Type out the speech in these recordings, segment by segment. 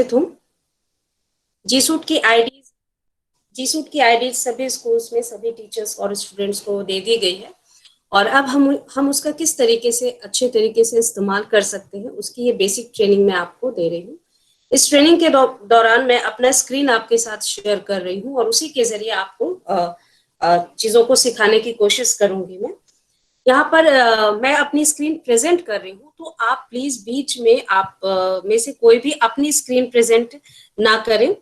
हूँ। जी सूट की आईडी जी सूट की आईडी सभी स्कूल्स में सभी टीचर्स और स्टूडेंट्स को दे दी गई है। और अब हम उसका किस तरीके से अच्छे तरीके से इस्तेमाल कर सकते हैं उसकी ये बेसिक ट्रेनिंग मैं आपको दे रही हूँ। इस ट्रेनिंग के दौरान मैं अपना स्क्रीन आपके साथ शेयर कर रही हूँ और उसी के जरिए आपको चीजों को सिखाने की कोशिश करूंगी मैं। यहाँ पर मैं अपनी स्क्रीन प्रेजेंट कर रही हूँ, तो आप प्लीज बीच में आप में से कोई भी अपनी स्क्रीन प्रेजेंट ना करें।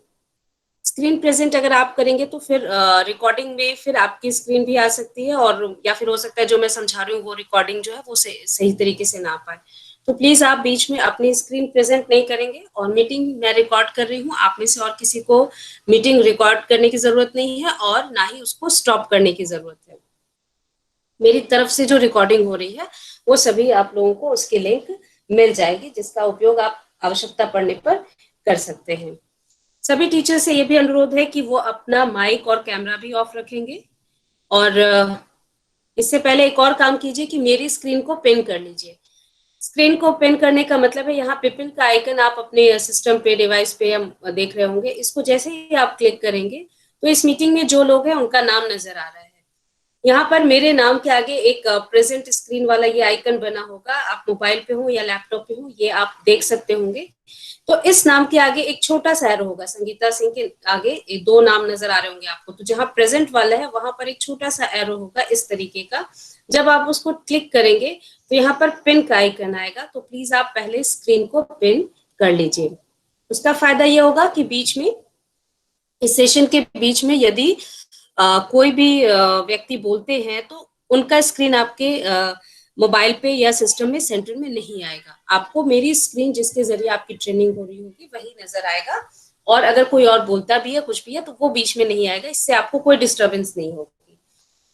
स्क्रीन प्रेजेंट अगर आप करेंगे तो फिर रिकॉर्डिंग में फिर आपकी स्क्रीन भी आ सकती है, और या फिर हो सकता है जो मैं समझा रही हूँ वो रिकॉर्डिंग जो है वो सही तरीके से ना आ पाए। तो प्लीज आप बीच में अपनी स्क्रीन प्रेजेंट नहीं करेंगे। और मीटिंग मैं रिकॉर्ड कर रही हूँ, आप में से और किसी को मीटिंग रिकॉर्ड करने की जरूरत नहीं है और ना ही उसको स्टॉप करने की जरूरत है। मेरी तरफ से जो रिकॉर्डिंग हो रही है वो सभी आप लोगों को उसकी लिंक मिल जाएगी, जिसका उपयोग आप आवश्यकता पड़ने पर कर सकते हैं। सभी टीचर से ये भी अनुरोध है कि वो अपना माइक और कैमरा भी ऑफ रखेंगे। और इससे पहले एक और काम कीजिए कि मेरी स्क्रीन को पिन कर लीजिए। स्क्रीन को पिन करने का मतलब है यहाँ पिपिन का आइकन आप अपने सिस्टम पे डिवाइस पे या देख रहे होंगे, इसको जैसे ही आप क्लिक करेंगे तो इस मीटिंग में जो लोग हैं उनका नाम नजर आ रहा है। यहाँ पर मेरे नाम के आगे एक प्रेजेंट स्क्रीन वाला ये आइकन बना होगा, आप मोबाइल पे हो या लैपटॉप पे हो ये आप देख सकते होंगे। तो इस नाम के आगे एक छोटा सा एरो होगा, संगीता सिंह के आगे दो नाम नजर आ रहे होंगे आपको, तो जहां प्रेजेंट वाला है वहां पर एक छोटा सा एरो होगा इस तरीके का। जब आप उसको क्लिक करेंगे तो यहाँ पर पिन का आइकन आएगा, तो प्लीज आप पहले स्क्रीन को पिन कर लीजिए। उसका फायदा ये होगा कि बीच में इस सेशन के बीच में यदि कोई भी व्यक्ति बोलते हैं तो उनका स्क्रीन आपके मोबाइल पे या सिस्टम में सेंटर में नहीं आएगा, आपको मेरी स्क्रीन जिसके जरिए आपकी ट्रेनिंग हो रही होगी वही नजर आएगा। और अगर कोई और बोलता भी है कुछ भी है तो वो बीच में नहीं आएगा, इससे आपको कोई डिस्टर्बेंस नहीं होगी।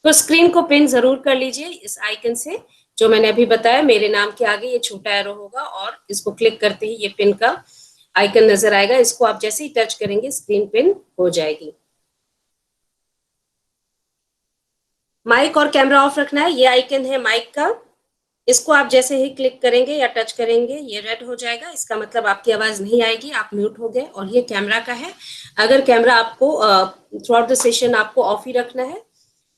तो स्क्रीन को पिन जरूर कर लीजिए इस आइकन से, जो मैंने अभी बताया मेरे नाम के आगे ये छोटा एरो होगा और इसको क्लिक करते ही ये पिन का आइकन नजर आएगा, इसको आप जैसे ही टच करेंगे स्क्रीन पिन हो जाएगी। माइक और कैमरा ऑफ रखना है, ये आइकन है माइक का, इसको आप जैसे ही क्लिक करेंगे या टच करेंगे ये रेड हो जाएगा, इसका मतलब आपकी आवाज नहीं आएगी, आप म्यूट हो गए। और ये कैमरा का है, अगर कैमरा आपको थ्रू आउट द सेशन आपको ऑफ ही रखना है।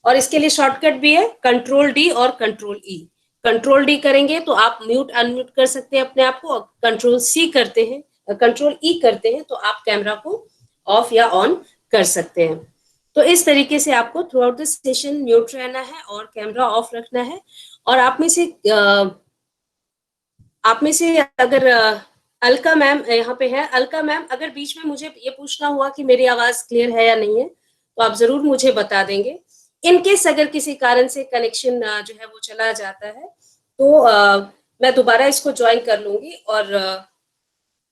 और इसके लिए शॉर्टकट भी है कंट्रोल डी और कंट्रोल ई। कंट्रोल डी करेंगे तो आप म्यूट अनम्यूट कर सकते हैं अपने आप को, कंट्रोल सी करते हैं कंट्रोल ई करते हैं तो आप कैमरा को ऑफ या ऑन कर सकते हैं। तो इस तरीके से आपको through out the session mute रहना है और कैमरा ऑफ रखना है। और आप में से अगर अलका मैम यहाँ पे है, अलका मैम अगर बीच में मुझे ये पूछना हुआ कि मेरी आवाज क्लियर है या नहीं है तो आप जरूर मुझे बता देंगे। इनकेस अगर किसी कारण से कनेक्शन जो है वो चला जाता है तो मैं दोबारा इसको ज्वाइन कर लूंगी। और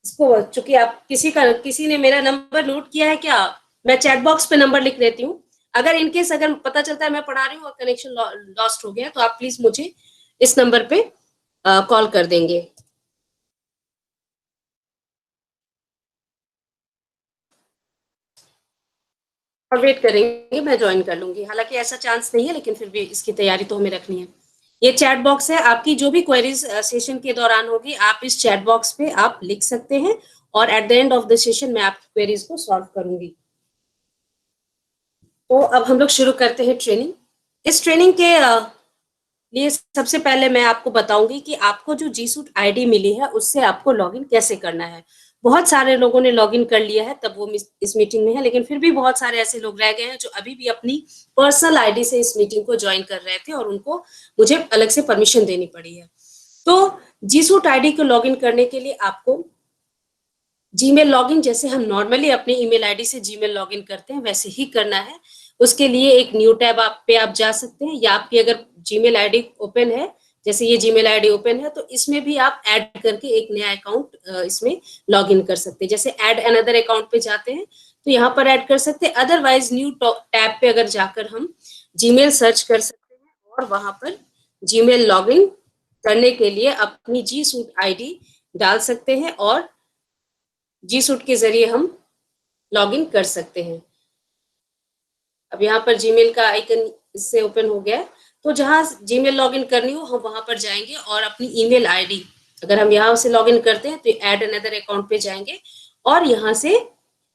इसको चूंकि आप किसी ने मेरा नंबर नोट किया है क्या, मैं चैट बॉक्स पे नंबर लिख देती हूँ। अगर इनकेस अगर पता चलता है मैं पढ़ा रही हूँ और कनेक्शन लॉस्ट हो गया तो आप प्लीज मुझे इस नंबर पे कॉल कर देंगे। और वेट करेंगे, मैं ज्वाइन कर लूंगी, हालांकि ऐसा चांस नहीं है लेकिन फिर भी इसकी तैयारी तो हमें रखनी है। ये चैट बॉक्स है, आपकी जो भी क्वेरीज सेशन के दौरान होगी आप इस चैट बॉक्स पे आप लिख सकते हैं और at the end of the session मैं आपकी क्वेरीज को सॉल्व करूंगी। तो अब हम लोग शुरू करते हैं ट्रेनिंग। इस ट्रेनिंग के लिए सबसे पहले मैं आपको बताऊंगी कि आपको जो जी सूट आईडी मिली है उससे आपको लॉगिन कैसे करना है। बहुत सारे लोगों ने लॉगिन कर लिया है तब वो इस मीटिंग में है, लेकिन फिर भी बहुत सारे ऐसे लोग रह गए हैं जो अभी भी अपनी पर्सनल आईडी से इस मीटिंग को ज्वाइन कर रहे थे और उनको मुझे अलग से परमिशन देनी पड़ी है। तो जी सूट आईडी को लॉगिन करने के लिए आपको जीमेल लॉगिन जैसे हम नॉर्मली अपने ईमेल आईडी से जीमेल लॉगिन करते हैं वैसे ही करना है। उसके लिए एक न्यू टैब आप जा सकते हैं, या आपकी अगर जीमेल आईडी ओपन है, जैसे ये जीमेल आईडी ओपन है तो इसमें भी आप ऐड करके एक नया अकाउंट इसमें लॉगिन कर सकते हैं। जैसे ऐड अनदर अकाउंट पे जाते हैं तो यहाँ पर ऐड कर सकते हैं, अदरवाइज न्यू टैब पे अगर जाकर हम जीमेल सर्च कर सकते हैं और वहां पर जीमेल लॉगिन करने के लिए अपनी जी सूट आईडी डाल सकते हैं और जी सूट के जरिए हम लॉगिन कर सकते हैं। अब यहाँ पर जीमेल का आइकन इससे ओपन हो गया है, तो जहां जीमेल लॉगिन करनी हो हम वहां पर जाएंगे और अपनी ईमेल आईडी, अगर हम यहाँ से लॉगिन करते हैं तो ऐड अनदर अकाउंट पे जाएंगे और यहाँ से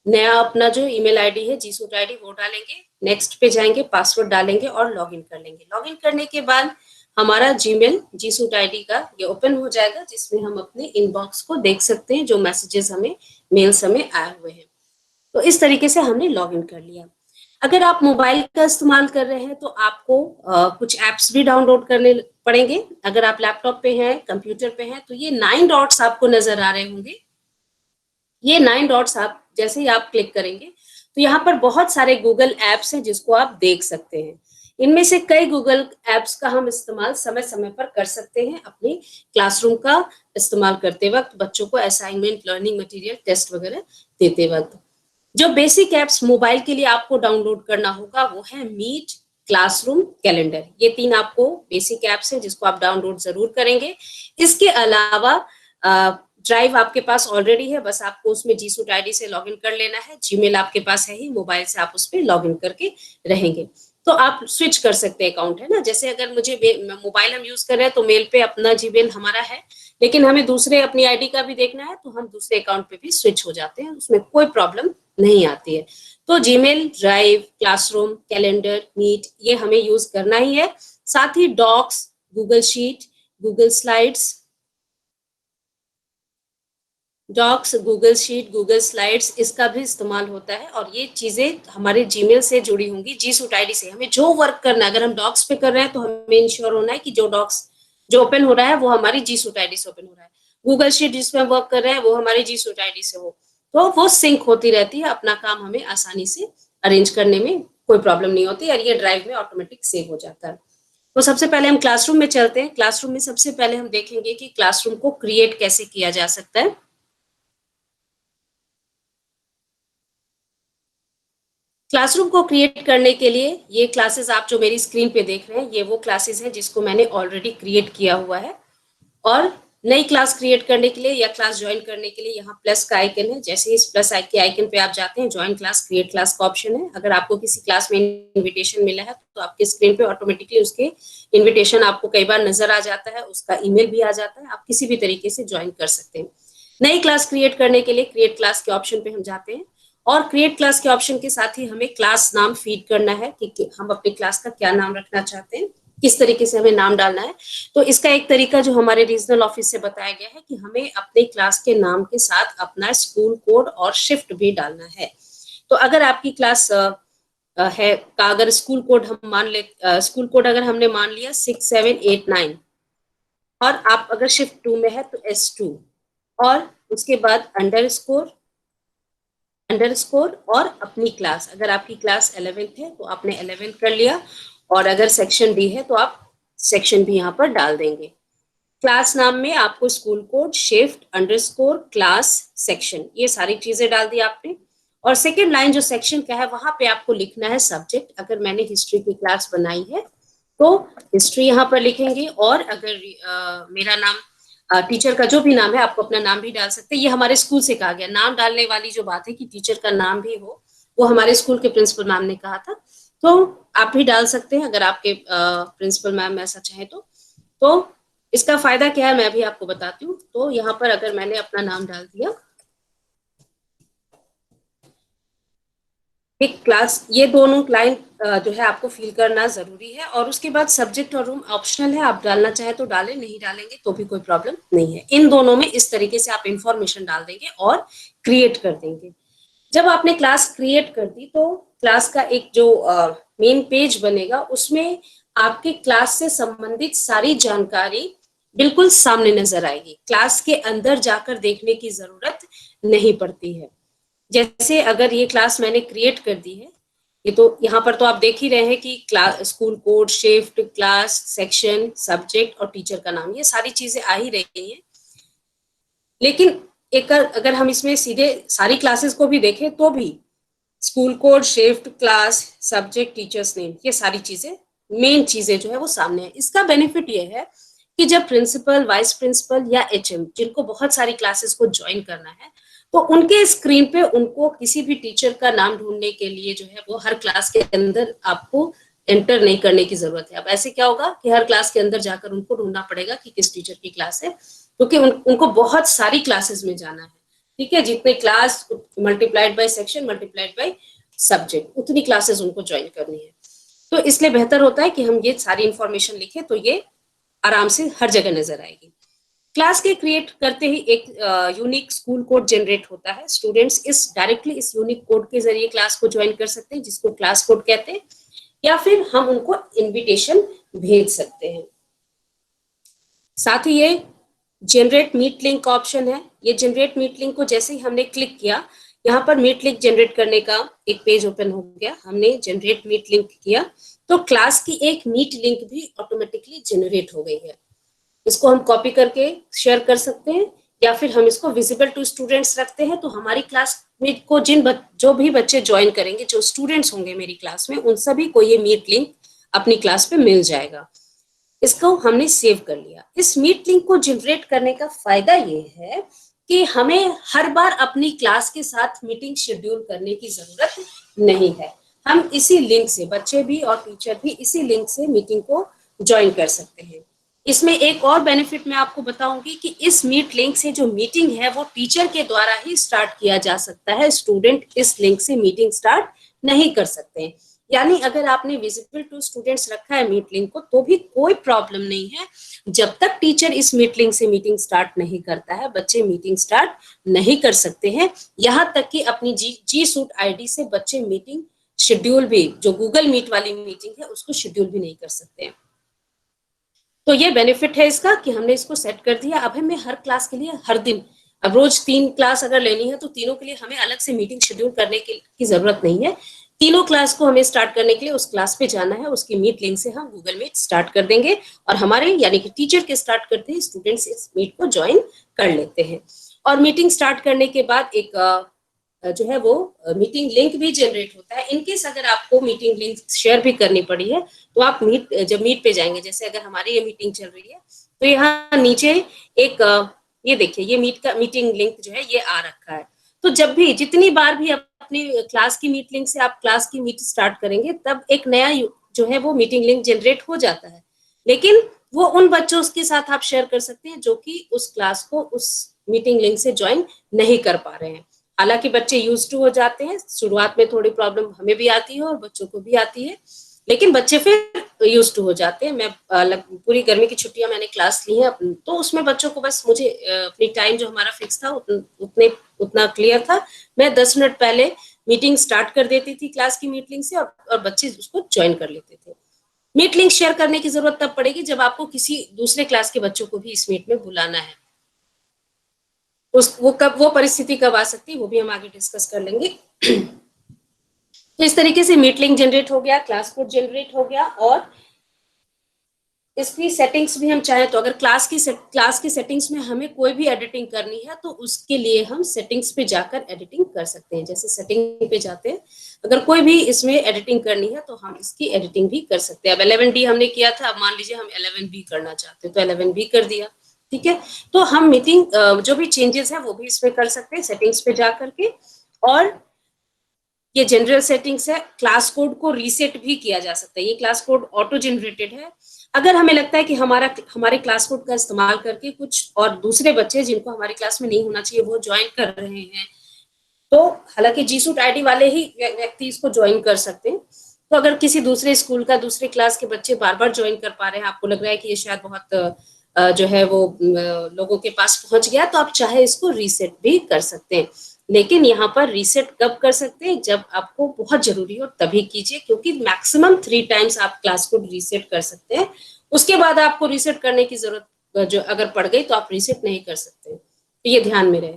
नया अपना जो ईमेल आईडी है जीसूट आईडी वो डालेंगे, नेक्स्ट पे जाएंगे, पासवर्ड डालेंगे और लॉगिन कर लेंगे। लॉगिन करने के बाद हमारा जीमेल जीसूट आईडी का ये ओपन हो जाएगा, जिसमें हम अपने इनबॉक्स को देख सकते हैं, जो मैसेजेस हमें मेल्स हमें आए हुए हैं। तो इस तरीके से हमने लॉगिन कर लिया। अगर आप मोबाइल का इस्तेमाल कर रहे हैं तो आपको कुछ ऐप्स भी डाउनलोड करने पड़ेंगे। अगर आप लैपटॉप पे हैं, कंप्यूटर पे हैं, तो ये 9 डॉट्स आपको नजर आ रहे होंगे। ये 9 डॉट्स आप जैसे ही आप क्लिक करेंगे तो यहाँ पर बहुत सारे गूगल एप्स हैं जिसको आप देख सकते हैं। इनमें से कई गूगल एप्स का हम इस्तेमाल समय समय पर कर सकते हैं अपने क्लासरूम का इस्तेमाल करते वक्त, बच्चों को असाइनमेंट, लर्निंग मटेरियल, टेस्ट वगैरह देते वक्त। जो बेसिक एप्स मोबाइल के लिए आपको डाउनलोड करना होगा वो है मीट, क्लासरूम, कैलेंडर। ये 3 आपको बेसिक एप्स हैं जिसको आप डाउनलोड जरूर करेंगे। इसके अलावा ड्राइव आपके पास ऑलरेडी है, बस आपको उसमें जीसूट आईडी से लॉगिन कर लेना है। जीमेल आपके पास है ही, मोबाइल से आप उस पर लॉगिन करके रहेंगे तो आप स्विच कर सकते हैं अकाउंट, है ना। जैसे अगर मुझे मोबाइल हम यूज कर रहे हैं तो मेल पे अपना जीमेल हमारा है, लेकिन हमें दूसरे अपनी आईडी का भी देखना है तो हम दूसरे अकाउंट पे भी स्विच हो जाते हैं, उसमें कोई प्रॉब्लम नहीं आती है। तो Gmail, drive, classroom, calendar, meet ये हमें यूज करना ही है। साथ ही docs, Google sheet, Google slides, docs, Google sheet, Google slides, इसका भी इस्तेमाल होता है। और ये चीजें हमारे जीमेल से जुड़ी होंगी, जीसूट आईडी से। हमें जो वर्क करना है, अगर हम डॉक्स पे कर रहे हैं तो हमें इंश्योर होना है कि जो डॉक्स जो ओपन हो रहा है वो हमारी जीसूट आईडी से ओपन हो रहा है। गूगल शीट जिसमें हम वर्क कर रहे हैं वो हमारी जीसूट आईडी से हो, तो वो सिंक होती रहती है। अपना काम हमें आसानी से अरेंज करने में कोई प्रॉब्लम नहीं होती और ये ड्राइव में ऑटोमेटिक सेव हो जाता है। तो सबसे पहले हम क्लासरूम में चलते हैं। क्लासरूम में सबसे पहले हम देखेंगे कि क्लासरूम को क्रिएट कैसे किया जा सकता है। क्लासरूम को क्रिएट करने के लिए ये क्लासेस आप जो मेरी स्क्रीन पे देख रहे हैं ये वो क्लासेस हैं जिसको मैंने ऑलरेडी क्रिएट किया हुआ है। और नई क्लास क्रिएट करने के लिए या क्लास ज्वाइन करने के लिए यहाँ प्लस का आइकन है। जैसे इस प्लस के आइकन पे आप जाते हैं, ज्वाइन क्लास, क्रिएट क्लास का ऑप्शन है। अगर आपको किसी क्लास में इन्विटेशन मिला है तो आपके स्क्रीन पे ऑटोमेटिकली उसके इन्विटेशन आपको कई बार नजर आ जाता है, उसका ईमेल भी आ जाता है। आप किसी भी तरीके से ज्वाइन कर सकते हैं। नई क्लास क्रिएट करने के लिए क्रिएट क्लास के ऑप्शन पे हम जाते हैं और क्रिएट क्लास के ऑप्शन के साथ ही हमें क्लास नाम फीड करना है कि हम अपनी क्लास का क्या नाम रखना चाहते हैं, किस तरीके से हमें नाम डालना है। तो इसका एक तरीका जो हमारे रीजनल ऑफिस से बताया गया है कि हमें अपने क्लास के नाम के साथ अपना स्कूल कोड और शिफ्ट भी डालना है। तो अगर आपकी क्लास है का अगर स्कूल कोड हम मान ले, स्कूल कोड अगर हमने मान लिया 6789 और आप अगर शिफ्ट 2 में है तो S2 और उसके बाद अंडरस्कोर और अपनी क्लास। अगर आपकी क्लास 11th है तो आपने 11th कर लिया और अगर सेक्शन डी है तो आप सेक्शन भी यहाँ पर डाल देंगे। क्लास नाम में आपको school code, shift, underscore, class, section, ये सारी चीजें डाल दी आपने। और सेकेंड लाइन जो सेक्शन का है वहां पे आपको लिखना है सब्जेक्ट। अगर मैंने हिस्ट्री की क्लास बनाई है तो हिस्ट्री यहाँ पर लिखेंगे। और अगर मेरा नाम टीचर का जो भी नाम है, आपको अपना नाम भी डाल सकते हैं। ये हमारे स्कूल से कहा गया। नाम डालने वाली जो बात है कि टीचर का नाम भी हो, वो हमारे स्कूल के प्रिंसिपल मैम ने कहा था, तो आप भी डाल सकते हैं अगर आपके प्रिंसिपल मैम ऐसा चाहे तो इसका फायदा क्या है मैं भी आपको बताती हूँ। तो यहाँ पर अगर मैंने अपना नाम डाल दिया, एक क्लास, ये दोनों लाइन जो है आपको फिल करना जरूरी है। और उसके बाद सब्जेक्ट और रूम ऑप्शनल है, आप डालना चाहे तो डालें, नहीं डालेंगे तो भी कोई प्रॉब्लम नहीं है। इन दोनों में इस तरीके से आप इंफॉर्मेशन डाल देंगे और क्रिएट कर देंगे। जब आपने क्लास क्रिएट कर दी तो क्लास का एक जो मेन पेज बनेगा उसमें आपके क्लास से संबंधित सारी जानकारी बिल्कुल सामने नजर आएगी। क्लास के अंदर जाकर देखने की जरूरत नहीं पड़ती है। जैसे अगर ये क्लास मैंने क्रिएट कर दी है, ये तो यहाँ पर तो आप देख ही रहे हैं कि class, school code, shift, class, section, subject और टीचर का नाम, ये सारी चीजें आ ही रही हैं। लेकिन एक अगर हम इसमें सीधे सारी क्लासेस को भी देखें तो भी school code, shift, class, subject, teachers name, ये सारी चीजें, मेन चीजें जो है वो सामने है। इसका बेनिफिट ये है कि जब प्रिंसिपल, वाइस प्रिंसिपल या एचएम जिनको बहुत सारी क्लासेस को ज्वाइन करना है तो उनके स्क्रीन पे उनको किसी भी टीचर का नाम ढूंढने के लिए जो है वो हर क्लास के अंदर आपको एंटर नहीं करने की जरूरत है। अब ऐसे क्या होगा कि हर क्लास के अंदर जाकर उनको ढूंढना पड़ेगा कि किस टीचर की क्लास है, क्योंकि उनको बहुत सारी क्लासेस में जाना है। ठीक है, जितने class multiplied by section multiplied by subject, उतनी क्लासेस उनको ज्वाइन करनी है। तो इसलिए बेहतर होता है कि हम ये सारी इंफॉर्मेशन लिखें, तो ये आराम से हर जगह नजर आएगी। क्लास के क्रिएट करते ही एक यूनिक स्कूल कोड जनरेट होता है। स्टूडेंट्स इस डायरेक्टली इस यूनिक कोड के जरिए क्लास को ज्वाइन कर सकते हैं, जिसको क्लास कोड कहते हैं, या फिर हम उनको इनविटेशन भेज सकते हैं। साथ ही ये जनरेट मीट लिंक का ऑप्शन है। ये जनरेट मीट लिंक को जैसे ही हमने क्लिक किया, यहाँ पर मीट लिंक जनरेट करने का एक पेज ओपन हो गया। हमने जनरेट मीट लिंक किया तो क्लास की एक मीट लिंक भी ऑटोमेटिकली जनरेट हो गई है। इसको हम कॉपी करके शेयर कर सकते हैं, या फिर हम इसको विजिबल टू स्टूडेंट्स रखते हैं, तो हमारी क्लास में को जो भी बच्चे ज्वाइन करेंगे, जो स्टूडेंट्स होंगे मेरी क्लास में, उन सभी को ये मीट लिंक अपनी क्लास पे मिल जाएगा। इसको हमने सेव कर लिया। इस मीट लिंक को जनरेट करने का फायदा ये है कि हमें हर बार अपनी क्लास के साथ मीटिंग शेड्यूल करने की जरूरत नहीं है। हम इसी लिंक से, बच्चे भी और टीचर भी इसी लिंक से मीटिंग को ज्वाइन कर सकते हैं। इसमें एक और बेनिफिट मैं आपको बताऊंगी कि इस मीट लिंक से जो मीटिंग है वो टीचर के द्वारा ही स्टार्ट किया जा सकता है। स्टूडेंट इस लिंक से मीटिंग स्टार्ट नहीं कर सकते। यानी अगर आपने विजिबल टू स्टूडेंट्स रखा है मीट लिंक को, तो भी कोई प्रॉब्लम नहीं है। जब तक टीचर इस मीट लिंक से मीटिंग स्टार्ट नहीं करता है, बच्चे मीटिंग स्टार्ट नहीं कर सकते हैं। यहाँ तक कि अपनी जी सूट आईडी से बच्चे मीटिंग शेड्यूल भी, जो गूगल मीट वाली मीटिंग है, उसको शेड्यूल भी नहीं कर सकते हैं। तो ये बेनिफिट है इसका कि हमने इसको सेट कर दिया। अब हमें हर क्लास के लिए हर दिन, अब रोज 3 क्लास अगर लेनी है तो तीनों के लिए हमें अलग से मीटिंग शेड्यूल करने की जरूरत नहीं है। तीनों क्लास को हमें स्टार्ट करने के लिए उस क्लास पे जाना है, उसकी मीट लिंक से हम गूगल मीट स्टार्ट कर देंगे, और हमारे यानी कि टीचर के स्टार्ट करते हैं, स्टूडेंट्स इस मीट को ज्वाइन कर लेते हैं। और मीटिंग स्टार्ट करने के बाद एक जो है वो मीटिंग लिंक भी जनरेट होता है। इनकेस अगर आपको मीटिंग लिंक शेयर भी करनी पड़ी है, तो आप जब मीट पे जाएंगे, जैसे अगर हमारी ये मीटिंग चल रही है, तो यहाँ नीचे एक ये देखिए, ये मीटिंग लिंक जो है ये आ रखा है। तो जब भी, जितनी बार भी अपनी क्लास की मीट लिंक से आप क्लास की मीट स्टार्ट करेंगे, तब एक नया जो है वो मीटिंग लिंक जनरेट हो जाता है। लेकिन वो उन बच्चों के साथ आप शेयर कर सकते हैं जो कि उस क्लास को उस मीटिंग लिंक से ज्वाइन नहीं कर पा रहे हैं। हालांकि बच्चे यूज टू हो जाते हैं, शुरुआत में थोड़ी प्रॉब्लम हमें भी आती है और बच्चों को भी आती है, लेकिन बच्चे फिर यूज टू हो जाते हैं। मैं पूरी गर्मी की छुट्टियां मैंने क्लास ली है, तो उसमें बच्चों को बस मुझे अपनी टाइम जो हमारा फिक्स था उतना क्लियर था। मैं 10 मिनट पहले मीटिंग स्टार्ट कर देती थी क्लास की मीटिंग से, और बच्चे उसको ज्वाइन कर लेते थे। मीट लिंक शेयर करने की जरूरत तब पड़ेगी जब आपको किसी दूसरे क्लास के बच्चों को भी इस मीट में बुलाना है। वो परिस्थिति कब आ सकती है वो भी हम आगे डिस्कस कर लेंगे। तो इस तरीके से मीट लिंक जनरेट हो गया, क्लास कोड जनरेट हो गया, और इसकी सेटिंग्स भी हम चाहें तो, अगर क्लास की सेटिंग्स में हमें कोई भी एडिटिंग करनी है, तो उसके लिए हम सेटिंग्स पे जाकर एडिटिंग कर सकते हैं। जैसे सेटिंग पे जाते हैं, अगर कोई भी इसमें एडिटिंग करनी है तो हम इसकी एडिटिंग भी कर सकते हैं। अब 11D हमने किया था, अब मान लीजिए हम 11B करना चाहते हैं, तो 11B कर दिया। ठीक है, तो हम मीटिंग जो भी चेंजेस है वो भी इसमें कर सकते हैं सेटिंग्स पे जा करके। और ये जनरल सेटिंग्स है, क्लास कोड को रीसेट भी किया जा सकता है। ये क्लास कोड ऑटो जनरेटेड है। अगर हमें लगता है कि हमारे क्लास कोड का इस्तेमाल करके कुछ और दूसरे बच्चे जिनको हमारी क्लास में नहीं होना चाहिए वो ज्वाइन कर रहे हैं, तो हालांकि जी सूट आईडी वाले ही व्यक्ति इसको ज्वाइन कर सकते हैं। तो अगर किसी दूसरे स्कूल का दूसरे क्लास के बच्चे बार बार ज्वाइन कर पा रहे हैं, आपको लग रहा है कि ये शायद बहुत जो है वो लोगों के पास पहुंच गया, तो आप चाहे इसको रीसेट भी कर सकते हैं। लेकिन यहाँ पर रीसेट कब कर सकते हैं, जब आपको बहुत जरूरी हो तभी कीजिए, क्योंकि मैक्सिमम 3 टाइम्स आप क्लास को रीसेट कर सकते हैं। उसके बाद आपको रीसेट करने की जरूरत जो अगर पड़ गई तो आप रीसेट नहीं कर सकते। तो ये ध्यान में रहे।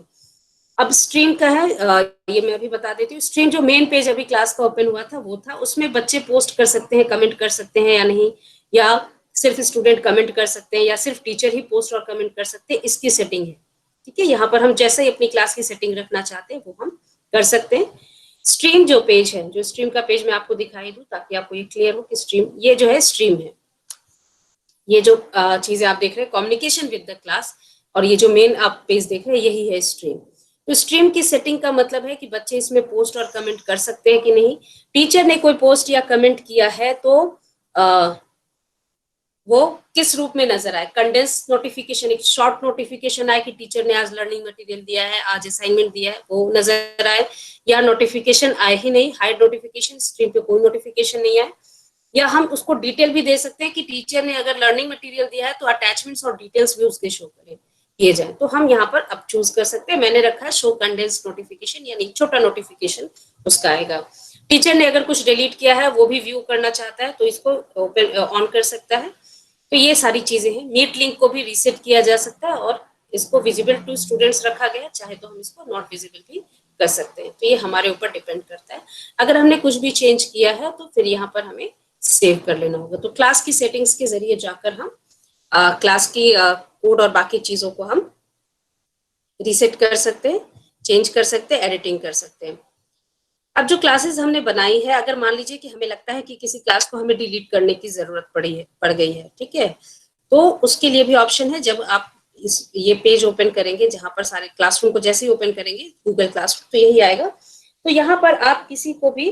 अब स्ट्रीम का है, ये मैं अभी बता देती हूँ। स्ट्रीम जो मेन पेज अभी क्लास का ओपन हुआ था वो था, उसमें बच्चे पोस्ट कर सकते हैं, कमेंट कर सकते हैं या नहीं, या सिर्फ स्टूडेंट कमेंट कर सकते हैं, या सिर्फ टीचर ही पोस्ट और कमेंट कर सकते हैं, इसकी सेटिंग है। ठीक है, यहाँ पर हम जैसे ही अपनी क्लास की सेटिंग रखना चाहते हैं वो हम कर सकते हैं। स्ट्रीम जो पेज है, जो स्ट्रीम का पेज मैं आपको दिखाई दूं ताकि आपको ये क्लियर हो कि स्ट्रीम, ये जो है स्ट्रीम है। ये जो चीजें आप देख रहे हैं, कम्युनिकेशन विद द क्लास, और ये जो मेन आप पेज देख रहे हैं यही है स्ट्रीम। तो स्ट्रीम की सेटिंग का मतलब है कि बच्चे इसमें पोस्ट और कमेंट कर सकते हैं कि नहीं। टीचर ने कोई पोस्ट या कमेंट किया है तो वो किस रूप में नजर आए। कंडेंस नोटिफिकेशन, एक शॉर्ट नोटिफिकेशन आए कि टीचर ने आज लर्निंग मटेरियल दिया है, आज असाइनमेंट दिया है, वो नजर आए, या नोटिफिकेशन आए ही नहीं, हाइड नोटिफिकेशन, स्क्रीन पे कोई नोटिफिकेशन नहीं आए। या हम उसको डिटेल भी दे सकते हैं कि टीचर ने अगर लर्निंग मटेरियल दिया है तो अटैचमेंट्स और डिटेल्स भी उसके शो करें, किए जाए। तो हम यहाँ पर अब चूज कर सकते हैं। मैंने रखा है शो कंडेंस नोटिफिकेशन, यानी छोटा नोटिफिकेशन उसका आएगा। टीचर ने अगर कुछ डिलीट किया है वो भी व्यू करना चाहता है तो इसको ओपन ऑन कर सकता है। तो ये सारी चीजें हैं। मीट लिंक को भी रीसेट किया जा सकता है और इसको विजिबल टू स्टूडेंट्स रखा गया, चाहे तो हम इसको नॉट विजिबल भी कर सकते हैं। तो ये हमारे ऊपर डिपेंड करता है। अगर हमने कुछ भी चेंज किया है तो फिर यहाँ पर हमें सेव कर लेना होगा। तो क्लास की सेटिंग्स के जरिए जाकर हम क्लास की कोड और बाकी चीजों को हम रीसेट कर सकते हैं, चेंज कर सकते हैं, एडिटिंग कर सकते हैं। अब जो क्लासेस हमने बनाई है, अगर मान लीजिए कि हमें लगता है कि किसी क्लास को हमें डिलीट करने की जरूरत पड़ गई है, ठीक है, तो उसके लिए भी ऑप्शन है। जब आप ये पेज ओपन करेंगे जहां पर सारे क्लासरूम को जैसे ही ओपन करेंगे गूगल क्लासरूम, तो यही आएगा। तो यहाँ पर आप किसी को भी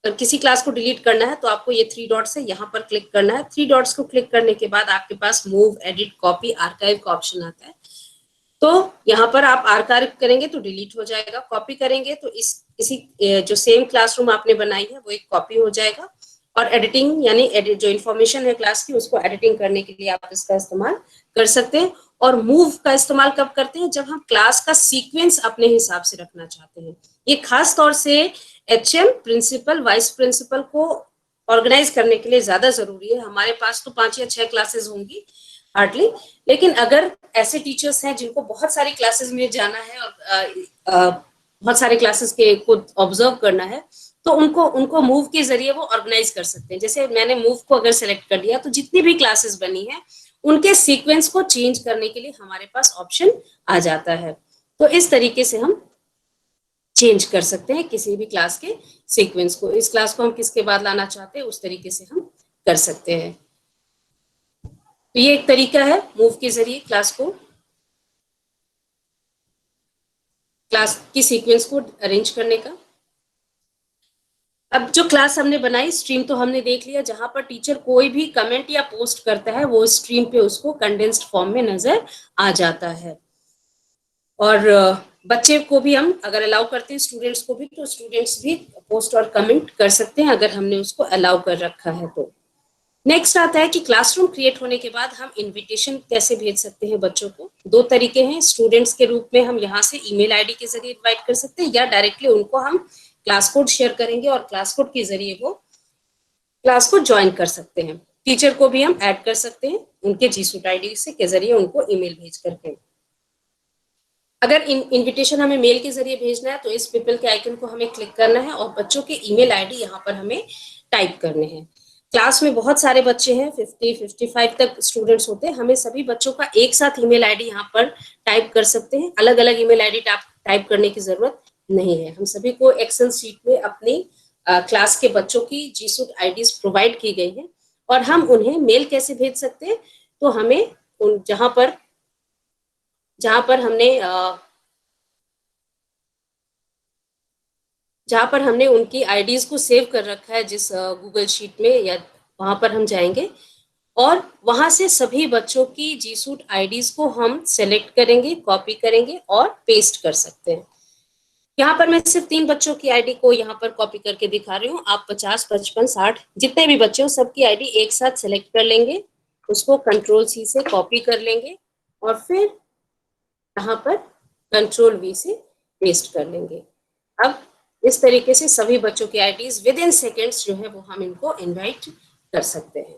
किसी क्लास को डिलीट करना है तो आपको ये थ्री डॉट्स है, यहाँ पर क्लिक करना है। थ्री डॉट्स को क्लिक करने के बाद आपके पास मूव, एडिट, कॉपी, आर्काइव का ऑप्शन आता है। तो यहाँ पर आप आर्काइव करेंगे तो डिलीट हो जाएगा, कॉपी करेंगे तो इसी जो सेम क्लासरूम आपने बनाई है वो एक कॉपी हो जाएगा। और एडिटिंग यानी एडिट जो इन्फॉर्मेशन है क्लास की उसको एडिटिंग करने के लिए आप इसका इस्तेमाल कर सकते हैं। और मूव का इस्तेमाल कब करते हैं, जब हम क्लास का सीक्वेंस अपने हिसाब से रखना चाहते हैं। ये खास तौर से एचएम, प्रिंसिपल, वाइस प्रिंसिपल को ऑर्गेनाइज करने के लिए ज्यादा जरूरी है। हमारे पास तो 5 या 6 क्लासेस होंगी हार्डली, लेकिन अगर ऐसे टीचर्स हैं जिनको बहुत सारी क्लासेस में जाना है और बहुत सारे क्लासेस के को ऑब्जर्व करना है, तो उनको उनको मूव के जरिए वो ऑर्गेनाइज कर सकते हैं। जैसे मैंने मूव को अगर सेलेक्ट कर लिया तो जितनी भी क्लासेस बनी है उनके सीक्वेंस को चेंज करने के लिए हमारे पास ऑप्शन आ जाता है। तो इस तरीके से हम चेंज कर सकते हैं किसी भी क्लास के सीक्वेंस को। इस क्लास को हम किसके बाद लाना चाहते हैं उस तरीके से हम कर सकते हैं। तो ये एक तरीका है मूव के जरिए क्लास की सीक्वेंस को अरेंज करने का। अब जो क्लास हमने बनाई, स्ट्रीम तो हमने देख लिया, जहां पर टीचर कोई भी कमेंट या पोस्ट करता है वो स्ट्रीम पे उसको कंडेंस्ड फॉर्म में नजर आ जाता है। और बच्चे को भी हम अगर अलाउ करते हैं, स्टूडेंट्स को भी, तो स्टूडेंट्स भी पोस्ट और कमेंट कर सकते हैं अगर हमने उसको अलाउ कर रखा है तो। नेक्स्ट आता है कि क्लासरूम क्रिएट होने के बाद हम इनविटेशन कैसे भेज सकते हैं बच्चों को। दो तरीके हैं। स्टूडेंट्स के रूप में हम यहाँ से ईमेल आईडी के जरिए इनवाइट कर सकते हैं, या डायरेक्टली उनको हम क्लास कोड शेयर करेंगे और क्लास कोड के जरिए वो क्लास को ज्वाइन कर सकते हैं। टीचर को भी हम ऐड कर सकते हैं उनके जीसूट आईडी से के जरिए उनको ईमेल भेज करके। अगर इनविटेशन हमें मेल के जरिए भेजना है तो इस पीपल के आइकन को हमें क्लिक करना है और बच्चों के ईमेल आईडी यहाँ पर हमें टाइप करने हैं। क्लास में बहुत सारे बच्चे हैं, 50-55 तक स्टूडेंट्स होते हैं। हमें सभी बच्चों का एक साथ ईमेल आईडी यहाँ पर टाइप कर सकते हैं। अलग अलग ईमेल आईडी टाइप करने की जरूरत नहीं है। हम सभी को एक्सेल शीट में अपनी क्लास के बच्चों की जीसूट आईडीज प्रोवाइड की गई है और हम उन्हें मेल कैसे भेज सकते हैं। तो हमें जहां पर हमने जहां पर हमने उनकी आईडीज को सेव कर रखा है जिस गूगल शीट में, या वहां पर हम जाएंगे और वहां से सभी बच्चों की जीसूट आईडीज को हम सेलेक्ट करेंगे, कॉपी करेंगे और पेस्ट कर सकते हैं। यहाँ पर मैं सिर्फ 3 बच्चों की आईडी को यहाँ पर कॉपी करके दिखा रही हूँ। आप 50, 55, 60 जितने भी बच्चे हो सबकी आईडी एक साथ सेलेक्ट कर लेंगे, उसको कंट्रोल सी से कॉपी कर लेंगे और फिर यहाँ पर कंट्रोल वी से पेस्ट कर लेंगे। अब इस तरीके से सभी बच्चों की आईडीज विद इन सेकेंड्स जो है वो हम इनको इनवाइट कर सकते हैं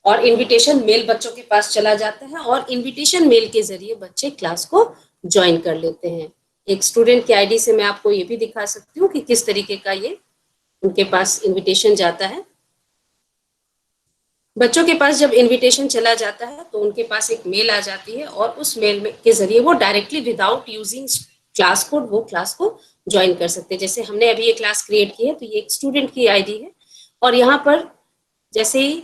और इनविटेशन मेल बच्चों के पास चला जाता है और इनविटेशन मेल के जरिए बच्चे क्लास को ज्वाइन कर लेते हैं। एक स्टूडेंट की आईडी से मैं आपको ये भी दिखा सकती हूँ कि किस तरीके का ये उनके पास इनविटेशन जाता है। बच्चों के पास जब इनविटेशन चला जाता है तो उनके पास एक मेल आ जाती है और उस मेल में के जरिए वो directly without using class code वो क्लास को ज्वाइन कर सकते हैं। जैसे हमने अभी ये क्लास क्रिएट की है तो ये एक स्टूडेंट की आईडी है और यहाँ पर जैसे ही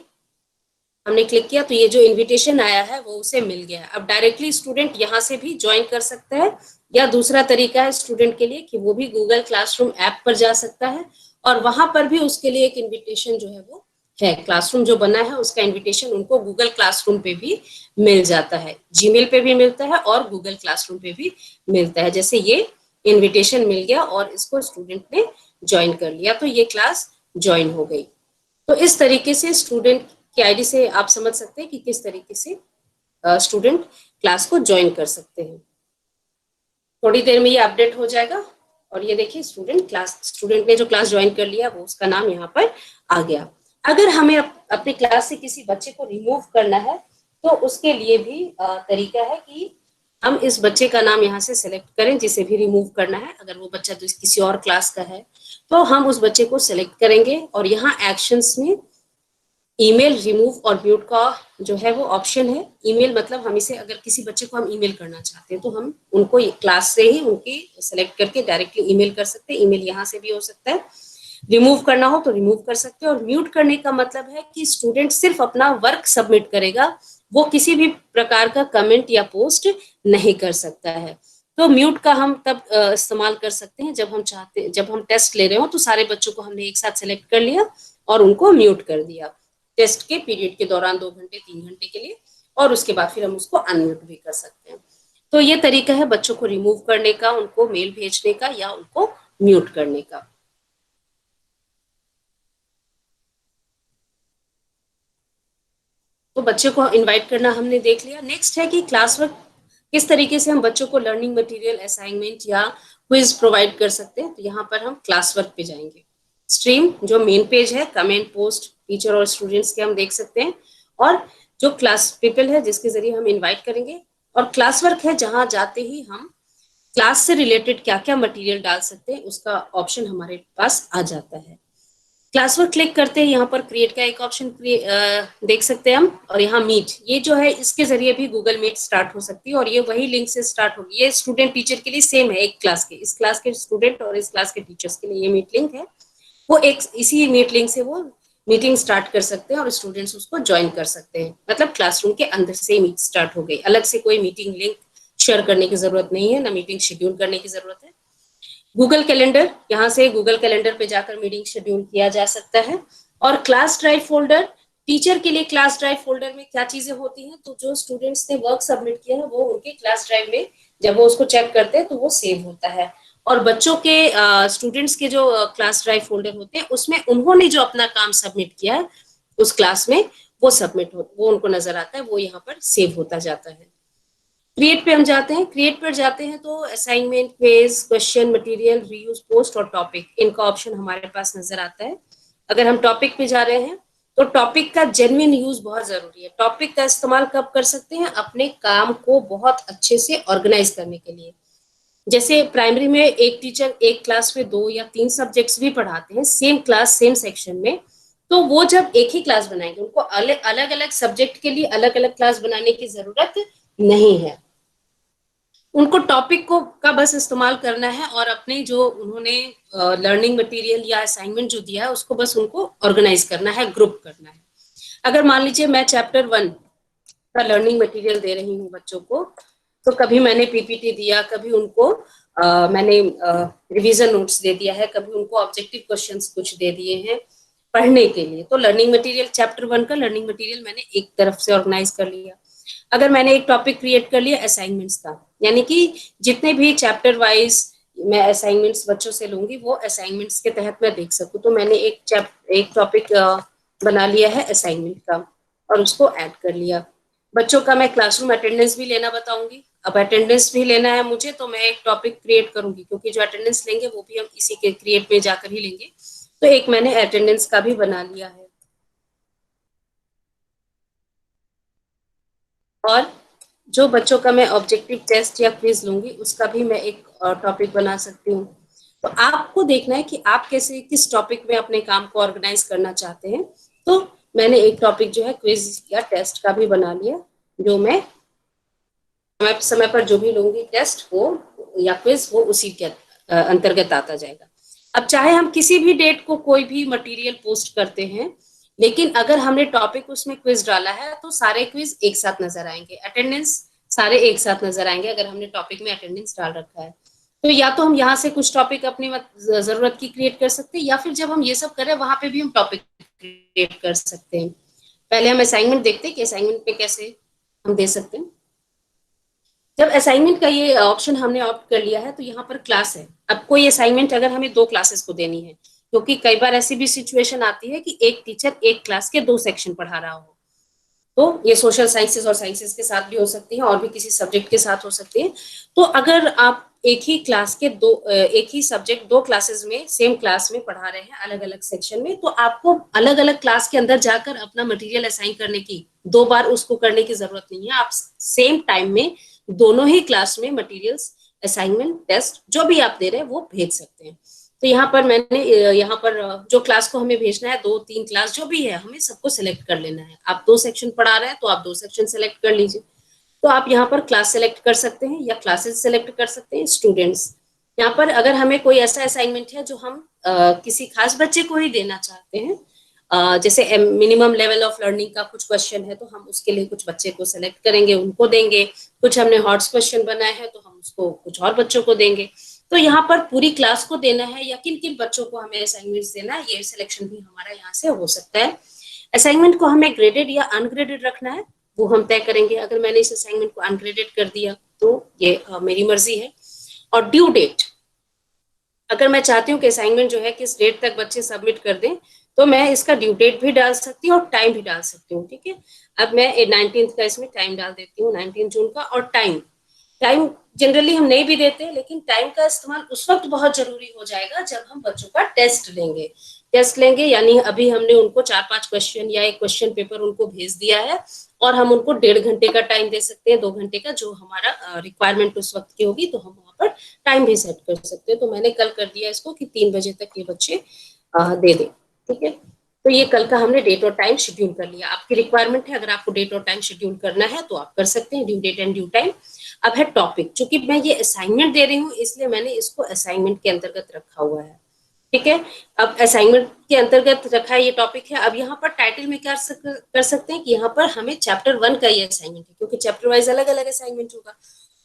हमने क्लिक किया तो ये जो इनविटेशन आया है वो उसे मिल गया है। अब डायरेक्टली स्टूडेंट यहाँ से भी ज्वाइन कर सकता है, या दूसरा तरीका है स्टूडेंट के लिए कि वो भी गूगल क्लासरूम ऐप पर जा सकता है और वहां पर भी उसके लिए एक इनविटेशन जो है वो है, क्लासरूम जो बना है उसका इनविटेशन उनको गूगल क्लासरूम पे भी मिल जाता है, जीमेल पे भी मिलता है और गूगल क्लासरूम पे भी मिलता है। जैसे ये इनविटेशन मिल गया और इसको स्टूडेंट ने ज्वाइन कर लिया तो ये क्लास ज्वाइन हो गई। तो इस तरीके से स्टूडेंट की आईडी से आप समझ सकते हैं कि किस तरीके से स्टूडेंट क्लास को ज्वाइन कर सकते हैं। थोड़ी देर में ये अपडेट हो जाएगा और ये देखिए स्टूडेंट ने जो क्लास ज्वाइन कर लिया वो उसका नाम यहाँ पर आ गया। अगर हमें अपने क्लास से किसी बच्चे को रिमूव करना है तो उसके लिए भी तरीका है कि हम इस बच्चे का नाम यहाँ से सेलेक्ट करें जिसे भी रिमूव करना है। अगर वो बच्चा किसी और क्लास का है तो हम उस बच्चे को सेलेक्ट करेंगे और यहाँ एक्शंस में ईमेल रिमूव और म्यूट का जो है वो ऑप्शन है। ईमेल मतलब हम इसे अगर किसी बच्चे को हम ईमेल करना चाहते हैं तो हम उनको क्लास से ही उनकी सेलेक्ट करके डायरेक्टली ईमेल कर सकते हैं। ईमेल यहाँ से भी हो सकता है। रिमूव करना हो तो रिमूव कर सकते हैं। और म्यूट करने का मतलब है कि स्टूडेंट सिर्फ अपना वर्क सबमिट करेगा, वो किसी भी प्रकार का कमेंट या पोस्ट नहीं कर सकता है। तो म्यूट का हम तब इस्तेमाल कर सकते हैं जब हम टेस्ट ले रहे हो तो सारे बच्चों को हमने एक साथ सेलेक्ट कर लिया और उनको म्यूट कर दिया टेस्ट के पीरियड के दौरान 2 घंटे 3 घंटे के लिए, और उसके बाद फिर हम उसको अनम्यूट भी कर सकते हैं। तो ये तरीका है बच्चों को रिमूव करने का, उनको मेल भेजने का या उनको म्यूट करने का। तो बच्चे को इनवाइट करना हमने देख लिया। नेक्स्ट है कि क्लास वर्क किस तरीके से हम बच्चों को लर्निंग मटेरियल, असाइनमेंट या क्विज प्रोवाइड कर सकते हैं। तो यहाँ पर हम क्लास वर्क पे जाएंगे। स्ट्रीम जो मेन पेज है, कमेंट पोस्ट टीचर और स्टूडेंट्स के हम देख सकते हैं, और जो क्लास पीपल है जिसके जरिए हम इन्वाइट करेंगे, और क्लास वर्क है जहां जाते ही हम क्लास से रिलेटेड क्या क्या मटेरियल डाल सकते हैं उसका ऑप्शन हमारे पास आ जाता है। क्लास पर क्लिक करते हैं, यहाँ पर क्रिएट का एक ऑप्शन देख सकते हैं हम, और यहाँ मीट ये जो है इसके जरिए भी गूगल मीट स्टार्ट हो सकती है और ये वही लिंक से स्टार्ट होगी। ये स्टूडेंट टीचर के लिए सेम है, एक क्लास के, इस क्लास के स्टूडेंट और इस क्लास के टीचर्स के लिए ये मीट लिंक है। वो एक इसी मीट लिंक से वो मीटिंग स्टार्ट कर सकते हैं और स्टूडेंट्स उसको ज्वाइन कर सकते हैं। मतलब क्लासरूम के अंदर से मीट स्टार्ट हो गई, अलग से कोई मीटिंग लिंक शेयर करने की जरूरत नहीं है, ना मीटिंग शेड्यूल करने की जरूरत है। गूगल कैलेंडर, यहाँ से गूगल कैलेंडर पे जाकर मीटिंग शेड्यूल किया जा सकता है। और क्लास ड्राइव फोल्डर, टीचर के लिए क्लास ड्राइव फोल्डर में क्या चीजें होती हैं, तो जो स्टूडेंट्स ने वर्क सबमिट किया है वो उनके क्लास ड्राइव में जब वो उसको चेक करते हैं तो वो सेव होता है। और बच्चों के स्टूडेंट्स के जो क्लास ड्राइव फोल्डर होते हैं उसमें उन्होंने जो अपना काम सबमिट किया है उस क्लास में वो उनको नजर आता है, वो यहाँ पर सेव होता जाता है। क्रिएट पे हम जाते हैं। क्रिएट पर जाते हैं तो assignment, quiz, question, material, reuse, post और टॉपिक, इनका ऑप्शन हमारे पास नजर आता है। अगर हम टॉपिक पे जा रहे हैं तो टॉपिक का जेन्युइन यूज बहुत जरूरी है। टॉपिक का इस्तेमाल कब कर सकते हैं, अपने काम को बहुत अच्छे से ऑर्गेनाइज करने के लिए। जैसे प्राइमरी में एक टीचर एक क्लास में 2 या 3 सब्जेक्ट्स भी पढ़ाते हैं, सेम क्लास सेम सेक्शन में, तो वो जब एक ही क्लास बनाएंगे, उनको अलग अलग सब्जेक्ट के लिए अलग अलग क्लास बनाने की जरूरत नहीं है। उनको टॉपिक को का बस इस्तेमाल करना है और अपने जो उन्होंने लर्निंग मटेरियल या असाइनमेंट जो दिया है उसको बस उनको ऑर्गेनाइज करना है, ग्रुप करना है। अगर मान लीजिए मैं चैप्टर 1 का लर्निंग मटेरियल दे रही हूँ बच्चों को, तो कभी मैंने पीपीटी दिया, कभी उनको मैंने रिवीजन नोट्स दे दिया है, कभी उनको ऑब्जेक्टिव क्वेश्चंस कुछ दे दिए हैं पढ़ने के लिए। तो लर्निंग मटेरियल चैप्टर 1 का लर्निंग मटेरियल मैंने एक तरफ से ऑर्गेनाइज कर लिया। अगर मैंने एक टॉपिक क्रिएट कर लिया असाइनमेंट्स का, यानी कि जितने भी चैप्टर वाइज मैं असाइनमेंट्स बच्चों से लूंगी वो असाइनमेंट्स के तहत मैं देख सकूं, तो मैंने एक टॉपिक बना लिया है असाइनमेंट का और उसको ऐड कर लिया। बच्चों का मैं क्लासरूम अटेंडेंस भी लेना बताऊंगी। अब अटेंडेंस भी लेना है मुझे तो मैं एक टॉपिक क्रिएट करूंगी, क्योंकि जो अटेंडेंस लेंगे वो भी हम इसी के क्रिएट में जाकर ही लेंगे। तो एक मैंने अटेंडेंस का भी बना लिया है। और जो बच्चों का मैं ऑब्जेक्टिव टेस्ट या क्विज लूंगी उसका भी मैं एक टॉपिक बना सकती हूँ। तो आपको देखना है कि आप कैसे किस टॉपिक में अपने काम को ऑर्गेनाइज करना चाहते हैं। तो मैंने एक टॉपिक जो है क्विज या टेस्ट का भी बना लिया, जो मैं समय समय पर जो भी लूंगी टेस्ट हो या क्विज वो उसी के अंतर्गत आता जाएगा। अब चाहे हम किसी भी डेट को कोई भी मटेरियल पोस्ट करते हैं, लेकिन अगर हमने टॉपिक उसमें क्विज डाला है तो सारे क्विज एक साथ नजर आएंगे, अटेंडेंस सारे एक साथ नजर आएंगे अगर हमने टॉपिक में अटेंडेंस डाल रखा है। तो या तो हम यहाँ से कुछ टॉपिक अपनी जरूरत की क्रिएट कर सकते हैं, या फिर जब हम ये सब कर रहे हैं वहां पे भी हम टॉपिक क्रिएट कर सकते हैं। पहले हम असाइनमेंट देखते हैं कि असाइनमेंट में कैसे हम दे सकते हैं। जब असाइनमेंट का ये ऑप्शन हमने ऑप्ट कर लिया है तो यहाँ पर क्लास है। अब कोई असाइनमेंट अगर हमें 2 क्लासेस को देनी है, क्योंकि कई बार ऐसी भी सिचुएशन आती है कि एक टीचर एक क्लास के 2 सेक्शन पढ़ा रहा हो, तो ये सोशल साइंसेस और साइंसेस के साथ भी हो सकती है और भी किसी सब्जेक्ट के साथ हो सकती है। तो अगर आप एक ही क्लास के एक ही सब्जेक्ट 2 क्लासेस में सेम क्लास में पढ़ा रहे हैं अलग अलग सेक्शन में, तो आपको अलग अलग क्लास के अंदर जाकर अपना मटेरियल असाइन करने की 2 बार उसको करने की जरूरत नहीं है। आप सेम टाइम में दोनों ही क्लास में मटेरियल्स, असाइनमेंट, टेस्ट जो भी आप दे रहे हैं वो भेज सकते हैं। तो यहाँ पर मैंने यहाँ पर जो क्लास को हमें भेजना है, 2-3 क्लास जो भी है, हमें सबको सिलेक्ट कर लेना है। आप 2 सेक्शन पढ़ा रहे हैं तो आप 2 सेक्शन सिलेक्ट कर लीजिए। तो आप यहाँ पर क्लास सेलेक्ट कर सकते हैं या क्लासेस सेलेक्ट कर सकते हैं, स्टूडेंट्स। यहाँ पर अगर हमें कोई ऐसा असाइनमेंट है जो हम किसी खास बच्चे को ही देना चाहते हैं, जैसे मिनिमम लेवल ऑफ लर्निंग का कुछ क्वेश्चन है, तो हम उसके लिए कुछ बच्चे को सिलेक्ट करेंगे, उनको देंगे। कुछ हमने हॉट्स क्वेश्चन बनाए हैं तो हम उसको कुछ और बच्चों को देंगे। तो यहाँ पर पूरी क्लास को देना है या किन किन बच्चों को हमें असाइनमेंट देना है, ये सिलेक्शन भी हमारा यहाँ से हो सकता है। असाइनमेंट को हमें ग्रेडेड या अनग्रेडेड रखना है, वो हम तय करेंगे। अगर मैंने इस असाइनमेंट को अनग्रेडेड कर दिया तो ये मेरी मर्जी है। और ड्यू डेट, अगर मैं चाहती हूँ कि असाइनमेंट जो है किस डेट तक बच्चे सबमिट कर दें, तो मैं इसका ड्यू डेट भी डाल सकती हूँ और टाइम भी डाल सकती हूँ। ठीक है, अब मैं 19 का इसमें टाइम डाल देती हूँ, 19 जून का। और टाइम टाइम जनरली हम नहीं भी देते, लेकिन टाइम का इस्तेमाल उस वक्त बहुत जरूरी हो जाएगा जब हम बच्चों का टेस्ट लेंगे। यानी अभी हमने उनको 4-5 क्वेश्चन या एक क्वेश्चन पेपर उनको भेज दिया है और हम उनको 1.5 घंटे का टाइम दे सकते हैं, 2 घंटे का, जो हमारा रिक्वायरमेंट उस वक्त की होगी, तो हम वहां पर टाइम भी सेट कर सकते हैं। तो मैंने कल कर दिया इसको कि 3 बजे तक ये बच्चे दे दें। ठीक है, तो ये कल का हमने डेट और टाइम शेड्यूल कर लिया। आपकी रिक्वायरमेंट है, अगर आपको डेट और टाइम शेड्यूल करना है तो आप कर सकते हैं, due date and due time. अब है टॉपिक, चूंकि मैं ये असाइनमेंट दे रही हूँ इसलिए मैंने इसको असाइनमेंट के अंतर्गत रखा हुआ है। ठीक है, अब असाइनमेंट के अंतर्गत रखा है, ये टॉपिक है। अब यहाँ पर टाइटल में क्या कर सकते हैं कि यहाँ पर हमें चैप्टर 1 का ये असाइनमेंट है, क्योंकि चैप्टर वाइज अलग अलग असाइनमेंट होगा।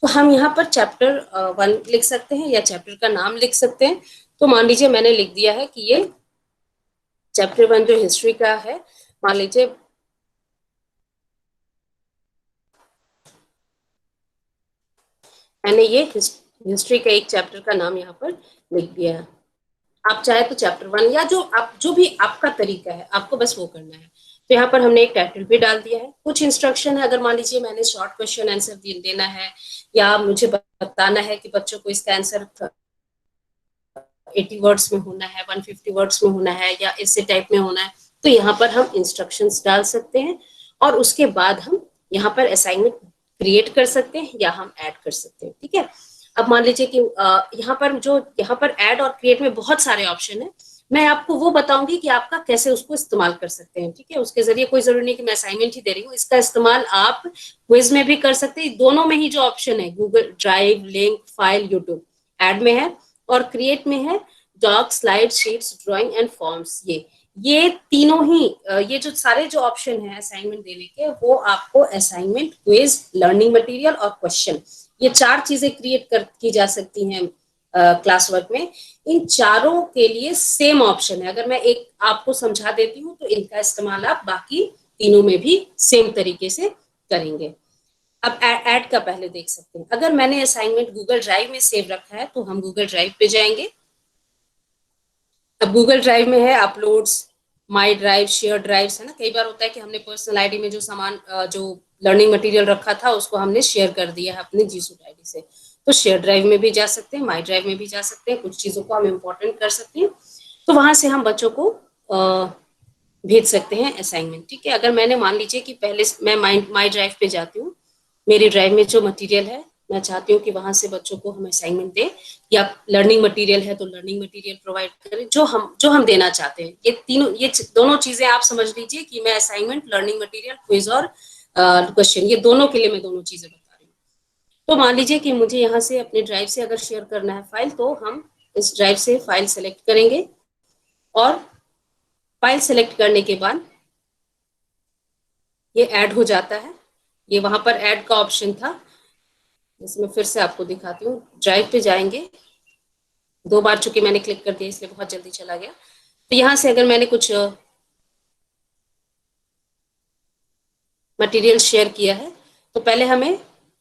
तो हम यहाँ पर चैप्टर 1 लिख सकते हैं या चैप्टर का नाम लिख सकते हैं। तो मान लीजिए मैंने लिख दिया है कि ये चैप्टर 1 जो हिस्ट्री का है, मान लीजिए मैंने ये हिस्ट्री का एक चैप्टर का नाम यहाँ पर लिख दिया है। आप चाहे तो चैप्टर 1 या जो भी आपका तरीका है, आपको बस वो करना है। तो यहाँ पर हमने एक टाइटल भी डाल दिया है, कुछ इंस्ट्रक्शन है। अगर मान लीजिए मैंने शॉर्ट क्वेश्चन आंसर देना है या मुझे बताना है कि बच्चों को इसका आंसर 80 वर्ड्स में होना है, 150 वर्ड्स में होना है या इससे टाइप में होना है, तो यहाँ पर हम इंस्ट्रक्शंस डाल सकते हैं और उसके बाद हम यहाँ पर असाइनमेंट क्रिएट कर सकते हैं या हम ऐड कर सकते हैं। ठीक है, अब मान लीजिए कि यहाँ पर ऐड और क्रिएट में बहुत सारे ऑप्शन है। मैं आपको वो बताऊंगी कि आपका कैसे उसको इस्तेमाल कर सकते हैं। ठीक है, उसके जरिए कोई जरूरी नहीं कि मैं असाइनमेंट ही दे रही हूँ, इसका इस्तेमाल आप क्विज में भी कर सकते हैं। दोनों में ही जो ऑप्शन है, Google drive, link, file, YouTube, add में है और क्रिएट में है doc, slide, sheets, drawing and forms. ये तीनों ही ये जो सारे जो ऑप्शन है असाइनमेंट देने के, वो आपको असाइनमेंट, क्विज, लर्निंग मटेरियल और क्वेश्चन, ये 4 चीजें क्रिएट की जा सकती हैं क्लास वर्क में। इन चारों के लिए सेम ऑप्शन है। अगर मैं एक आपको समझा देती हूँ तो इनका इस्तेमाल आप बाकी तीनों में भी सेम तरीके से करेंगे। अब ऐड का पहले देख सकते हैं। अगर मैंने असाइनमेंट गूगल ड्राइव में सेव रखा है तो हम गूगल ड्राइव पे जाएंगे। अब गूगल ड्राइव में है uploads, my drive, share drives, है ना। कई बार होता है कि हमने पर्सनल आईडी में जो सामान जो लर्निंग मटेरियल रखा था उसको हमने शेयर कर दिया है अपने जीसूट आईडी से, तो शेयर ड्राइव में भी जा सकते हैं, माई ड्राइव में भी जा सकते हैं। कुछ चीजों को हम इम्पोर्टेंट कर सकते हैं, तो वहां से हम बच्चों को भेज सकते हैं असाइनमेंट। ठीक है, अगर मैंने मान लीजिए कि पहले मैं माई ड्राइव पे जाती हूँ, मेरी ड्राइव में जो मटेरियल है, मैं चाहती हूँ कि वहां से बच्चों को हम असाइनमेंट दें या लर्निंग मटेरियल है तो लर्निंग मटेरियल प्रोवाइड करें, जो हम देना चाहते हैं। ये दोनों चीजें आप समझ लीजिए कि मैं असाइनमेंट, लर्निंग मटेरियल, क्विज और क्वेश्चन, ये दोनों के लिए मैं दोनों चीजें बता रही हूँ। तो मान लीजिए कि मुझे यहाँ से अपने ड्राइव से अगर शेयर करना है फाइल, तो हम इस ड्राइव से फाइल सेलेक्ट करेंगे और फाइल सेलेक्ट करने के बाद ये ऐड हो जाता है। ये वहां पर ऐड का ऑप्शन था, इसमें फिर से आपको दिखाती हूँ। ड्राइव पे जाएंगे, 2 बार चूंकि मैंने क्लिक कर दिया इसलिए बहुत जल्दी चला गया। तो यहाँ से अगर मैंने कुछ मटेरियल शेयर किया है। तो पहले हमें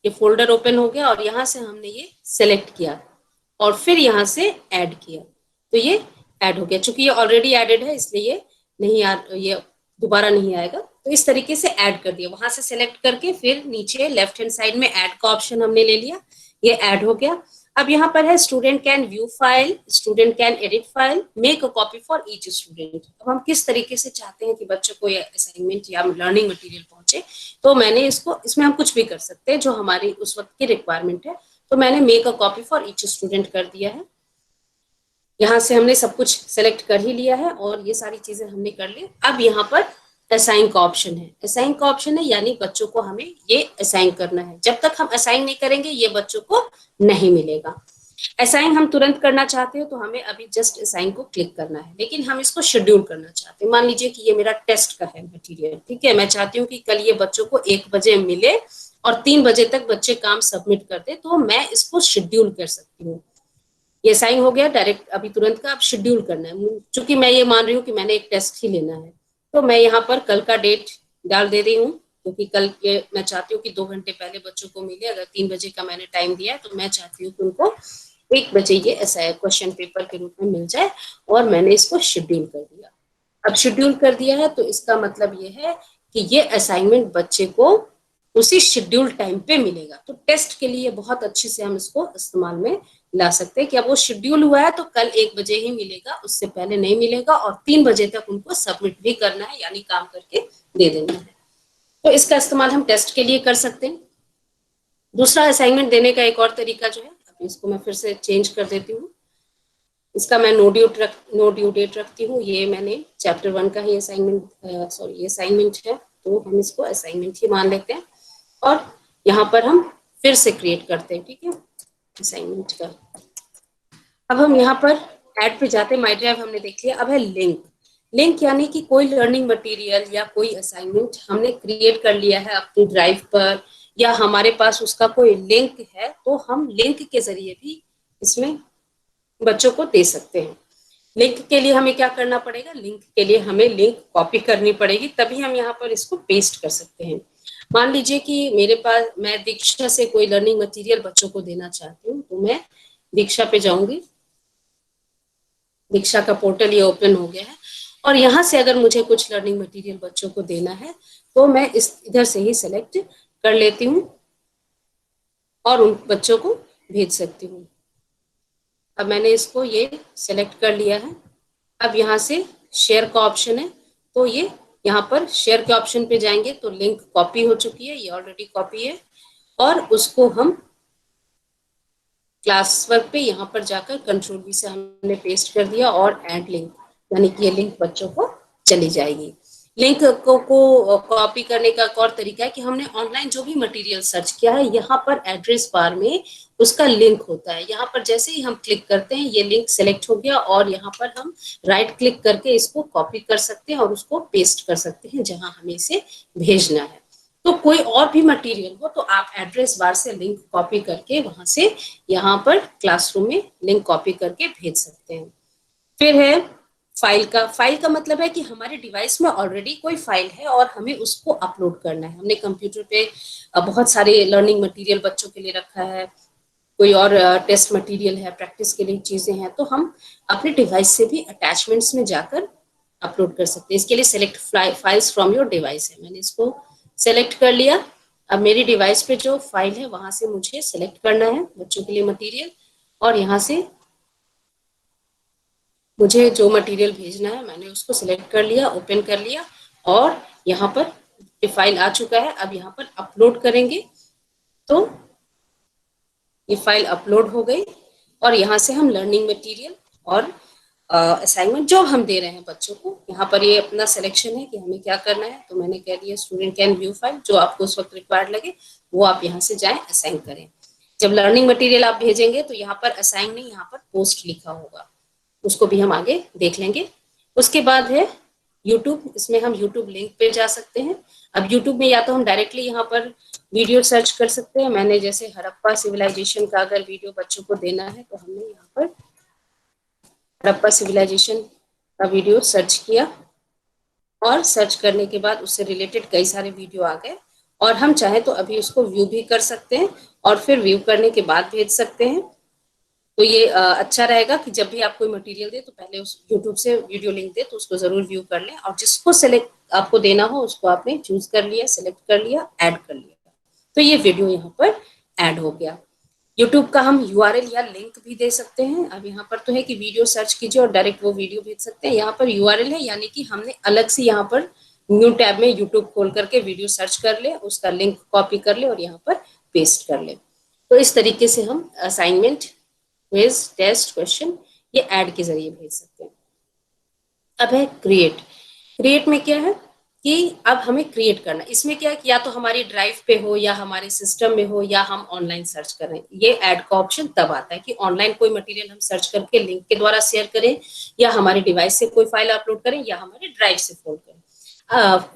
ये फोल्डर ओपन हो गया और यहाँ से हमने ये सेलेक्ट किया और फिर यहाँ से ऐड किया, तो ये ऐड हो गया। चूंकि ये ऑलरेडी एडेड है इसलिए ये नहीं ये दोबारा नहीं आएगा। तो इस तरीके से ऐड कर दिया, वहां से सेलेक्ट करके फिर नीचे लेफ्ट हैंड साइड में ऐड का ऑप्शन हमने ले लिया, ये ऐड हो गया। अब यहाँ पर है student can view file, student can edit file, make a copy for each student. अब हम किस तरीके से चाहते हैं कि बच्चों को ये असाइनमेंट या लर्निंग मटेरियल पहुंचे, तो मैंने इसको, इसमें हम कुछ भी कर सकते हैं जो हमारी उस वक्त की रिक्वायरमेंट है। तो मैंने make a copy for each student कर दिया है। यहाँ से हमने सब कुछ सेलेक्ट कर ही लिया है और ये सारी चीजें हमने कर ली। अब यहाँ पर असाइन का ऑप्शन है, असाइन का ऑप्शन है यानी बच्चों को हमें ये असाइन करना है। जब तक हम असाइन नहीं करेंगे ये बच्चों को नहीं मिलेगा। असाइन हम तुरंत करना चाहते हो तो हमें अभी जस्ट असाइन को क्लिक करना है, लेकिन हम इसको शेड्यूल करना चाहते हैं। मान लीजिए कि ये मेरा टेस्ट का है मटेरियल, ठीक है, मैं चाहती हूँ कि कल ये बच्चों को 1 बजे मिले और 3 बजे तक बच्चे काम सबमिट कर दे, तो मैं इसको शेड्यूल कर सकती हूँ। ये साइन हो गया डायरेक्ट अभी तुरंत का, अब शेड्यूल करना है। चूंकि मैं ये मान रही हूँ कि मैंने एक टेस्ट ही लेना है, तो मैं यहाँ पर कल का डेट डाल दे रही हूँ, क्योंकि कल ये मैं चाहती हूँ कि 2 घंटे पहले बच्चों को मिले। अगर 3 बजे का मैंने टाइम दिया है तो मैं चाहती हूँ कि उनको 1 बजे ये ऐसा क्वेश्चन पेपर के रूप में मिल जाए, और मैंने इसको शेड्यूल कर दिया। अब शेड्यूल कर दिया है तो इसका मतलब ये है कि ये असाइनमेंट बच्चे को उसी शेड्यूल टाइम पे मिलेगा। तो टेस्ट के लिए बहुत अच्छे से हम इसको इस्तेमाल में ला सकते हैं कि अब वो शेड्यूल हुआ है तो कल 1 बजे ही मिलेगा, उससे पहले नहीं मिलेगा, और 3 बजे तक उनको सबमिट भी करना है, यानी काम करके दे देना है। तो इसका इस्तेमाल हम टेस्ट के लिए कर सकते हैं। दूसरा असाइनमेंट देने का एक और तरीका जो है, अब इसको मैं फिर से चेंज कर देती हूँ। इसका मैं नो ड्यू डेट रखती हूँ। ये मैंने चैप्टर 1 का ही असाइनमेंट, सॉरी ये असाइनमेंट है, तो हम इसको असाइनमेंट ही मान लेते हैं। और यहाँ पर हम फिर से क्रिएट करते हैं, ठीक है, असाइनमेंट का। अब हम यहाँ पर ऐड पे जाते हैं, माई ड्राइव हमने देख लिया। अब है लिंक। लिंक यानी कि कोई लर्निंग मटेरियल या कोई असाइनमेंट हमने क्रिएट कर लिया है अपनी ड्राइव पर, या हमारे पास उसका कोई लिंक है, तो हम लिंक के जरिए भी इसमें बच्चों को दे सकते हैं। लिंक के लिए हमें क्या करना पड़ेगा, लिंक के लिए हमें लिंक कॉपी करनी पड़ेगी, तभी हम यहाँ पर इसको पेस्ट कर सकते हैं। मान लीजिए कि मेरे पास, मैं दीक्षा से कोई लर्निंग मटेरियल बच्चों को देना चाहती हूँ, तो मैं दीक्षा पे जाऊंगी। दीक्षा का पोर्टल ये ओपन हो गया है, और यहाँ से अगर मुझे कुछ लर्निंग मटेरियल बच्चों को देना है तो मैं इस इधर से ही सेलेक्ट कर लेती हूँ और उन बच्चों को भेज सकती हूँ। अब मैंने इसको ये सेलेक्ट कर लिया है। अब यहाँ से शेयर का ऑप्शन है, तो ये यहाँ पर शेयर के ऑप्शन पे जाएंगे तो लिंक कॉपी हो चुकी है, ये ऑलरेडी कॉपी है, और उसको हम क्लास वर्क पे यहाँ पर जाकर कंट्रोल वी से हमने पेस्ट कर दिया और ऐड लिंक, यानी कि ये लिंक बच्चों को चली जाएगी। लिंक को कॉपी करने का एक और तरीका है कि हमने ऑनलाइन जो भी मटेरियल सर्च किया है, यहाँ पर एड्रेस बार में उसका लिंक होता है। यहाँ पर जैसे ही हम क्लिक करते हैं ये लिंक सेलेक्ट हो गया, और यहाँ पर हम राइट क्लिक करके इसको कॉपी कर सकते हैं और उसको पेस्ट कर सकते हैं जहां हमें इसे भेजना है। तो कोई और भी मटेरियल हो तो आप एड्रेस बार से लिंक कॉपी करके वहां से यहाँ पर क्लासरूम में लिंक कॉपी करके भेज सकते हैं। फिर है फाइल का। फाइल का मतलब है कि हमारे डिवाइस में ऑलरेडी कोई फाइल है और हमें उसको अपलोड करना है। हमने कंप्यूटर पे बहुत सारे लर्निंग मटेरियल बच्चों के लिए रखा है, कोई और टेस्ट मटेरियल है, प्रैक्टिस के लिए चीजें हैं, तो हम अपने डिवाइस से भी अटैचमेंट्स में जाकर अपलोड कर सकते हैं। इसके लिए select files from your device है, मैंने इसको सेलेक्ट कर लिया। अब मेरी डिवाइस पे जो फाइल है वहां से मुझे सेलेक्ट करना है बच्चों के लिए मटेरियल, और यहाँ से मुझे जो मटेरियल भेजना है मैंने उसको सिलेक्ट कर लिया, ओपन कर लिया, और यहाँ पर ये फाइल आ चुका है। अब यहाँ पर अपलोड करेंगे तो ये फाइल अपलोड हो गई, और यहाँ से हम लर्निंग मटेरियल और असाइनमेंट जो हम दे रहे हैं बच्चों को, यहाँ पर ये अपना सिलेक्शन है कि हमें क्या करना है। तो मैंने कह दिया स्टूडेंट कैन व्यू फाइल, जो आपको उस वक्त रिक्वायर्ड लगे वो आप यहाँ से जाएं, असाइन करें। जब लर्निंग मटेरियल आप भेजेंगे तो यहाँ पर असाइन नहीं, यहाँ पर पोस्ट लिखा होगा, उसको भी हम आगे देख लेंगे। उसके बाद है यूट्यूब। इसमें हम यूट्यूब लिंक पे जा सकते हैं। अब यूट्यूब में या तो हम डायरेक्टली यहाँ पर वीडियो सर्च कर सकते हैं। मैंने जैसे हड़प्पा सिविलाइजेशन का अगर वीडियो बच्चों को देना है तो हमने यहाँ पर हड़प्पा सिविलाइजेशन का वीडियो सर्च किया, और सर्च करने के बाद उससे रिलेटेड कई सारे वीडियो आ गए, और हम चाहे तो अभी उसको व्यू भी कर सकते हैं और फिर व्यू करने के बाद भेज सकते हैं। तो ये अच्छा रहेगा कि जब भी आप कोई मटेरियल दे तो पहले उस यूट्यूब से वीडियो लिंक दे तो उसको जरूर व्यू कर लें, और जिसको सेलेक्ट आपको देना हो उसको आपने चूज कर लिया, सेलेक्ट कर लिया, ऐड कर लिया, तो ये वीडियो यहाँ पर ऐड हो गया। यूट्यूब का हम यूआरएल या लिंक भी दे सकते हैं। अब यहाँ पर तो है कि वीडियो सर्च कीजिए और डायरेक्ट वो वीडियो भेज सकते हैं। यहाँ पर यूआरएल है, यानी कि हमने अलग से यहाँ पर न्यू टैब में यूट्यूब खोल करके वीडियो सर्च कर ले, उसका लिंक कॉपी कर ले और यहाँ पर पेस्ट कर ले। तो इस तरीके से हम असाइनमेंट, क्विज, टेस्ट, क्वेश्चन ये ऐड के जरिए भेज सकते हैं। अब है क्रिएट। क्रिएट में क्या है कि अब हमें क्रिएट करना, इसमें क्या है कि या तो हमारी ड्राइव पे हो या हमारे सिस्टम में हो या हम ऑनलाइन सर्च करें। ये ऐड का ऑप्शन तब आता है कि ऑनलाइन कोई मटेरियल हम सर्च करके लिंक के द्वारा शेयर करें, या हमारे डिवाइस से कोई फाइल अपलोड करें, या हमारे ड्राइव से फोल्ड करें,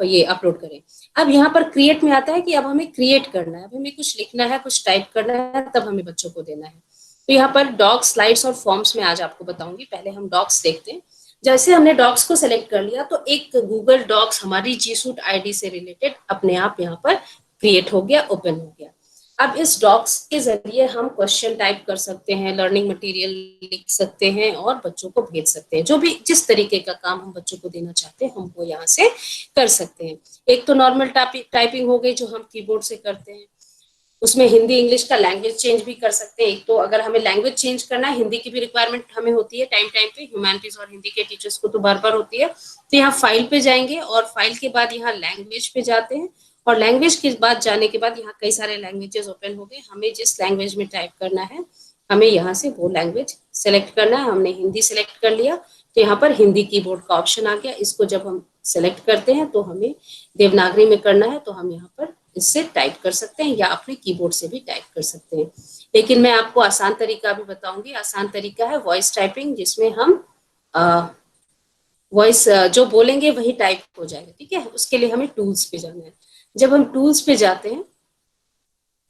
ये अपलोड करें। अब यहाँ पर क्रिएट में आता है कि अब हमें क्रिएट करना है, अब हमें कुछ लिखना है, कुछ टाइप करना है, तब हमें बच्चों को देना है। तो यहाँ पर डॉक्स, स्लाइड्स और फॉर्म्स में आज आपको बताऊंगी। पहले हम डॉक्स देखते हैं। जैसे हमने डॉक्स को सिलेक्ट कर लिया तो एक गूगल डॉक्स हमारी जी सूट आईडी से रिलेटेड अपने आप यहाँ पर क्रिएट हो गया, ओपन हो गया। अब इस डॉक्स के जरिए हम क्वेश्चन टाइप कर सकते हैं, लर्निंग मटेरियल लिख सकते हैं और बच्चों को भेज सकते हैं। जो भी जिस तरीके का काम हम बच्चों को देना चाहते हैं हम वो यहाँ से कर सकते हैं। एक तो नॉर्मल टाइपिंग हो गई जो हम कीबोर्ड से करते हैं, उसमें हिंदी इंग्लिश का लैंग्वेज चेंज भी कर सकते हैं। एक तो अगर हमें लैंग्वेज चेंज करना है, हिंदी की भी रिक्वायरमेंट हमें होती है टाइम टाइम पे, ह्यूमैनिटीज और हिंदी के टीचर्स को तो बार बार होती है। तो यहाँ फाइल पे जाएंगे और फाइल के बाद यहाँ लैंग्वेज पे जाते हैं, और लैंग्वेज के बाद जाने के बाद यहाँ कई सारे लैंग्वेजेस ओपन हो गए। हमें जिस लैंग्वेज में टाइप करना है हमें यहाँ से वो लैंग्वेज सेलेक्ट करना है। हमने हिंदी सेलेक्ट कर लिया तो यहाँ पर हिंदी कीबोर्ड का ऑप्शन आ गया। इसको जब हम सेलेक्ट करते हैं तो हमें देवनागरी में करना है तो हम यहाँ पर इससे टाइप कर सकते हैं या अपने कीबोर्ड से भी टाइप कर सकते हैं। लेकिन मैं आपको आसान तरीका भी बताऊंगी। आसान तरीका है वॉइस टाइपिंग, जिसमें हम वॉइस जो बोलेंगे वही टाइप हो जाएगा, ठीक है। उसके लिए हमें टूल्स पे जाना है। जब हम टूल्स पे जाते हैं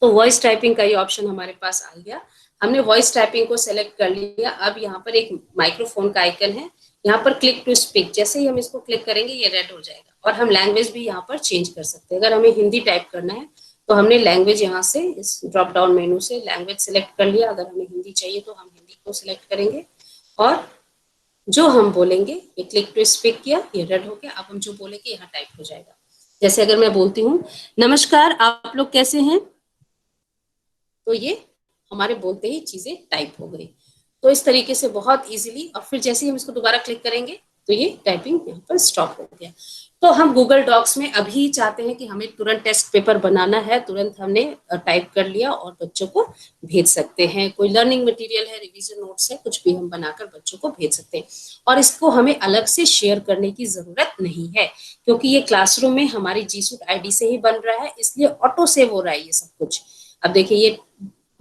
तो वॉइस टाइपिंग का ये ऑप्शन हमारे पास आ गया। हमने वॉइस टाइपिंग को सेलेक्ट कर लिया। अब यहाँ पर एक माइक्रोफोन का आइकन है, यहाँ पर क्लिक टू स्पीक, जैसे ही हम इसको क्लिक करेंगे ये रेड हो जाएगा। और हम लैंग्वेज भी यहाँ पर चेंज कर सकते हैं। अगर हमें हिंदी टाइप करना है तो हमने लैंग्वेज यहाँ से इस ड्रॉप डाउन मेनू से लैंग्वेज सिलेक्ट कर लिया। अगर हमें हिंदी चाहिए तो हम हिंदी को सिलेक्ट करेंगे और जो हम बोलेंगे ये क्लिक टू स्पीक किया, ये रेड हो गया। अब हम जो बोलेंगे यहाँ टाइप हो जाएगा। जैसे अगर मैं बोलती हूँ नमस्कार आप लोग कैसे हैं, तो ये हमारे बोलते ही चीजें टाइप हो गई। तो इस तरीके से बहुत इजीली, और फिर जैसे ही हम इसको दोबारा क्लिक करेंगे तो ये टाइपिंग यहाँ पर स्टॉप हो गया। तो हम गूगल डॉक्स में अभी चाहते हैं कि हमें तुरंत टेस्ट पेपर बनाना है, तुरंत हमने टाइप कर लिया और बच्चों को भेज सकते हैं। कोई लर्निंग मटेरियल है, रिवीजन नोट्स है, कुछ भी हम बनाकर बच्चों को भेज सकते हैं। और इसको हमें अलग से शेयर करने की जरूरत नहीं है, क्योंकि ये क्लासरूम में हमारी जी सूट आईडी से ही बन रहा है, इसलिए ऑटो सेव हो रहा है ये सब कुछ। अब देखिए ये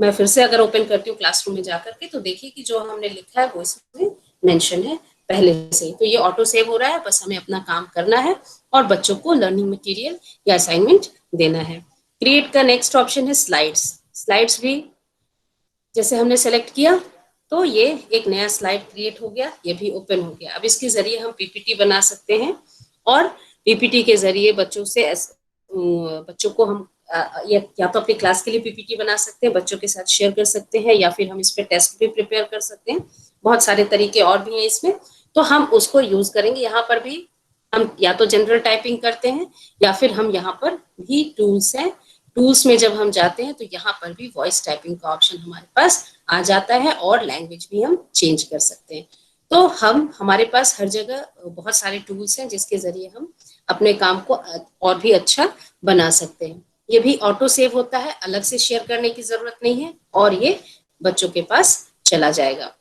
मैं फिर से अगर ओपन करती हूँ क्लासरूम में जाकर के तो देखिए कि जो हमने लिखा है वो इसमें मेंशन है पहले से ही। तो ये ऑटो सेव हो रहा है, बस हमें अपना काम करना है और बच्चों को लर्निंग मटेरियल या असाइनमेंट देना है। क्रिएट का नेक्स्ट ऑप्शन है स्लाइड्स। स्लाइड्स भी जैसे हमने सेलेक्ट किया तो ये एक नया स्लाइड क्रिएट हो गया, ये भी ओपन हो गया। अब इसके जरिए हम पीपीटी बना सकते हैं और पीपीटी के जरिए बच्चों को हम या तो अपनी क्लास के लिए पीपीटी बना सकते हैं, बच्चों के साथ शेयर कर सकते हैं, या फिर हम इस पे टेस्ट भी प्रिपेयर कर सकते हैं। बहुत सारे तरीके और भी हैं इसमें, तो हम उसको यूज करेंगे। यहाँ पर भी हम या तो जनरल टाइपिंग करते हैं या फिर हम यहाँ पर भी टूल्स हैं, टूल्स में जब हम जाते हैं तो यहाँ पर भी वॉइस टाइपिंग का ऑप्शन हमारे पास आ जाता है और लैंग्वेज भी हम चेंज कर सकते हैं। तो हमारे पास हर जगह बहुत सारे टूल्स हैं जिसके जरिए हम अपने काम को और भी अच्छा बना सकते हैं। ये भी ऑटो सेव होता है, अलग से शेयर करने की जरूरत नहीं है और ये बच्चों के पास चला जाएगा।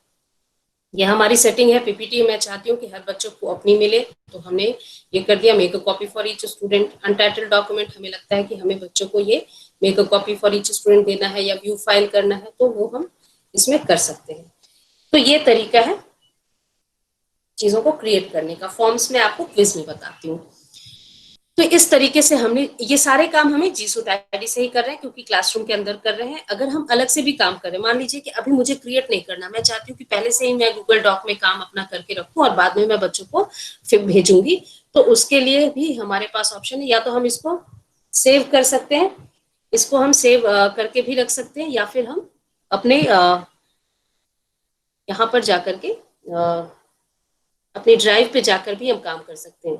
ये हमारी सेटिंग है पीपीटी। मैं चाहती हूँ कि हर बच्चों को अपनी मिले, तो हमने ये कर दिया make a copy for each student. Untitled document हमें लगता है कि हमें बच्चों को ये make a copy for each student देना है या व्यू फाइल करना है, तो वो हम इसमें कर सकते हैं। तो ये तरीका है चीजों को क्रिएट करने का। फॉर्म्स में आपको क्विज में बताती हूँ। तो इस तरीके से हमने ये सारे काम हमें जी सूट आईडी से ही कर रहे हैं, क्योंकि क्लासरूम के अंदर कर रहे हैं। अगर हम अलग से भी काम कर रहे हैं, मान लीजिए कि अभी मुझे क्रिएट नहीं करना, मैं चाहती हूँ कि पहले से ही मैं गूगल डॉक में काम अपना करके रखूं और बाद में मैं बच्चों को फिर भेजूंगी, तो उसके लिए भी हमारे पास ऑप्शन है। या तो हम इसको सेव कर सकते हैं, इसको हम सेव करके भी रख सकते हैं, या फिर हम अपने यहाँ पर जाकर के अपने ड्राइव पे जाकर भी हम काम कर सकते हैं।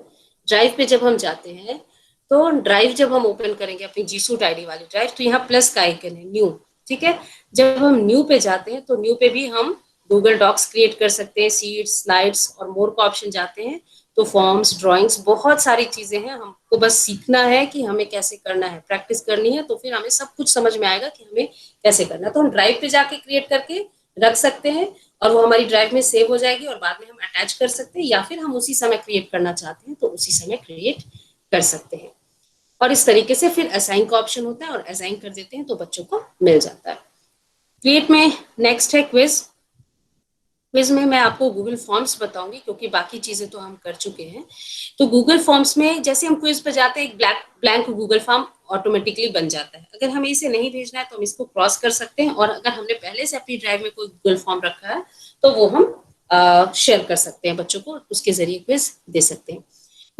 ड्राइव पे जब हम जाते हैं तो ड्राइव जब हम ओपन करेंगे अपनी जीसूट आईडी वाली ड्राइव, तो यहाँ प्लस का आइकन है, न्यू। ठीक है, जब हम न्यू पे जाते हैं तो न्यू पे भी हम गूगल डॉक्स क्रिएट कर सकते हैं, सीट्स, स्लाइड्स और मोर का ऑप्शन जाते हैं तो फॉर्म्स, ड्राइंग्स, बहुत सारी चीजें हैं। हमको बस सीखना है कि हमें कैसे करना है, प्रैक्टिस करनी है, तो फिर हमें सब कुछ समझ में आएगा कि हमें कैसे करना है। तो हम ड्राइव पे जाके क्रिएट करके रख सकते हैं और वो हमारी ड्राइव में सेव हो जाएगी और बाद में हम अटैच कर सकते हैं, या फिर हम उसी समय क्रिएट करना चाहते हैं तो उसी समय क्रिएट कर सकते हैं। और इस तरीके से फिर असाइन का ऑप्शन होता है और असाइन कर देते हैं तो बच्चों को मिल जाता है। क्रिएट में नेक्स्ट है क्विज। क्विज में मैं आपको गूगल फॉर्म्स बताऊंगी क्योंकि बाकी चीजें तो हम कर चुके हैं। तो गूगल फॉर्म्स में जैसे हम क्विज पर जाते हैं, एक ब्लैंक गूगल फॉर्म ऑटोमेटिकली बन जाता है। अगर हमें इसे नहीं भेजना है तो हम इसको क्रॉस कर सकते हैं, और अगर हमने पहले से अपनी ड्राइव में कोई गूगल फॉर्म रखा है तो वो हम शेयर कर सकते हैं बच्चों को, उसके जरिए क्विज दे सकते हैं।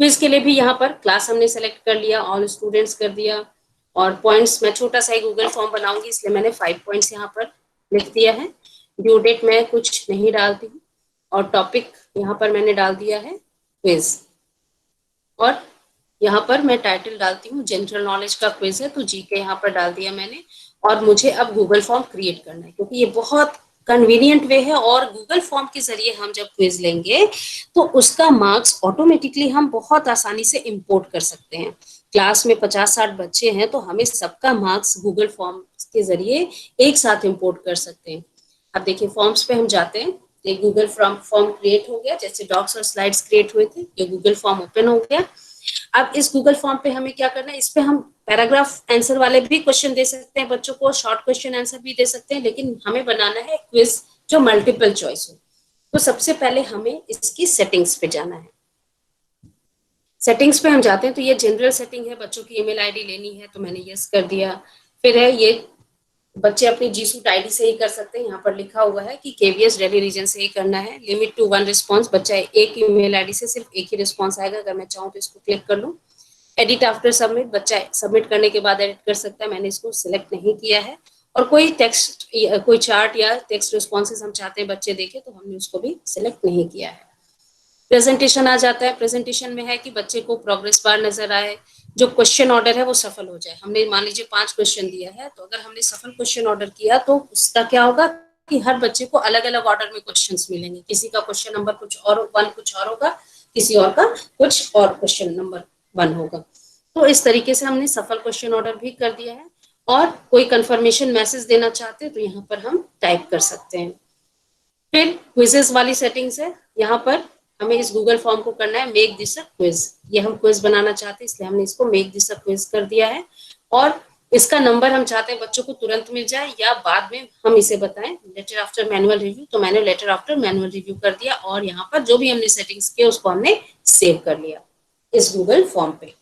क्विज के लिए भी यहाँ पर क्लास हमने सेलेक्ट कर लिया, ऑल स्टूडेंट्स कर दिया, और पॉइंट्स मैं छोटा सा ही गूगल फॉर्म बनाऊंगी इसलिए मैंने 5 पॉइंट्स यहाँ पर लिख दिया है। ड्यू डेट मैं कुछ नहीं डालती हूँ, और टॉपिक यहाँ पर मैंने डाल दिया है क्विज, और यहाँ पर मैं टाइटल डालती हूँ जनरल नॉलेज का क्विज है तो जी के यहाँ पर डाल दिया मैंने। और मुझे अब गूगल फॉर्म क्रिएट करना है क्योंकि ये बहुत कन्वीनियंट वे है, और गूगल फॉर्म के जरिए हम जब क्विज लेंगे तो उसका मार्क्स ऑटोमेटिकली हम बहुत आसानी से इंपोर्ट कर सकते हैं। क्लास में 50-60 बच्चे हैं तो हमें सबका मार्क्स गूगल फॉर्म के जरिए एक साथ इंपोर्ट कर सकते हैं। अब देखिए फॉर्म्स पे हम जाते हैं, एक गूगल फॉर्म क्रिएट हो गया, जैसे डॉक्स और स्लाइड्स क्रिएट हुए थे, ये गूगल फॉर्म ओपन हो गया। अब इस गूगल फॉर्म पे हमें क्या करना है, इस पे हम पैराग्राफ आंसर वाले भी क्वेश्चन दे सकते हैं बच्चों को, शॉर्ट क्वेश्चन आंसर भी दे सकते हैं, लेकिन हमें बनाना है क्विज जो मल्टीपल चॉइस हो। तो सबसे पहले हमें इसकी सेटिंग्स पे जाना है। सेटिंग्स पे हम जाते हैं तो ये जनरल सेटिंग है, बच्चों की ईमेल आईडी लेनी है तो मैंने यस कर दिया। फिर है ये बच्चे अपनी जीसूट आईडी से ही कर सकते हैं, यहाँ पर लिखा हुआ है कि केवीएस दिल्ली रीजन से ही करना है। लिमिट टू 1 रिस्पॉन्स, बच्चा एक ईमेल आईडी से सिर्फ एक ही रिस्पॉन्स आएगा। अगर मैं चाहूँ तो इसको क्लिक कर लूँ। एडिट आफ्टर सबमिट, बच्चा सबमिट करने के बाद एडिट कर सकता है, मैंने इसको सिलेक्ट नहीं किया है। और कोई टेक्स्ट, कोई चार्ट या टेक्स्ट रिस्पॉन्सेज हम चाहते हैं बच्चे देखें तो हमने उसको भी सिलेक्ट नहीं किया है। प्रेजेंटेशन आ जाता है, प्रेजेंटेशन में है कि बच्चे को प्रोग्रेस बार नजर आए, जो क्वेश्चन ऑर्डर है वो सफल हो जाए। हमने मान लीजिए 5 क्वेश्चन दिया है, तो अगर हमने सफल क्वेश्चन ऑर्डर किया तो उसका क्या होगा कि हर बच्चे को अलग अलग ऑर्डर में क्वेश्चंस मिलेंगे। किसी का क्वेश्चन नंबर कुछ और 1 कुछ और होगा, किसी और का कुछ और क्वेश्चन नंबर 1 होगा। तो इस तरीके से हमने सफल क्वेश्चन ऑर्डर भी कर दिया है। और कोई कंफर्मेशन मैसेज देना चाहते हैं तो यहाँ पर हम टाइप कर सकते हैं। फिर क्विजेस वाली सेटिंग्स है, यहाँ पर हमें इस गूगल फॉर्म को करना है मेक दिस अ क्विज। ये हम क्विज बनाना चाहते हैं इसलिए हमने इसको मेक दिस अ क्विज कर दिया है। और इसका नंबर हम चाहते हैं बच्चों को तुरंत मिल जाए या बाद में हम इसे बताएं, लेटर आफ्टर मैनुअल रिव्यू, तो मैंने लेटर आफ्टर मैनुअल रिव्यू कर दिया, और यहाँ पर जो भी हमने सेटिंग्स किए उसको हमने सेव कर लिया इस गूगल फॉर्म पे।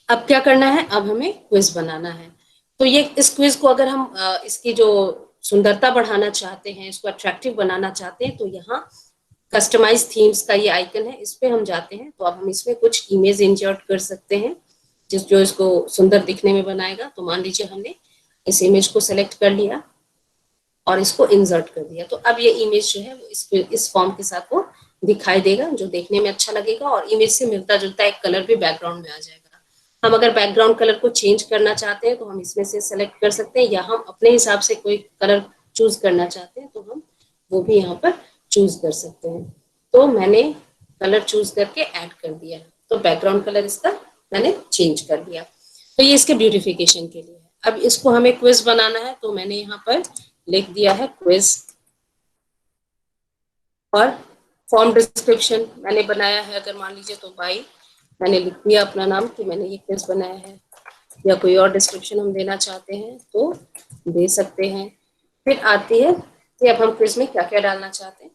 अब क्या करना है, अब हमें क्विज बनाना है। तो ये इस क्विज को अगर हम इसकी जो सुंदरता बढ़ाना चाहते हैं, इसको अट्रैक्टिव बनाना चाहते हैं, तो यहाँ कस्टमाइज थीम्स का ये आइकन है, इस पे हम जाते हैं तो अब हम इसमें कुछ इमेज इंसर्ट कर सकते हैं जो इसको सुंदर दिखने में बनाएगा। तो मान लीजिए हमने इस इमेज को सेलेक्ट कर लिया और इसको इंसर्ट कर दिया, तो अब ये इमेज जो है वो इस फॉर्म के साथ वो दिखाई देगा, जो देखने में अच्छा लगेगा, और इमेज से मिलता जुलता एक कलर भी बैकग्राउंड में आ जाएगा। हम अगर बैकग्राउंड कलर को चेंज करना चाहते हैं तो हम इसमें से सेलेक्ट कर सकते हैं, या हम अपने हिसाब से कोई कलर चूज करना चाहते हैं तो हम वो भी यहाँ पर चूज कर सकते हैं। तो मैंने कलर चूज करके ऐड कर दिया, तो बैकग्राउंड कलर इसका मैंने चेंज कर दिया। तो ये इसके ब्यूटिफिकेशन के लिए है। अब इसको हमें क्विज बनाना है तो मैंने यहाँ पर लिख दिया है क्विज, और फॉर्म डिस्क्रिप्शन मैंने बनाया है, अगर मान लीजिए तो भाई मैंने लिख दिया अपना नाम कि मैंने ये क्विज बनाया है, या कोई और डिस्क्रिप्शन हम देना चाहते हैं तो दे सकते हैं। फिर आती है कि अब हम क्विज में क्या क्या डालना चाहते हैं।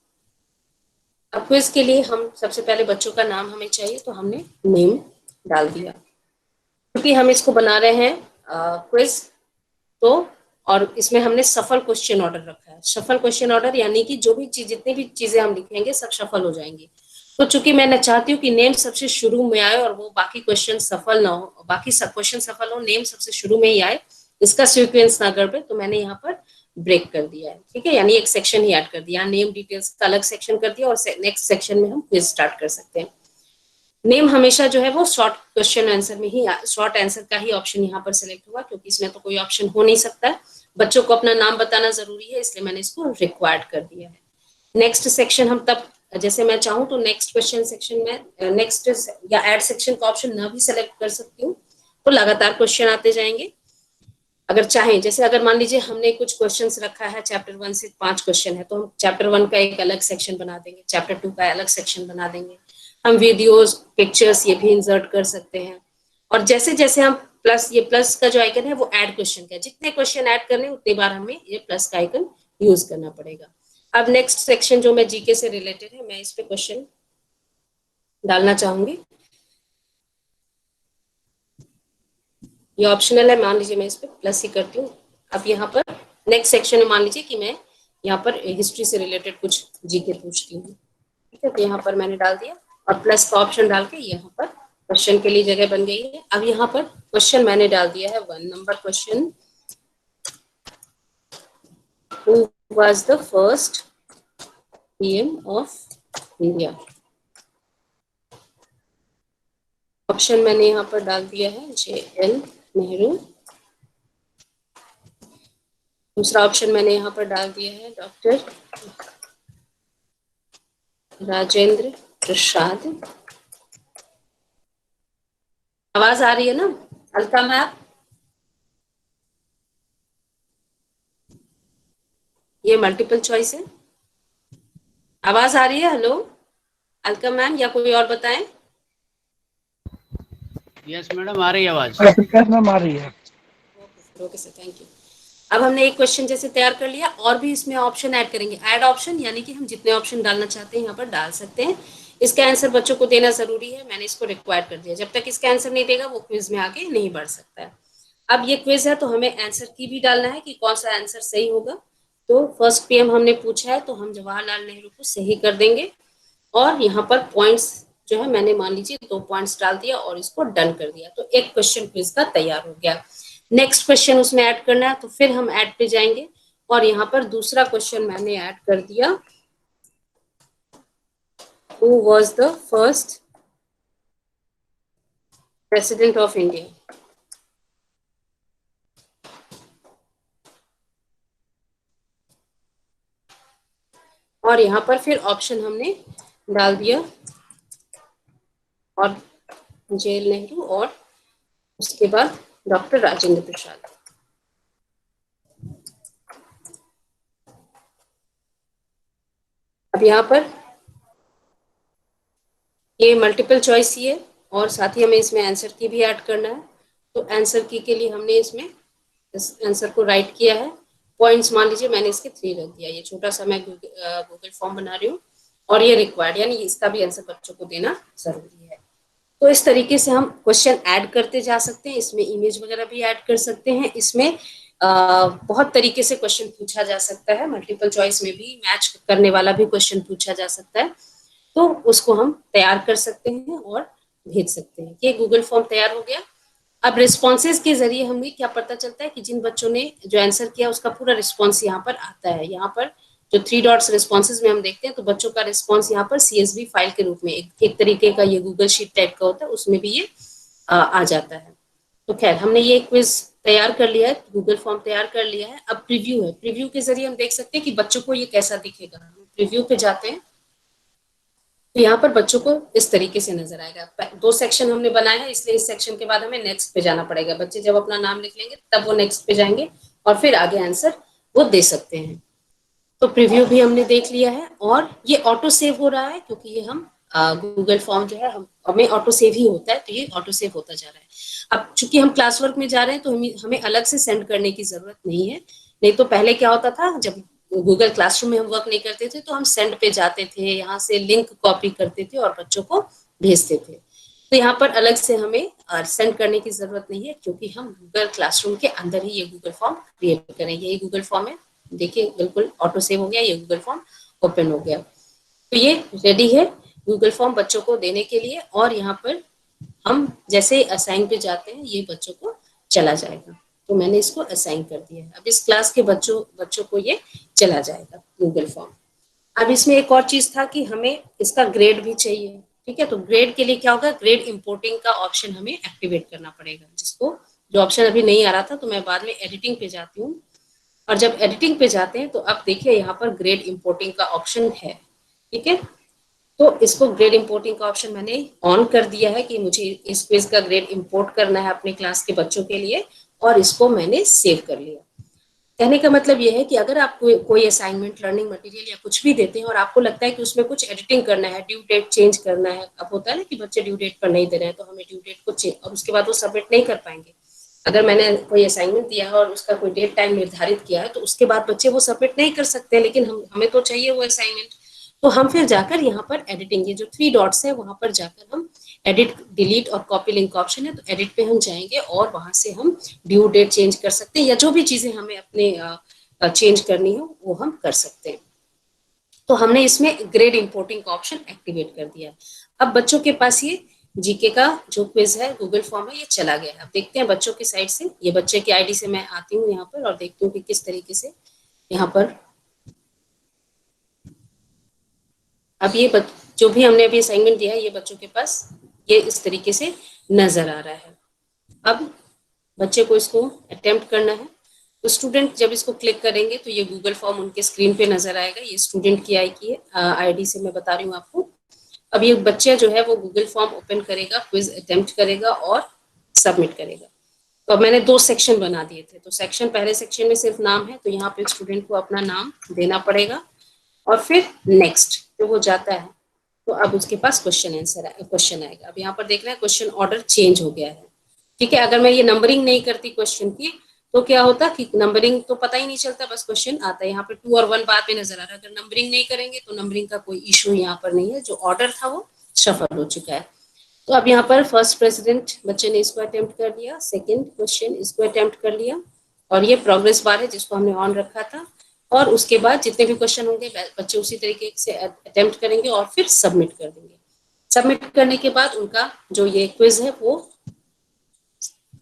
अब क्विज के लिए हम सबसे पहले बच्चों का नाम हमें चाहिए, तो हमने नेम डाल दिया क्योंकि हम इसको बना रहे हैं क्विज। तो और इसमें हमने सफल क्वेश्चन ऑर्डर रखा है। सफल क्वेश्चन ऑर्डर यानी कि जो भी चीज, जितनी भी चीजें हम लिखेंगे सब सफल हो जाएंगी। तो चूंकि मैं न चाहती हूँ कि नेम सबसे शुरू में आए और वो बाकी क्वेश्चन सफल ना हो, बाकी सब क्वेश्चन सफल हो, नेम सबसे शुरू में ही आए, इसका सीक्वेंस ना गड़बड़े, तो मैंने यहाँ पर ब्रेक कर दिया है। ठीक है, यानी एक सेक्शन ही ऐड कर दिया, नेम डिटेल्स का अलग सेक्शन कर दिया और नेक्स्ट सेक्शन में हम क्विज स्टार्ट कर सकते हैं। नेम हमेशा जो है वो शॉर्ट क्वेश्चन आंसर में ही, शॉर्ट आंसर का ही ऑप्शन यहाँ पर सिलेक्ट हुआ, क्योंकि इसमें तो कोई ऑप्शन हो नहीं सकता है। बच्चों को अपना नाम बताना जरूरी है, इसलिए मैंने इसको रिक्वायर्ड कर दिया है। नेक्स्ट सेक्शन हम तब जैसे मैं चाहूँ तो नेक्स्ट क्वेश्चन सेक्शन में नेक्स्ट या ऐड सेक्शन का ऑप्शन ना भी सेलेक्ट कर सकती हूँ, तो लगातार क्वेश्चन आते जाएंगे। अगर चाहें, जैसे अगर मान लीजिए हमने कुछ क्वेश्चंस रखा है, चैप्टर 1 से 5 क्वेश्चन है, तो हम चैप्टर 1 का एक अलग सेक्शन बना देंगे, चैप्टर 2 का अलग सेक्शन बना देंगे। हम वीडियोस, पिक्चर्स ये भी इंसर्ट कर सकते हैं। और जैसे जैसे हम प्लस का जो आइकन है वो ऐड क्वेश्चन का है, जितने क्वेश्चन ऐड करने उतने बार हमें ये प्लस का आइकन यूज करना पड़ेगा। अब नेक्स्ट सेक्शन जो मैं जीके से रिलेटेड है, मैं इस पे क्वेश्चन डालना चाहूंगी। ये ऑप्शनल है, मान लीजिए मैं इस पे प्लस ही करती हूँ। अब यहाँ पर नेक्स्ट सेक्शन में मान लीजिए कि मैं यहाँ पर हिस्ट्री से रिलेटेड कुछ जीके पूछती हूँ। ठीक है, तो यहाँ पर मैंने डाल दिया और प्लस का ऑप्शन डाल के यहाँ पर क्वेश्चन के लिए जगह बन गई है। अब यहाँ पर क्वेश्चन मैंने डाल दिया है 1 number question, who was the first PM of India. Option मैंने यहाँ पर डाल दिया है JL नेहरू। दूसरा ऑप्शन मैंने यहाँ पर डाल दिया है डॉक्टर राजेंद्र प्रसाद। आवाज आ रही है ना अलका मैम? ये मल्टीपल चॉइस है, आवाज आ रही है? हेलो अलका मैम या कोई और बताएं? यस मैडम, आ रही है आवाज। मैम आ रही है। Okay sir, thank you. अब हमने एक क्वेश्चन जैसे तैयार कर लिया, और भी इसमें ऑप्शन ऐड करेंगे, ऐड ऑप्शन, यानी कि हम जितने ऑप्शन डालना चाहते हैं यहाँ पर डाल सकते हैं। इसका आंसर बच्चों को देना जरूरी है, मैंने इसको रिक्वायर्ड कर दिया। जब तक इसका आंसर नहीं देगा वो क्विज में आगे नहीं बढ़ सकता है। अब ये क्विज है तो हमें आंसर की भी डालना है कि कौन सा आंसर सही होगा। तो फर्स्ट पीएम हमने पूछा है तो हम जवाहरलाल नेहरू को सही कर देंगे, और यहाँ पर पॉइंट्स जो है मैंने मान लीजिए 2 पॉइंट्स डाल दिया और इसको डन कर दिया, तो एक क्वेश्चन क्विज का तैयार हो गया। नेक्स्ट क्वेश्चन उसमें ऐड करना है, तो फिर हम ऐड पे जाएंगे और यहाँ पर दूसरा क्वेश्चन मैंने ऐड कर दिया, who was the first president of India. और यहाँ पर फिर ऑप्शन हमने डाल दिया, और JL नेहरू और उसके बाद डॉक्टर राजेंद्र प्रसाद। अब यहाँ पर ये मल्टीपल चॉइस ही है और साथ ही हमें इसमें आंसर की भी ऐड करना है। तो आंसर की के लिए हमने इसमें इस आंसर को राइट किया है। पॉइंट्स मान लीजिए मैंने इसके 3 रख दिया, ये छोटा सा मैं गूगल फॉर्म बना रही हूँ, और ये रिक्वायर्ड, यानी इसका भी आंसर बच्चों को देना जरूरी है। तो इस तरीके से हम क्वेश्चन ऐड करते जा सकते हैं, इसमें इमेज वगैरह भी ऐड कर सकते हैं। इसमें बहुत तरीके से क्वेश्चन पूछा जा सकता है, मल्टीपल चॉइस में भी मैच करने वाला भी क्वेश्चन पूछा जा सकता है, तो उसको हम तैयार कर सकते हैं और भेज सकते हैं। ये गूगल फॉर्म तैयार हो गया। अब रिस्पॉन्सेज के जरिए हमें क्या पता चलता है कि जिन बच्चों ने जो आंसर किया उसका पूरा रिस्पॉन्स यहाँ पर आता है। यहाँ पर जो 3 डॉट्स रिस्पॉन्सेज में हम देखते हैं तो बच्चों का रिस्पॉन्स यहाँ पर CSV फाइल के रूप में एक तरीके का ये गूगल शीट टाइप का होता है, उसमें भी ये आ जाता है। तो खैर हमने ये क्विज तैयार कर लिया है, गूगल फॉर्म तैयार कर लिया है। अब प्रीव्यू है, प्रीव्यू के जरिए हम देख सकते हैं कि बच्चों को ये कैसा दिखेगा। हम प्रीव्यू पे जाते हैं तो यहाँ पर बच्चों को इस तरीके से नजर आएगा। 2 सेक्शन हमने बनाए हैं, इसलिए इस सेक्शन के बाद हमें नेक्स्ट पे जाना पड़ेगा। बच्चे जब अपना नाम लिख लेंगे तब वो नेक्स्ट पे जाएंगे और फिर आगे आंसर वो दे सकते हैं। तो प्रीव्यू भी हमने देख लिया है, और ये ऑटो सेव हो रहा है क्योंकि ये हम गूगल फॉर्म जो है हमें ऑटो सेव ही होता है, तो ये ऑटो सेव होता जा रहा है। अब चूंकि हम क्लास वर्क में जा रहे हैं तो हमें अलग से सेंड करने की जरूरत नहीं है। नहीं तो पहले क्या होता था, जब गूगल क्लासरूम में हम वर्क नहीं करते थे तो हम सेंड पे जाते थे, यहाँ से लिंक कॉपी करते थे और बच्चों को भेजते थे। तो यहाँ पर अलग से हमें सेंड करने की जरूरत नहीं है, क्योंकि हम गूगल क्लासरूम के अंदर ही ये गूगल फॉर्म क्रिएट करेंगे। ये गूगल फॉर्म है, देखिए बिल्कुल ऑटो सेव हो गया, ये गूगल फॉर्म ओपन हो गया। तो ये रेडी है। गूगल फॉर्म बच्चों को देने के लिए, और यहाँ पर हम जैसे असाइन पे जाते हैं ये बच्चों को चला जाएगा। तो मैंने इसको असाइन कर दिया है। अब इस क्लास के बच्चों बच्चों को ये चला जाएगा गूगल फॉर्म। अब इसमें एक और चीज था कि हमें इसका ग्रेड भी चाहिए। ठीक है, तो ग्रेड के लिए क्या होगा, ग्रेड इंपोर्टिंग का ऑप्शन हमें एक्टिवेट करना पड़ेगा, जिसको जो ऑप्शन अभी नहीं आ रहा था, तो मैं बाद में एडिटिंग पे जाती हूँ। और जब एडिटिंग पे जाते हैं तो अब देखिए यहाँ पर ग्रेड इंपोर्टिंग का ऑप्शन है। ठीक है, तो इसको ग्रेड इंपोर्टिंग का ऑप्शन मैंने ऑन कर दिया है कि मुझे इस क्विज का ग्रेड इंपोर्ट करना है अपने क्लास के बच्चों के लिए, और इसको मैंने सेव कर लिया। कहने का मतलब ये है कि अगर आप कोई असाइनमेंट, लर्निंग मटेरियल या कुछ भी देते हैं और आपको लगता है कि उसमें कुछ एडिटिंग करना है, ड्यू डेट चेंज करना है, अब होता है ना कि बच्चे ड्यू डेट पर नहीं दे रहे हैं, तो हमें ड्यू डेट को चेंज, और उसके बाद वो सबमिट नहीं कर पाएंगे। अगर मैंने कोई असाइनमेंट दिया है और उसका कोई डेट टाइम निर्धारित किया है, तो उसके बाद बच्चे वो सबमिट नहीं कर सकते, लेकिन हमें तो चाहिए वो असाइनमेंट। तो हम फिर जाकर यहाँ पर एडिटिंग, ये जो 3 डॉट्स है वहां पर जाकर हम एडिट, डिलीट और कॉपी लिंक ऑप्शन है, तो एडिट पे हम जाएंगे और वहां से हम ड्यू डेट चेंज कर सकते हैं, या जो भी चीजें हमें अपने चेंज करनी हो वो हम कर सकते हैं। तो हमने इसमें ग्रेड इंपोर्टिंग का ऑप्शन एक्टिवेट कर दिया। अब बच्चों के पास ये जीके का जो क्विज है, गूगल फॉर्म है, ये चला गया है। अब देखते हैं बच्चों की साइड से, ये बच्चे की आईडी से मैं आती हूँ यहाँ पर और देखती हूँ कि किस तरीके से यहाँ पर अब ये जो भी हमने अभी असाइनमेंट दिया है, ये बच्चों के पास ये इस तरीके से नजर आ रहा है। अब बच्चे को इसको अटेम्प्ट करना है, तो स्टूडेंट जब इसको क्लिक करेंगे तो ये गूगल फॉर्म उनके स्क्रीन पे नजर आएगा। ये स्टूडेंट की आईडी से मैं बता रही हूँ आपको। अब ये बच्चा जो है वो गूगल फॉर्म ओपन करेगा, क्विज अटेम्प्ट करेगा और सबमिट करेगा। तो अब मैंने 2 सेक्शन बना दिए थे, तो सेक्शन, पहले सेक्शन में सिर्फ नाम है, तो यहाँ पे स्टूडेंट को अपना नाम देना पड़ेगा, और फिर नेक्स्ट जो वो जाता है, तो अब उसके पास क्वेश्चन आएगा। अब यहाँ पर देख रहे हैं क्वेश्चन ऑर्डर चेंज हो गया है। ठीक है, अगर मैं ये नंबरिंग नहीं करती क्वेश्चन की, तो क्या होता कि नंबरिंग तो पता ही नहीं चलता, बस क्वेश्चन आता है। यहाँ पे 2 और 1 बाद में नजर आ रहा है। अगर नंबरिंग नहीं करेंगे तो नंबरिंग का कोई इशू यहाँ पर नहीं है, जो ऑर्डर था वो सफल हो चुका है। तो अब यहाँ पर फर्स्ट प्रेसिडेंट बच्चे ने इसको अटेम्प्ट कर लिया, सेकेंड क्वेश्चन इसको अटेम्प्ट कर लिया, और ये प्रोग्रेस बार है जिसको हमने ऑन रखा था। और उसके बाद जितने भी क्वेश्चन होंगे बच्चे उसी तरीके से अटेम्प्ट करेंगे और फिर सबमिट कर देंगे। सबमिट करने के बाद उनका जो ये क्विज है वो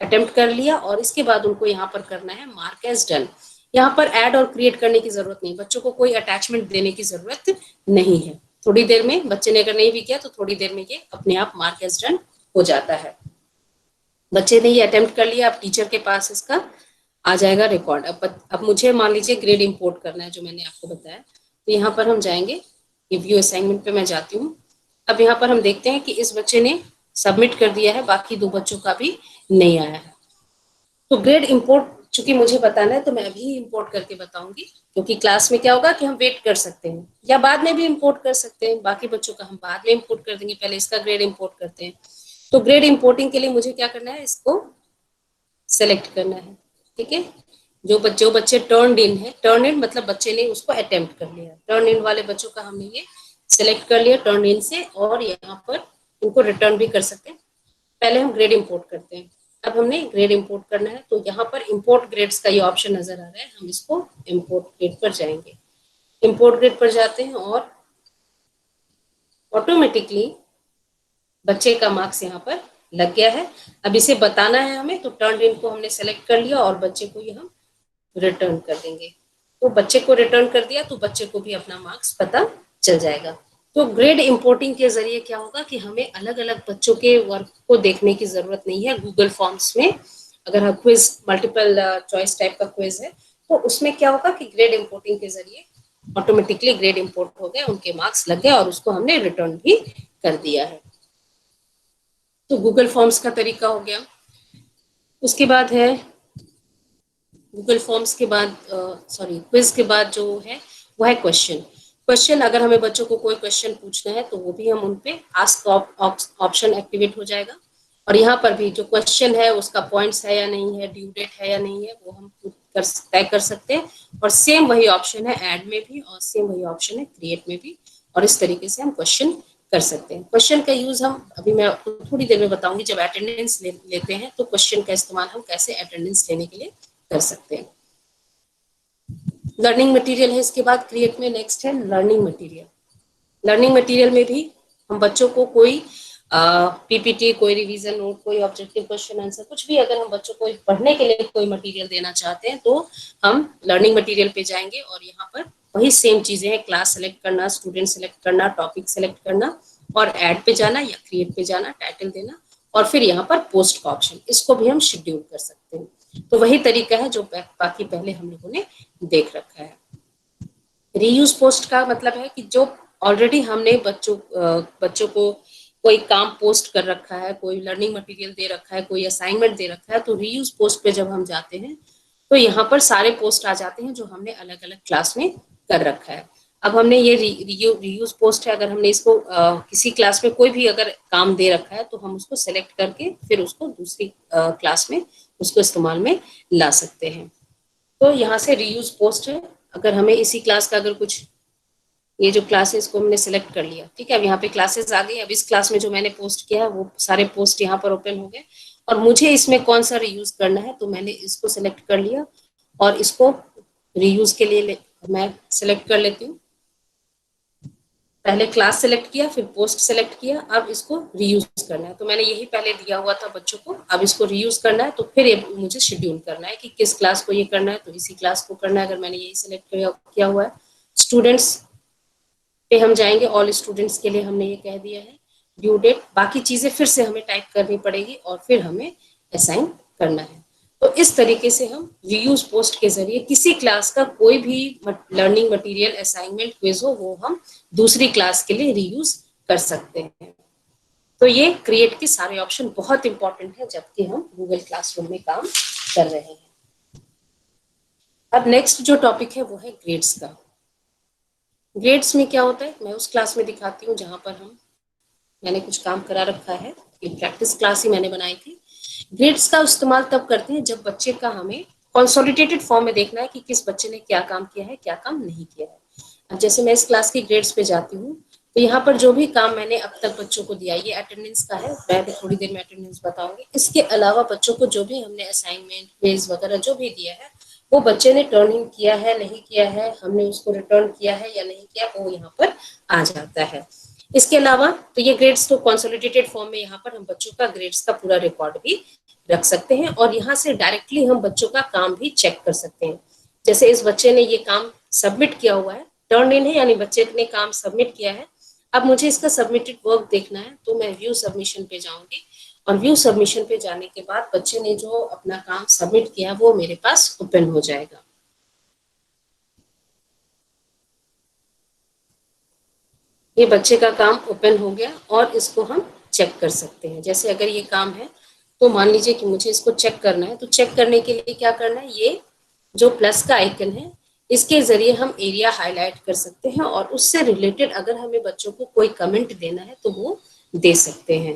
अटेम्प्ट कर लिया, और इसके बाद उनको यहाँ पर करना है मार्क एज डन। यहाँ पर ऐड और क्रिएट करने की जरूरत नहीं, बच्चों को कोई अटैचमेंट देने की जरूरत नहीं है। थोड़ी देर में बच्चे ने अगर नहीं भी किया तो थोड़ी देर में ये अपने आप मार्क एज डन हो जाता है। बच्चे ने ये अटेम्प्ट कर लिया, अब टीचर के पास इसका आ जाएगा रिकॉर्ड। अब मुझे मान लीजिए ग्रेड इंपोर्ट करना है, जो मैंने आपको बताया, तो यहाँ पर हम जाएंगे, रिव्यू असाइनमेंट पे मैं जाती हूँ। अब यहाँ पर हम देखते हैं कि इस बच्चे ने सबमिट कर दिया है, बाकी 2 बच्चों का भी नहीं आया है। तो ग्रेड इंपोर्ट चूंकि मुझे बताना है, तो मैं अभी इंपोर्ट करके बताऊंगी, क्योंकि क्लास में क्या होगा कि हम वेट कर सकते हैं, या बाद में भी इंपोर्ट कर सकते हैं, बाकी बच्चों का हम बाद में इंपोर्ट कर देंगे, पहले इसका ग्रेड इंपोर्ट करते हैं। तो ग्रेड इंपोर्टिंग के लिए मुझे क्या करना है, इसको सेलेक्ट करना है। ठीक है, जो बच्चे टर्न इन है, टर्न इन मतलब बच्चे ने उसको अटेम्प्ट कर लिया, टर्न इन वाले बच्चों का हमने ये सिलेक्ट कर लिया टर्न इन से, और यहाँ पर इनको रिटर्न भी कर सकते हैं। पहले हम ग्रेड इंपोर्ट करते हैं। अब हमने ग्रेड इंपोर्ट करना है, तो यहाँ पर इंपोर्ट ग्रेड्स का ये ऑप्शन नजर आ रहा है, हम इसको इंपोर्ट ग्रेड पर जाएंगे। इंपोर्ट ग्रेड पर जाते हैं और ऑटोमेटिकली बच्चे का मार्क्स यहाँ पर लग गया है। अब इसे बताना है हमें, तो टर्न इन को हमने सेलेक्ट कर लिया और बच्चे को ये हम रिटर्न कर देंगे। तो बच्चे को रिटर्न कर दिया तो बच्चे को भी अपना मार्क्स पता चल जाएगा। तो ग्रेड इंपोर्टिंग के जरिए क्या होगा कि हमें अलग अलग बच्चों के वर्क को देखने की जरूरत नहीं है गूगल फॉर्म्स में। अगर क्विज मल्टीपल चॉइस टाइप का क्विज है, तो उसमें क्या होगा कि ग्रेड इंपोर्टिंग के जरिए ऑटोमेटिकली ग्रेड इंपोर्ट हो गया, उनके मार्क्स लग गए और उसको हमने रिटर्न भी कर दिया है। तो गूगल फॉर्म्स का तरीका हो गया। उसके बाद है गूगल फॉर्म्स के बाद, सॉरी क्विज के बाद जो है वो है क्वेश्चन। क्वेश्चन अगर हमें बच्चों को कोई क्वेश्चन पूछना है तो वो भी हम उन पे आस्क ऑप्शन एक्टिवेट हो जाएगा, और यहाँ पर भी जो क्वेश्चन है उसका पॉइंट्स है या नहीं है, ड्यू डेट है या नहीं है, वो हम तय कर सकते हैं। और सेम वही ऑप्शन है ऐड में भी, और सेम वही ऑप्शन है क्रिएट में भी, और इस तरीके से हम क्वेश्चन कर सकते हैं। क्वेश्चन का यूज हम अभी मैं थोड़ी देर में बताऊंगी। जब अटेंडेंस लेते हैं तो क्वेश्चन का इस्तेमाल हम कैसे अटेंडेंस लेने के लिए कर सकते हैं। लर्निंग मटेरियल है इसके बाद क्रिएट में, नेक्स्ट है लर्निंग मटेरियल। लर्निंग मटेरियल में भी हम बच्चों को कोई पीपीटी, कोई रिवीजन नोट, कोई ऑब्जेक्टिव क्वेश्चन आंसर, कुछ भी अगर हम बच्चों को पढ़ने के लिए कोई मटेरियल देना चाहते हैं तो हम लर्निंग मटेरियल पे जाएंगे और यहाँ पर वही सेम चीजें हैं, क्लास सेलेक्ट करना, स्टूडेंट सेलेक्ट करना, टॉपिक सेलेक्ट करना और ऐड पे जाना या क्रिएट पे जाना, टाइटल देना और फिर यहाँ पर पोस्ट का ऑप्शन, इसको भी हम शेड्यूल कर सकते हैं। तो वही तरीका है जो बाकी पहले हम लोगों ने देख रखा है। रीयूज पोस्ट का मतलब है कि जो ऑलरेडी हमने बच्चों को कोई काम पोस्ट कर रखा है, कोई लर्निंग मटेरियल दे रखा है, कोई असाइनमेंट दे रखा है, तो रीयूज पोस्ट पे जब हम जाते हैं तो यहाँ पर सारे पोस्ट आ जाते हैं जो हमने अलग अलग क्लास में कर रखा है। अब हमने ये रीयूज पोस्ट है, अगर हमने इसको किसी क्लास में कोई भी अगर काम दे रखा है तो हम उसको सेलेक्ट करके फिर उसको दूसरी क्लास में उसको इस्तेमाल में ला सकते हैं। तो यहाँ से रीयूज पोस्ट है, अगर हमें इसी क्लास का अगर कुछ, ये जो क्लासेस को हमने सेलेक्ट कर लिया, ठीक है, अब यहाँ पे क्लासेस आ गई। अब इस क्लास में जो मैंने पोस्ट किया है वो सारे पोस्ट यहाँ पर ओपन हो गए और मुझे इसमें कौन सा रीयूज करना है तो मैंने इसको सेलेक्ट कर लिया और इसको रीयूज के लिए मैं सेलेक्ट कर लेती हूँ। पहले क्लास सेलेक्ट किया, फिर पोस्ट सेलेक्ट किया, अब इसको रीयूज करना है। तो मैंने यही पहले दिया हुआ था बच्चों को, अब इसको रीयूज करना है तो फिर ये मुझे शेड्यूल करना है कि किस क्लास को ये करना है, तो इसी क्लास को करना है। अगर मैंने यही सेलेक्ट किया हुआ है, स्टूडेंट्स पे हम जाएंगे, ऑल स्टूडेंट्स के लिए हमने ये कह दिया है, ड्यू डेट, बाकी चीजें फिर से हमें टाइप करनी पड़ेगी और फिर हमें असाइन करना है। तो इस तरीके से हम रीयूज पोस्ट के जरिए किसी क्लास का कोई भी लर्निंग मटेरियल, असाइनमेंट, क्विज हो, वो हम दूसरी क्लास के लिए रीयूज कर सकते हैं। तो ये क्रिएट के सारे ऑप्शन बहुत इंपॉर्टेंट है जबकि हम गूगल क्लासरूम में काम कर रहे हैं। अब नेक्स्ट जो टॉपिक है वो है ग्रेड्स का। ग्रेड्स में क्या होता है, मैं उस क्लास में दिखाती हूँ जहां पर मैंने कुछ काम करा रखा है, ये प्रैक्टिस क्लास ही मैंने बनाई थी। ग्रेड्स का इस्तेमाल तब करते हैं जब बच्चे का हमें कंसोलिडेटेड फॉर्म में देखना है कि किस बच्चे ने क्या काम किया है, क्या काम नहीं किया है। अब जैसे मैं इस क्लास की ग्रेड्स पे जाती हूँ तो यहाँ पर जो भी काम मैंने अब तक बच्चों को दिया, ये अटेंडेंस का है, मैं थोड़ी देर में अटेंडेंस बताऊंगी। इसके अलावा बच्चों को जो भी हमने असाइनमेंट, क्विज वगैरह जो भी दिया है वो बच्चे ने टर्न इन किया है, नहीं किया है, हमने उसको रिटर्न किया है या नहीं किया, वो यहाँ पर आ जाता है। इसके अलावा तो ये ग्रेड्स तो कंसोलिडेटेड फॉर्म में यहाँ पर हम बच्चों का ग्रेड्स का पूरा रिकॉर्ड भी रख सकते हैं और यहाँ से डायरेक्टली हम बच्चों का काम भी चेक कर सकते हैं। जैसे इस बच्चे ने ये काम सबमिट किया हुआ है, टर्न इन है, यानी बच्चे ने काम सबमिट किया है। अब मुझे इसका सबमिटेड वर्क देखना है तो मैं व्यू सबमिशन पे जाऊंगी और व्यू सबमिशन पे जाने के बाद बच्चे ने जो अपना काम सबमिट किया वो मेरे पास ओपन हो जाएगा। ये बच्चे का काम ओपन हो गया और इसको हम चेक कर सकते हैं। जैसे अगर ये काम है तो मान लीजिए कि मुझे इसको चेक करना है, तो चेक करने के लिए क्या करना है, ये जो प्लस का आइकन है इसके जरिए हम एरिया हाईलाइट कर सकते हैं और उससे रिलेटेड अगर हमें बच्चों को कोई कमेंट देना है तो वो दे सकते हैं।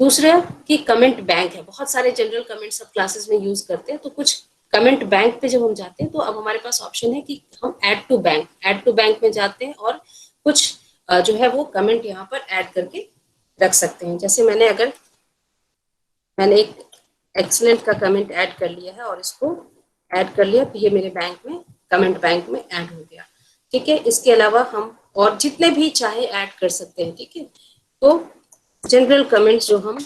दूसरा कि कमेंट बैंक है, बहुत सारे जनरल कमेंट सब क्लासेस में यूज करते हैं, तो कुछ कमेंट बैंक पे जब हम जाते हैं तो अब हमारे पास ऑप्शन है कि हम ऐड टू बैंक में जाते हैं और कुछ जो है वो कमेंट यहाँ पर ऐड करके रख सकते हैं। जैसे मैंने एक एक्सीलेंट का कमेंट ऐड कर लिया है और इसको ऐड कर लिया तो ये मेरे बैंक में, कमेंट बैंक में ऐड हो गया। ठीक है, इसके अलावा हम और जितने भी चाहे ऐड कर सकते हैं। ठीक है, तो जनरल कमेंट्स जो हम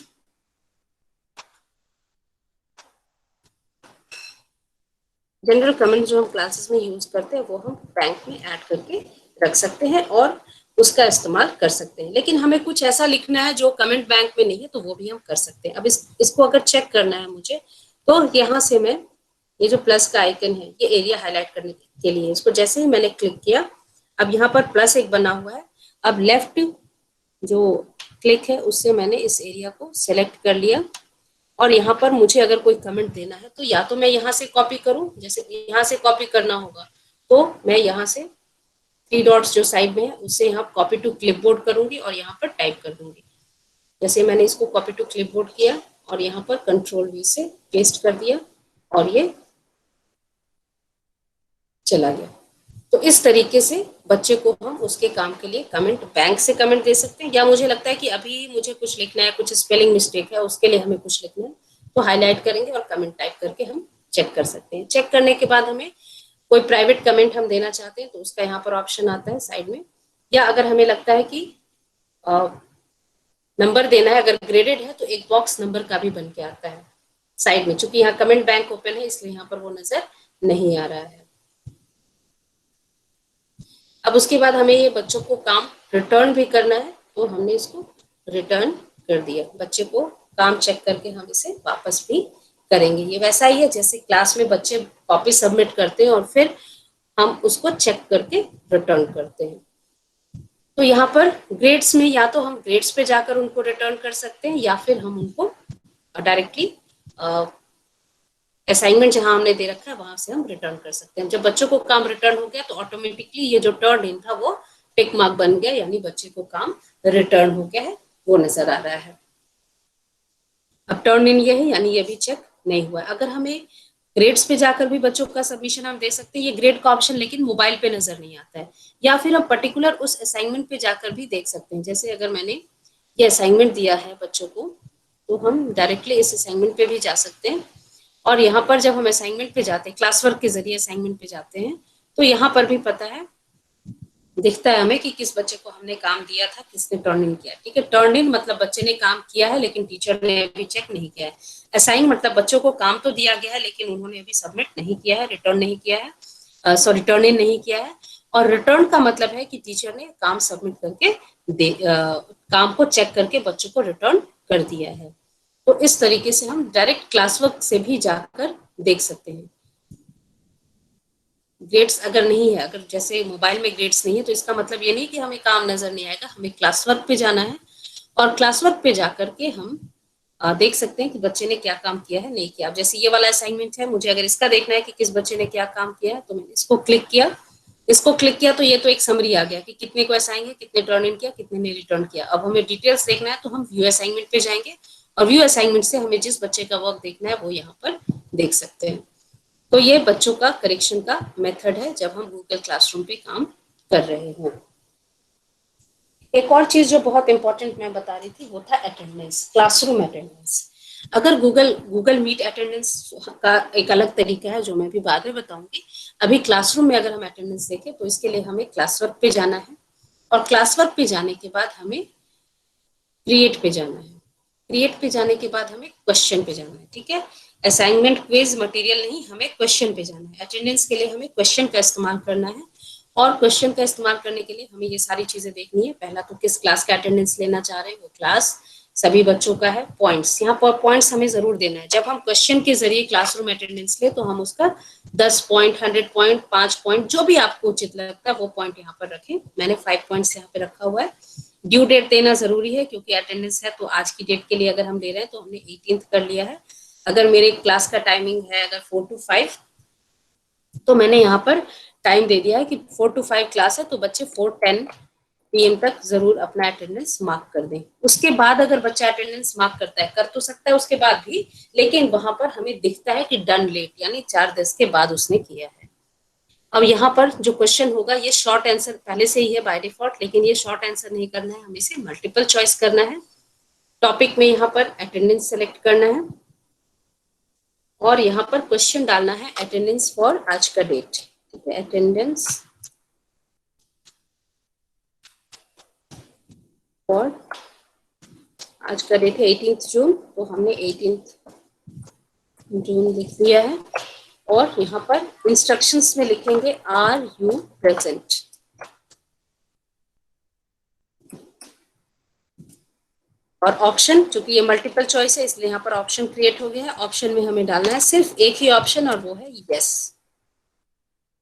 क्लासेस में यूज करते हैं वो हम बैंक में ऐड करके रख सकते हैं और उसका इस्तेमाल कर सकते हैं। लेकिन हमें कुछ ऐसा लिखना है जो कमेंट बैंक में नहीं है तो वो भी हम कर सकते हैं। अब इसको अगर चेक करना है मुझे तो यहाँ से मैं, ये जो प्लस का आइकन है ये एरिया हाईलाइट करने के लिए, इसको जैसे ही मैंने क्लिक किया अब यहाँ पर प्लस एक बना हुआ है। अब लेफ्ट जो क्लिक है उससे मैंने इस एरिया को सेलेक्ट कर लिया और यहाँ पर मुझे अगर कोई कमेंट देना है तो या तो मैं यहाँ से कॉपी करूँ, जैसे यहाँ से कॉपी करना होगा तो मैं यहाँ से थ्री डॉट्स जो साइड में है उससे यहाँ कॉपी टू क्लिपबोर्ड करूंगी और यहाँ पर टाइप कर दूंगी। जैसे मैंने इसको कॉपी टू क्लिपबोर्ड किया और यहाँ पर कंट्रोल वी से पेस्ट कर दिया और ये चला गया। तो इस तरीके से बच्चे को हम उसके काम के लिए कमेंट बैंक से कमेंट दे सकते हैं, या मुझे लगता है कि अभी मुझे कुछ लिखना है, कुछ स्पेलिंग मिस्टेक है, उसके लिए हमें कुछ लिखना है तो हाईलाइट करेंगे और कमेंट टाइप करके हम चेक कर सकते हैं। चेक करने के बाद हमें कोई प्राइवेट कमेंट हम देना चाहते हैं तो उसका यहाँ पर ऑप्शन आता है साइड में, या अगर हमें लगता है कि नंबर देना है, अगर ग्रेडेड है तो एक बॉक्स नंबर का भी बन के आता है साइड में। चूंकि यहाँ कमेंट बैंक ओपन है इसलिए यहाँ पर वो नजर नहीं आ रहा है। अब उसके बाद हमें ये बच्चों को काम रिटर्न भी करना है, तो हमने इसको रिटर्न कर दिया। बच्चे को काम चेक करके हम इसे वापस भी करेंगे। ये वैसा ही है जैसे क्लास में बच्चे कॉपी सबमिट करते हैं और फिर हम उसको चेक करके रिटर्न करते हैं। तो यहाँ पर ग्रेड्स में या तो हम ग्रेड्स पे जाकर उनको रिटर्न कर सकते हैं या फिर हम उनको डायरेक्टली असाइनमेंट जहां हमने दे रखा है वहां से हम रिटर्न कर सकते हैं। जब बच्चों को काम रिटर्न हो गया तो ऑटोमेटिकली ये जो टर्न इन था वो टिक मार्क बन गया, यानी बच्चे को काम रिटर्न हो गया है, वो नजर आ रहा है। अब टर्न इन ये है यानी ये भी चेक नहीं हुआ। अगर हमें ग्रेड्स पे जाकर भी बच्चों का सबमिशन हम दे सकते हैं, ये ग्रेड का ऑप्शन लेकिन मोबाइल पे नजर नहीं आता है। या फिर हम पर्टिकुलर उस असाइनमेंट पे जाकर भी देख सकते हैं। जैसे अगर मैंने ये असाइनमेंट दिया है बच्चों को, तो हम डायरेक्टली इस असाइनमेंट पे भी जा सकते हैं। और यहाँ पर जब हम असाइनमेंट पे जाते हैं, क्लास वर्क के जरिए असाइनमेंट पे जाते हैं, तो यहाँ पर भी पता है, दिखता है हमें कि किस बच्चे को हमने काम दिया था, किसने टर्न इन किया। ठीक है, टर्न इन मतलब बच्चे ने काम किया है लेकिन टीचर ने अभी चेक नहीं किया है। असाइन मतलब बच्चों को काम तो दिया गया है लेकिन उन्होंने अभी सबमिट नहीं किया है, रिटर्न नहीं किया है, सॉरी टर्न इन नहीं किया है। और रिटर्न का मतलब है कि टीचर ने काम सबमिट करके काम को चेक करके बच्चों को रिटर्न कर दिया है। तो इस तरीके से हम डायरेक्ट क्लास वर्क से भी जाकर देख सकते हैं। ग्रेड्स अगर नहीं है, अगर जैसे मोबाइल में ग्रेड्स नहीं है तो इसका मतलब ये नहीं कि हमें काम नजर नहीं आएगा, हमें क्लास वर्क पे जाना है और क्लास वर्क पे जाकर के हम देख सकते हैं कि बच्चे ने क्या काम किया है, नहीं किया। अब जैसे ये वाला असाइनमेंट है, मुझे अगर इसका देखना है कि किस बच्चे ने क्या काम किया है, तो मैंने इसको क्लिक किया तो ये तो एक समरी आ गया कि कितने को असाइन है, कितने टर्न इन किया, कितने ने रिटर्न किया। अब हमें डिटेल्स देखना है तो हम व्यू असाइनमेंट पे जाएंगे और व्यू असाइनमेंट से हमें जिस बच्चे का वर्क देखना है वो यहाँ पर देख सकते हैं। तो ये बच्चों का करेक्शन का मेथड है जब हम गूगल क्लासरूम पे काम कर रहे हो। एक और चीज जो बहुत इंपॉर्टेंट मैं बता रही थी वो था अटेंडेंस, क्लासरूम अटेंडेंस। अगर गूगल मीट अटेंडेंस का एक अलग तरीका है जो मैं भी बाद में बताऊंगी। अभी क्लासरूम में अगर हम अटेंडेंस देखें तो इसके लिए हमें क्लास वर्क पे जाना है और क्लास वर्क पे जाने के बाद हमें क्रिएट पे जाना है। क्रिएट पे जाने के बाद हमें क्वेश्चन पे जाना है। ठीक है, असाइनमेंट क्विज मटेरियल नहीं, हमें क्वेश्चन पे जाना है। अटेंडेंस के लिए हमें क्वेश्चन का इस्तेमाल करना है और क्वेश्चन का इस्तेमाल करने के लिए हमें ये सारी चीजें देखनी है। पहला तो किस क्लास का अटेंडेंस लेना चाह रहे हैं, वो क्लास सभी बच्चों का है। पॉइंट्स, यहाँ पर पॉइंट्स हमें जरूर देना है। जब हम क्वेश्चन के जरिए क्लासरूम अटेंडेंस ले तो हम उसका 10 पॉइंट, 100 पॉइंट, 5 पॉइंट, जो भी आपको उचित लगता है वो पॉइंट यहाँ पर रखें। मैंने 5 पॉइंट्स यहाँ पे रखा हुआ है। ड्यू डेट देना जरूरी है क्योंकि अटेंडेंस है तो आज की डेट के लिए अगर हम ले रहे हैं तो हमने 18th कर लिया है। अगर मेरे क्लास का टाइमिंग है अगर 4 to 5, तो मैंने यहाँ पर टाइम दे दिया है कि 4 to 5 क्लास है तो बच्चे 4:10 PM तक जरूर अपना अटेंडेंस मार्क कर दें। उसके बाद अगर बच्चा अटेंडेंस मार्क करता है, कर तो सकता है उसके बाद भी, लेकिन वहां पर हमें दिखता है कि डन लेट, यानी 4:10 के बाद उसने किया है। अब यहाँ पर जो क्वेश्चन होगा ये शॉर्ट आंसर पहले से ही है बाय डिफॉल्ट, लेकिन ये शॉर्ट आंसर नहीं करना है, हमें इसे मल्टीपल चॉइस करना है। टॉपिक में यहाँ पर अटेंडेंस सेलेक्ट करना है और यहाँ पर क्वेश्चन डालना है अटेंडेंस फॉर आज का डेट। ठीक है, अटेंडेंस फॉर आज का डेट है 18 जून, तो हमने 18 जून लिख दिया है। और यहाँ पर इंस्ट्रक्शंस में लिखेंगे आर यू प्रेजेंट। और ऑप्शन, चूंकि ये मल्टीपल चॉइस है इसलिए यहाँ पर ऑप्शन क्रिएट हो गया है। ऑप्शन में हमें डालना है सिर्फ एक ही ऑप्शन और वो है यस।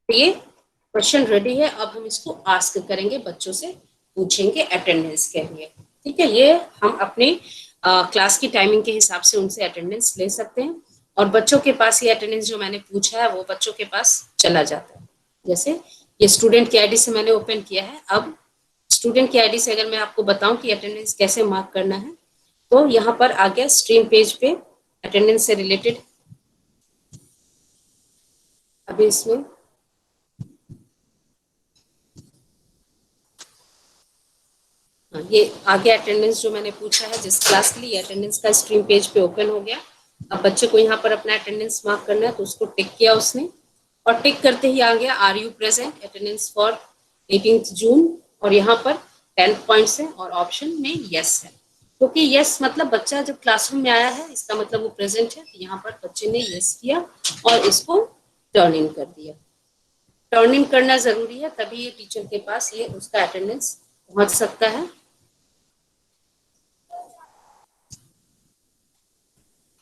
ये क्वेश्चन रेडी है, अब हम इसको आस्क करेंगे, बच्चों से पूछेंगे अटेंडेंस के लिए। ठीक है, ये हम अपने क्लास की टाइमिंग के हिसाब से उनसे अटेंडेंस ले सकते हैं और बच्चों के पास ये अटेंडेंस जो मैंने पूछा है वो बच्चों के पास चला जाता है। जैसे ये स्टूडेंट की आईडी से मैंने ओपन किया है। अब स्टूडेंट की आईडी से अगर मैं आपको बताऊं कि अटेंडेंस कैसे मार्क करना है, तो यहाँ पर आ गया स्ट्रीम पेज पे अटेंडेंस से रिलेटेड। अभी इसमें ये आ गया अटेंडेंस जो मैंने पूछा है जिस क्लास के लिए, अटेंडेंस का स्ट्रीम पेज पे ओपन हो गया। अब बच्चे को यहाँ पर अपना अटेंडेंस मार्क करना है तो उसको टिक किया उसने और टिक करते ही आ गया are you present attendance for 18 June और यहाँ पर 10 पॉइंट्स है और ऑप्शन में यस है। क्योंकि यस मतलब बच्चा जब क्लासरूम में आया है इसका मतलब वो प्रेजेंट है, तो यहाँ पर बच्चे ने यस किया और इसको टर्न इन कर दिया। टर्न इन करना जरूरी है, तभी ये टीचर के पास ये उसका अटेंडेंस पहुंच सकता है।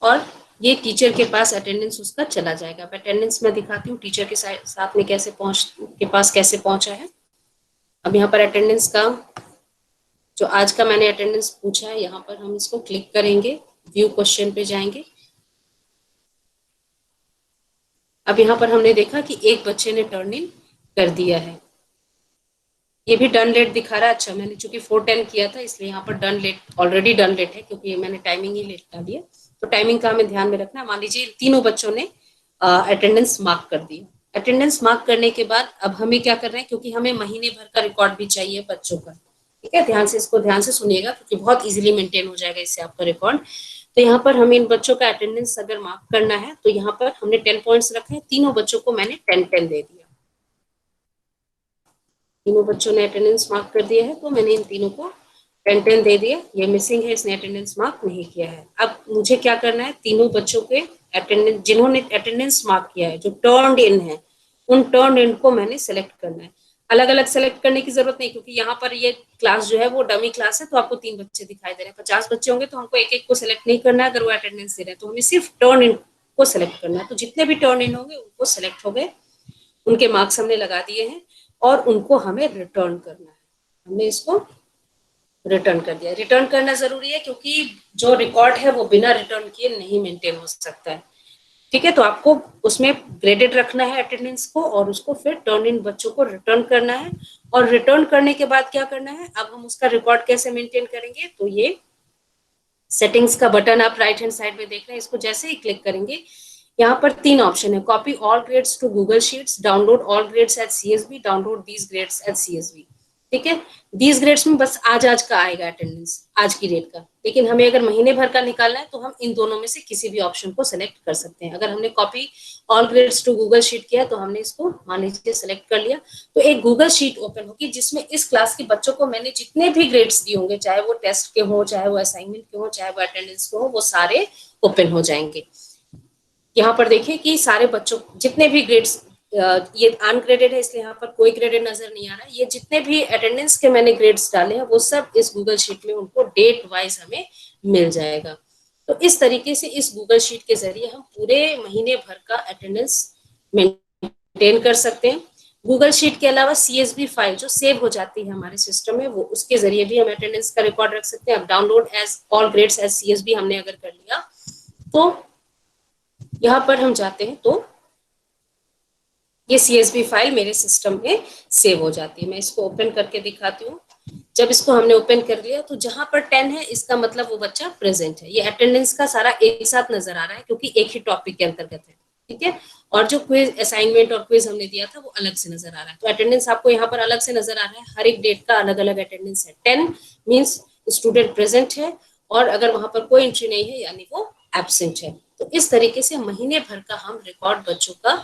और ये टीचर के पास अटेंडेंस उसका चला जाएगा। अटेंडेंस मैं दिखाती हूँ टीचर के साथ में कैसे के पास कैसे पहुंचा है। अब यहाँ पर अटेंडेंस का जो आज का मैंने अटेंडेंस पूछा है, यहाँ पर हम इसको क्लिक करेंगे, व्यू क्वेश्चन पे जाएंगे। अब यहाँ पर हमने देखा कि एक बच्चे ने टर्न इन कर दिया है। ये भी डन लेट दिखा रहा है। अच्छा, मैंने चूंकि 4:10 किया था इसलिए यहाँ पर done late already done late है, क्योंकि मैंने टाइमिंग ही लेट डाली है। तो टाइमिंग का हमें ध्यान में रखना है। मान लीजिए तीनों बच्चों ने अटेंडेंस मार्क कर दी। अटेंडेंस मार्क करने के बाद अब हमें क्या करना है, क्योंकि हमें महीने भर का रिकॉर्ड भी चाहिए बच्चों का। ठीक है, ध्यान से इसको ध्यान से सुनिएगा, क्योंकि बहुत इजीली मेंटेन हो जाएगा इससे आपका रिकॉर्ड। तो यहाँ पर हमें इन बच्चों का अटेंडेंस अगर मार्क करना है तो यहाँ पर हमने 10 पॉइंट्स रखे हैं। तीनों बच्चों को मैंने 10-10 दे दिया। तीनों बच्चों ने अटेंडेंस मार्क कर दिया है, तो मैंने इन तीनों को 10-10 दे दिया। ये मिसिंग है, इसने अटेंडेंस मार्क नहीं किया है। अब मुझे क्या करना है, तीनों बच्चों के अटेंडेंस जिन्होंने अटेंडेंस मार्क किया है, जो टर्न्ड इन है, उन टर्न्ड इन को मैंने सेलेक्ट करना है। अलग अलग सेलेक्ट करने की जरूरत नहीं, क्योंकि यहाँ पर ये क्लास जो है वो डमी क्लास है, तो आपको 3 बच्चे दिखाई दे रहे हैं। 50 बच्चे होंगे तो हमको एक एक को सिलेक्ट नहीं करना है। अगर वो अटेंडेंस दे रहे हैं तो हमें सिर्फ टर्न इन को सिलेक्ट करना है। तो जितने भी टर्न इन होंगे उनको सिलेक्ट हो गए, उनके मार्क्स हमने लगा दिए हैं और उनको हमें रिटर्न करना है। हमने इसको रिटर्न कर दिया। रिटर्न करना जरूरी है, क्योंकि जो रिकॉर्ड है वो बिना रिटर्न किए नहीं मेंटेन हो सकता है। ठीक है, तो आपको उसमें ग्रेडेड रखना है अटेंडेंस को, और उसको फिर टर्न इन बच्चों को रिटर्न करना है। और रिटर्न करने के बाद क्या करना है, अब हम उसका रिकॉर्ड कैसे मेंटेन करेंगे, तो ये सेटिंग्स का बटन आप राइट हैंड साइड में देख रहे हैं, इसको जैसे ही क्लिक करेंगे यहाँ पर 3 ऑप्शन है। Copy all grades to Google sheets, download all grades at CSV, download these grades at CSV. ठीक है, दीज ग्रेड्स में बस आज आज का आएगा अटेंडेंस, आज की डेट का। लेकिन हमें अगर महीने भर का निकालना है तो हम इन दोनों में से किसी भी ऑप्शन को सिलेक्ट कर सकते हैं। अगर हमने copy all grades to Google sheet किया तो हमने इसको मान लीजिए सिलेक्ट कर लिया, तो एक गूगल शीट ओपन होगी जिसमें इस क्लास के बच्चों को मैंने जितने भी ग्रेड्स दिए होंगे, चाहे वो टेस्ट के हो, चाहे वो असाइनमेंट के हो, चाहे वो अटेंडेंस के हो, वो सारे ओपन हो जाएंगे। यहाँ पर देखिए कि सारे बच्चों जितने भी ग्रेड्स, ये अनग्रेडेड है इसलिए यहाँ पर कोई ग्रेडेड नजर नहीं आ रहा है। ये जितने भी अटेंडेंस के मैंने ग्रेड्स डाले हैं वो सब इस गूगल शीट में उनको डेट वाइज हमें मिल जाएगा। तो इस तरीके से इस गूगल शीट के जरिए हम पूरे महीने भर का अटेंडेंस मेंटेन कर सकते हैं। गूगल शीट के अलावा सीएसवी फाइल जो सेव हो जाती है हमारे सिस्टम में, वो उसके जरिए भी हम अटेंडेंस का रिकॉर्ड रख सकते हैं। अब download as all grades as CSV हमने अगर कर लिया तो यहाँ पर हम जाते हैं तो ये सीएसवी फाइल मेरे सिस्टम में सेव हो जाती है। मैं इसको ओपन करके दिखाती हूँ। जब इसको हमने ओपन कर लिया तो जहां पर 10 है इसका मतलब वो बच्चा प्रेजेंट है। ये अटेंडेंस का सारा एक साथ नजर आ रहा है, क्योंकि एक ही टॉपिक के अंतर्गत है। ठीक है, और जो क्विज असाइनमेंट और क्विज हमने दिया था वो अलग से नजर आ रहा है। तो अटेंडेंस आपको यहाँ पर अलग से नजर आ रहा है। हर एक डेट का अलग अलग अटेंडेंस है। 10 मीन्स स्टूडेंट प्रेजेंट है, और अगर वहां पर कोई एंट्री नहीं है यानी वो एब्सेंट है। तो इस तरीके से महीने भर का हम रिकॉर्ड बच्चों का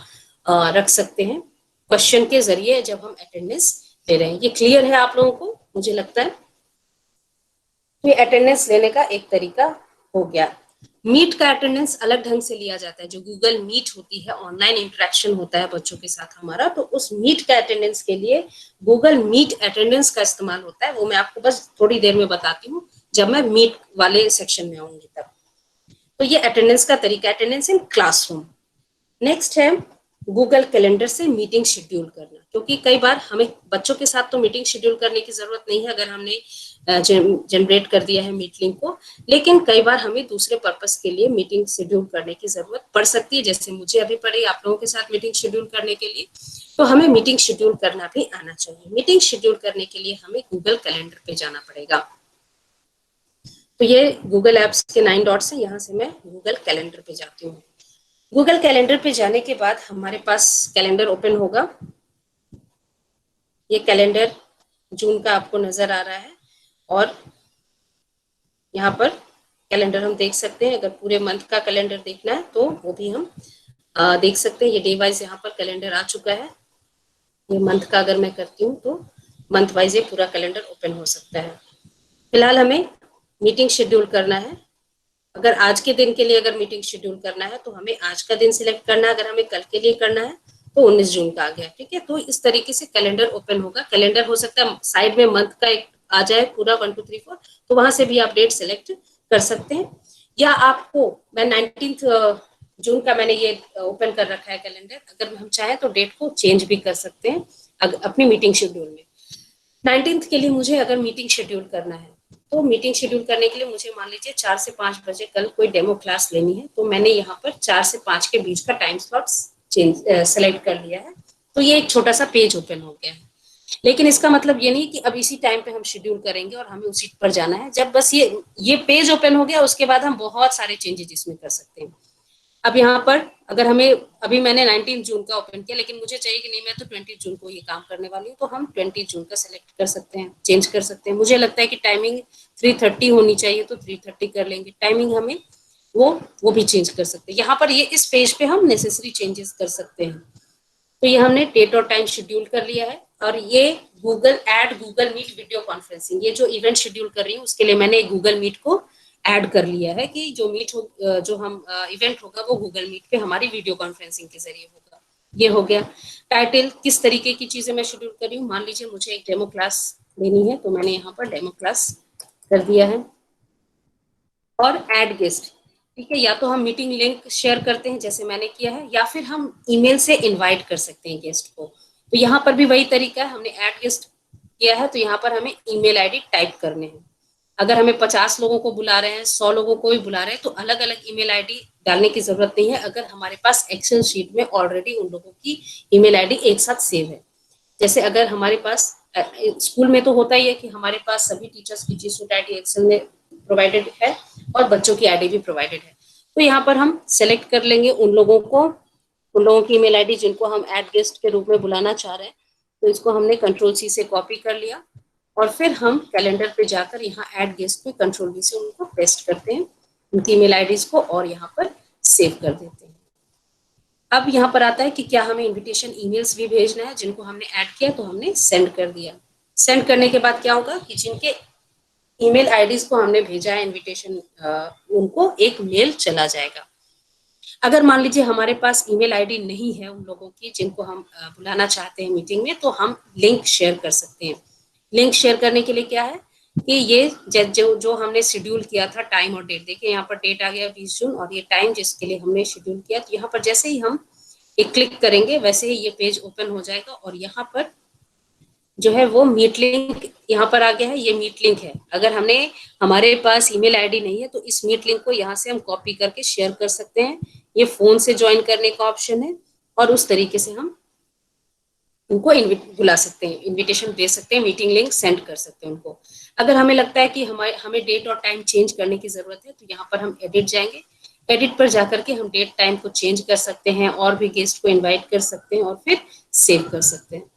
रख सकते हैं क्वेश्चन के जरिए जब हम अटेंडेंस ले रहे हैं। ये क्लियर है आप लोगों को, मुझे लगता है। तो ये अटेंडेंस लेने का एक तरीका हो गया। मीट का अटेंडेंस अलग ढंग से लिया जाता है। जो गूगल मीट होती है, ऑनलाइन इंटरेक्शन होता है बच्चों के साथ हमारा, तो उस मीट का अटेंडेंस के लिए गूगल मीट अटेंडेंस का इस्तेमाल होता है। वो मैं आपको बस थोड़ी देर में बताती हूँ, जब मैं मीट वाले सेक्शन में आऊंगी तब। तो ये अटेंडेंस का तरीका, अटेंडेंस इन क्लासरूम। नेक्स्ट है गूगल कैलेंडर से मीटिंग शेड्यूल करना, क्योंकि कई बार हमें बच्चों के साथ तो मीटिंग शेड्यूल करने की जरूरत नहीं है अगर हमने जनरेट कर दिया है मीट लिंक को, लेकिन कई बार हमें दूसरे पर्पस के लिए मीटिंग शेड्यूल करने की जरूरत पड़ सकती है। जैसे मुझे अभी पड़ी आप लोगों के साथ मीटिंग शेड्यूल करने के लिए, तो हमें मीटिंग शेड्यूल करना भी आना चाहिए। मीटिंग शेड्यूल करने के लिए हमें गूगल कैलेंडर पे जाना पड़ेगा। तो ये गूगल एप्स के 9 डॉट्स हैं, यहाँ से मैं गूगल कैलेंडर पे जाती हूँ। गूगल कैलेंडर पे जाने के बाद हमारे पास कैलेंडर ओपन होगा। ये कैलेंडर जून का आपको नजर आ रहा है, और यहाँ पर कैलेंडर हम देख सकते हैं। अगर पूरे मंथ का कैलेंडर देखना है तो वो भी हम देख सकते हैं। ये डे वाइज यहाँ पर कैलेंडर आ चुका है। ये मंथ का अगर मैं करती हूँ तो मंथ वाइज ये पूरा कैलेंडर ओपन हो सकता है। फिलहाल हमें मीटिंग शेड्यूल करना है, अगर आज के दिन के लिए अगर मीटिंग शेड्यूल करना है तो हमें आज का दिन सिलेक्ट करना है, अगर हमें कल के लिए करना है तो 19 जून का आ गया, ठीक है। तो इस तरीके से कैलेंडर ओपन होगा। कैलेंडर हो सकता है साइड में मंथ का एक आ जाए पूरा 1 2 3 4, तो वहां से भी आप डेट सेलेक्ट कर सकते हैं। या आपको मैं 19 जून का मैंने ये ओपन कर रखा है कैलेंडर, अगर हम चाहें तो डेट को चेंज भी कर सकते हैं अपनी मीटिंग शेड्यूल में। 19 के लिए मुझे अगर मीटिंग शेड्यूल करना है तो मीटिंग शेड्यूल करने के लिए मुझे मान लीजिए 4 से 5 बजे कल कोई डेमो क्लास लेनी है, तो मैंने यहाँ पर 4 से 5 के बीच का टाइम स्लॉट चेंज सेलेक्ट कर लिया है। तो ये एक छोटा सा पेज ओपन हो गया है, लेकिन इसका मतलब ये नहीं कि अब इसी टाइम पे हम शेड्यूल करेंगे और हमें उसी पर जाना है। जब बस ये पेज ओपन हो गया उसके बाद हम बहुत सारे चेंजेस इसमें कर सकते हैं। अब यहाँ पर अगर हमें, अभी मैंने 19 जून का ओपन किया लेकिन मुझे चाहिए कि नहीं मैं तो 20 जून को ये काम करने वाली हूँ, तो हम 20 जून का सेलेक्ट कर सकते हैं, चेंज कर सकते हैं। मुझे लगता है कि टाइमिंग 3:30 होनी चाहिए तो 3:30 कर लेंगे टाइमिंग, हमें वो भी चेंज कर सकते हैं। यहाँ पर ये इस पेज पे हम नेसेसरी चेंजेस कर सकते हैं। तो ये हमने डेट और टाइम शेड्यूल कर लिया है। और ये गूगल मीट वीडियो कॉन्फ्रेंसिंग, ये जो इवेंट शेड्यूल कर रही हूँ उसके लिए मैंने गूगल मीट को ऐड कर लिया है कि जो हम इवेंट होगा वो गूगल मीट पे हमारी वीडियो कॉन्फ्रेंसिंग के जरिए होगा। ये हो गया। टाइटल, किस तरीके की चीजें मैं शेड्यूल कर रही हूँ, मान लीजिए मुझे एक डेमो क्लास लेनी है तो मैंने यहाँ पर डेमो क्लास कर दिया है। और ऐड गेस्ट, ठीक है, या तो हम मीटिंग लिंक शेयर करते हैं जैसे मैंने किया है, या फिर हम ईमेल से इनवाइट कर सकते हैं गेस्ट को। तो यहाँ पर भी वही तरीका है, हमने ऐड गेस्ट किया है तो यहाँ पर हमें ईमेल आईडी टाइप करने हैं। अगर हमें 50 लोगों को बुला रहे हैं, 100 लोगों को भी बुला रहे हैं, तो अलग अलग ईमेल आईडी डालने की जरूरत नहीं है, अगर हमारे पास एक्सेल शीट में ऑलरेडी उन लोगों की ईमेल आईडी एक साथ सेव है। जैसे अगर हमारे पास स्कूल में तो होता ही है कि हमारे पास सभी टीचर्स की जी सूट आईडी एक्सेल में प्रोवाइडेड है और बच्चों की आईडी भी प्रोवाइडेड है। तो यहाँ पर हम सेलेक्ट कर लेंगे उन लोगों की ईमेल आईडी जिनको हम ऐड गेस्ट के रूप में बुलाना चाह रहे हैं। तो इसको हमने कंट्रोल-C से कॉपी कर लिया और फिर हम कैलेंडर पे जाकर यहाँ ऐड गेस्ट पे कंट्रोल-V से उनको पेस्ट करते हैं, उनकी ईमेल आईडीज को, और यहाँ पर सेव कर देते हैं। अब यहाँ पर आता है कि क्या हमें इनविटेशन ईमेल्स भी भेजना है, जिनको हमने ऐड किया तो हमने सेंड कर दिया। सेंड करने के बाद क्या होगा कि जिनके ईमेल आईडीज को हमने भेजा है इनविटेशन, उनको एक मेल चला जाएगा। अगर मान लीजिए हमारे पास ईमेल आईडी नहीं है उन लोगों की जिनको हम बुलाना चाहते हैं मीटिंग में, तो हम लिंक शेयर कर सकते हैं। लिंक शेयर करने के लिए क्या है कि ये जो हमने शेड्यूल किया था टाइम और डेट, देखिए यहाँ पर डेट आ गया 20 जून और ये टाइम जिसके लिए हमने शेड्यूल किया, तो यहाँ पर जैसे ही हम एक क्लिक करेंगे वैसे ही ये पेज ओपन हो जाएगा और यहाँ पर जो है वो मीट लिंक यहाँ पर आ गया है, ये मीट लिंक है। अगर हमारे पास ईमेल आईडी नहीं है तो इस मीट लिंक को यहाँ से हम कॉपी करके शेयर कर सकते हैं। ये फोन से ज्वाइन करने का ऑप्शन है और उस तरीके से हम उनको बुला सकते हैं, इनविटेशन दे सकते हैं, मीटिंग लिंक सेंड कर सकते हैं उनको। अगर हमें लगता है कि हमें डेट और टाइम चेंज करने की जरूरत है तो यहाँ पर हम एडिट जाएंगे, एडिट पर जाकर के हम डेट टाइम को चेंज कर सकते हैं और भी गेस्ट को इनवाइट कर सकते हैं और फिर सेव कर सकते हैं।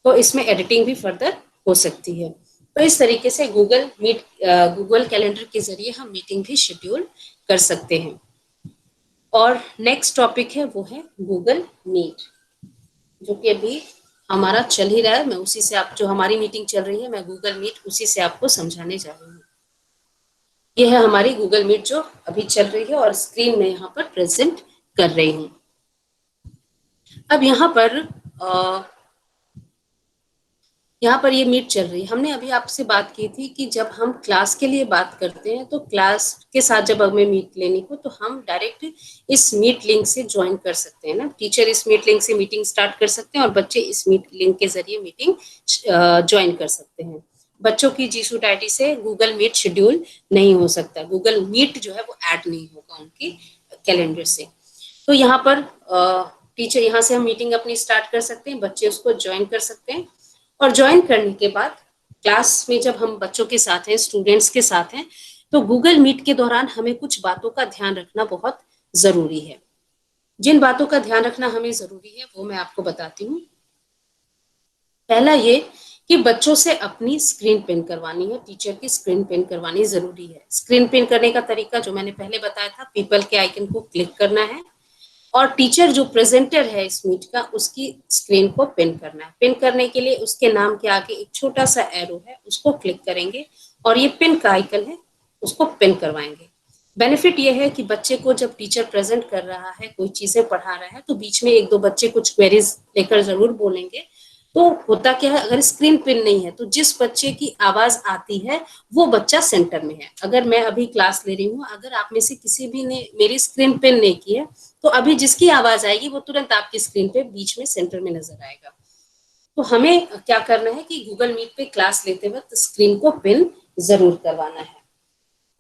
तो इसमें एडिटिंग भी फर्दर हो सकती है। तो इस तरीके से गूगल कैलेंडर के जरिए हम मीटिंग भी शेड्यूल कर सकते हैं। और नेक्स्ट टॉपिक है वो है गूगल मीट, जो कि अभी हमारा चल ही रहा है। मैं उसी से जो हमारी मीटिंग चल रही है मैं गूगल मीट उसी से आपको समझाने जा रही हूँ। ये है हमारी गूगल मीट जो अभी चल रही है और स्क्रीन में यहाँ पर प्रेजेंट कर रही हूँ। अब यहाँ पर ये मीट चल रही है। हमने अभी आपसे बात की थी कि जब हम क्लास के लिए बात करते हैं तो क्लास के साथ जब हमें मीट लेनी हो तो हम डायरेक्ट इस मीट लिंक से ज्वाइन कर सकते हैं ना। टीचर इस मीट लिंक से मीटिंग स्टार्ट कर सकते हैं और बच्चे इस मीट लिंक के जरिए मीटिंग ज्वाइन कर सकते हैं। बच्चों की जी सूट आईडी से गूगल मीट शेड्यूल नहीं हो सकता, गूगल मीट जो है वो ऐड नहीं होगा उनकी कैलेंडर से। तो यहाँ पर टीचर यहाँ से हम मीटिंग अपनी स्टार्ट कर सकते हैं, बच्चे उसको ज्वाइन कर सकते हैं और ज्वाइन करने के बाद क्लास में जब हम बच्चों के साथ हैं, स्टूडेंट्स के साथ हैं, तो गूगल मीट के दौरान हमें कुछ बातों का ध्यान रखना बहुत जरूरी है। जिन बातों का ध्यान रखना हमें जरूरी है वो मैं आपको बताती हूँ। पहला ये कि बच्चों से अपनी स्क्रीन पिन करवानी है, टीचर की स्क्रीन पिन करवानी जरूरी है। स्क्रीन पिन करने का तरीका जो मैंने पहले बताया था, पीपल के आइकन को क्लिक करना है और टीचर जो प्रेजेंटर है इस मीट का उसकी स्क्रीन को पिन करना है। पिन करने के लिए उसके नाम के आगे एक छोटा सा एरो है, उसको क्लिक करेंगे और ये पिन का आइकन है उसको पिन करवाएंगे। बेनिफिट ये है कि बच्चे को जब टीचर प्रेजेंट कर रहा है, कोई चीजें पढ़ा रहा है, तो बीच में एक दो बच्चे कुछ क्वेरीज लेकर जरूर बोलेंगे। तो होता क्या है, अगर स्क्रीन पिन नहीं है तो जिस बच्चे की आवाज आती है वो बच्चा सेंटर में है। अगर मैं अभी क्लास ले रही हूँ, अगर आप में से किसी भी ने मेरी स्क्रीन पिन नहीं की है, तो अभी जिसकी आवाज आएगी वो तुरंत आपकी स्क्रीन पे बीच में सेंटर में नजर आएगा। तो हमें क्या करना है कि गूगल मीट पे क्लास लेते वक्त स्क्रीन को पिन जरूर करवाना है।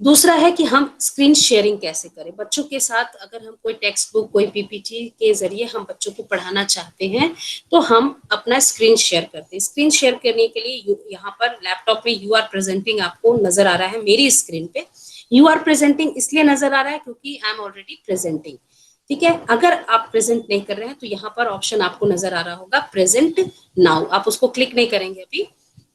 दूसरा है कि हम स्क्रीन शेयरिंग कैसे करें बच्चों के साथ। अगर हम कोई टेक्स्ट बुक, कोई पीपीटी के जरिए हम बच्चों को पढ़ाना चाहते हैं, तो हम अपना स्क्रीन शेयर करते हैं। स्क्रीन शेयर करने के लिए यहाँ पर लैपटॉप में यू आर प्रेजेंटिंग आपको नजर आ रहा है। मेरी स्क्रीन पे यू आर प्रेजेंटिंग इसलिए नजर आ रहा है क्योंकि आई एम ऑलरेडी प्रेजेंटिंग। ठीक है, अगर आप प्रेजेंट नहीं कर रहे हैं तो यहाँ पर ऑप्शन आपको नजर आ रहा होगा प्रेजेंट नाउ, आप उसको क्लिक नहीं करेंगे अभी।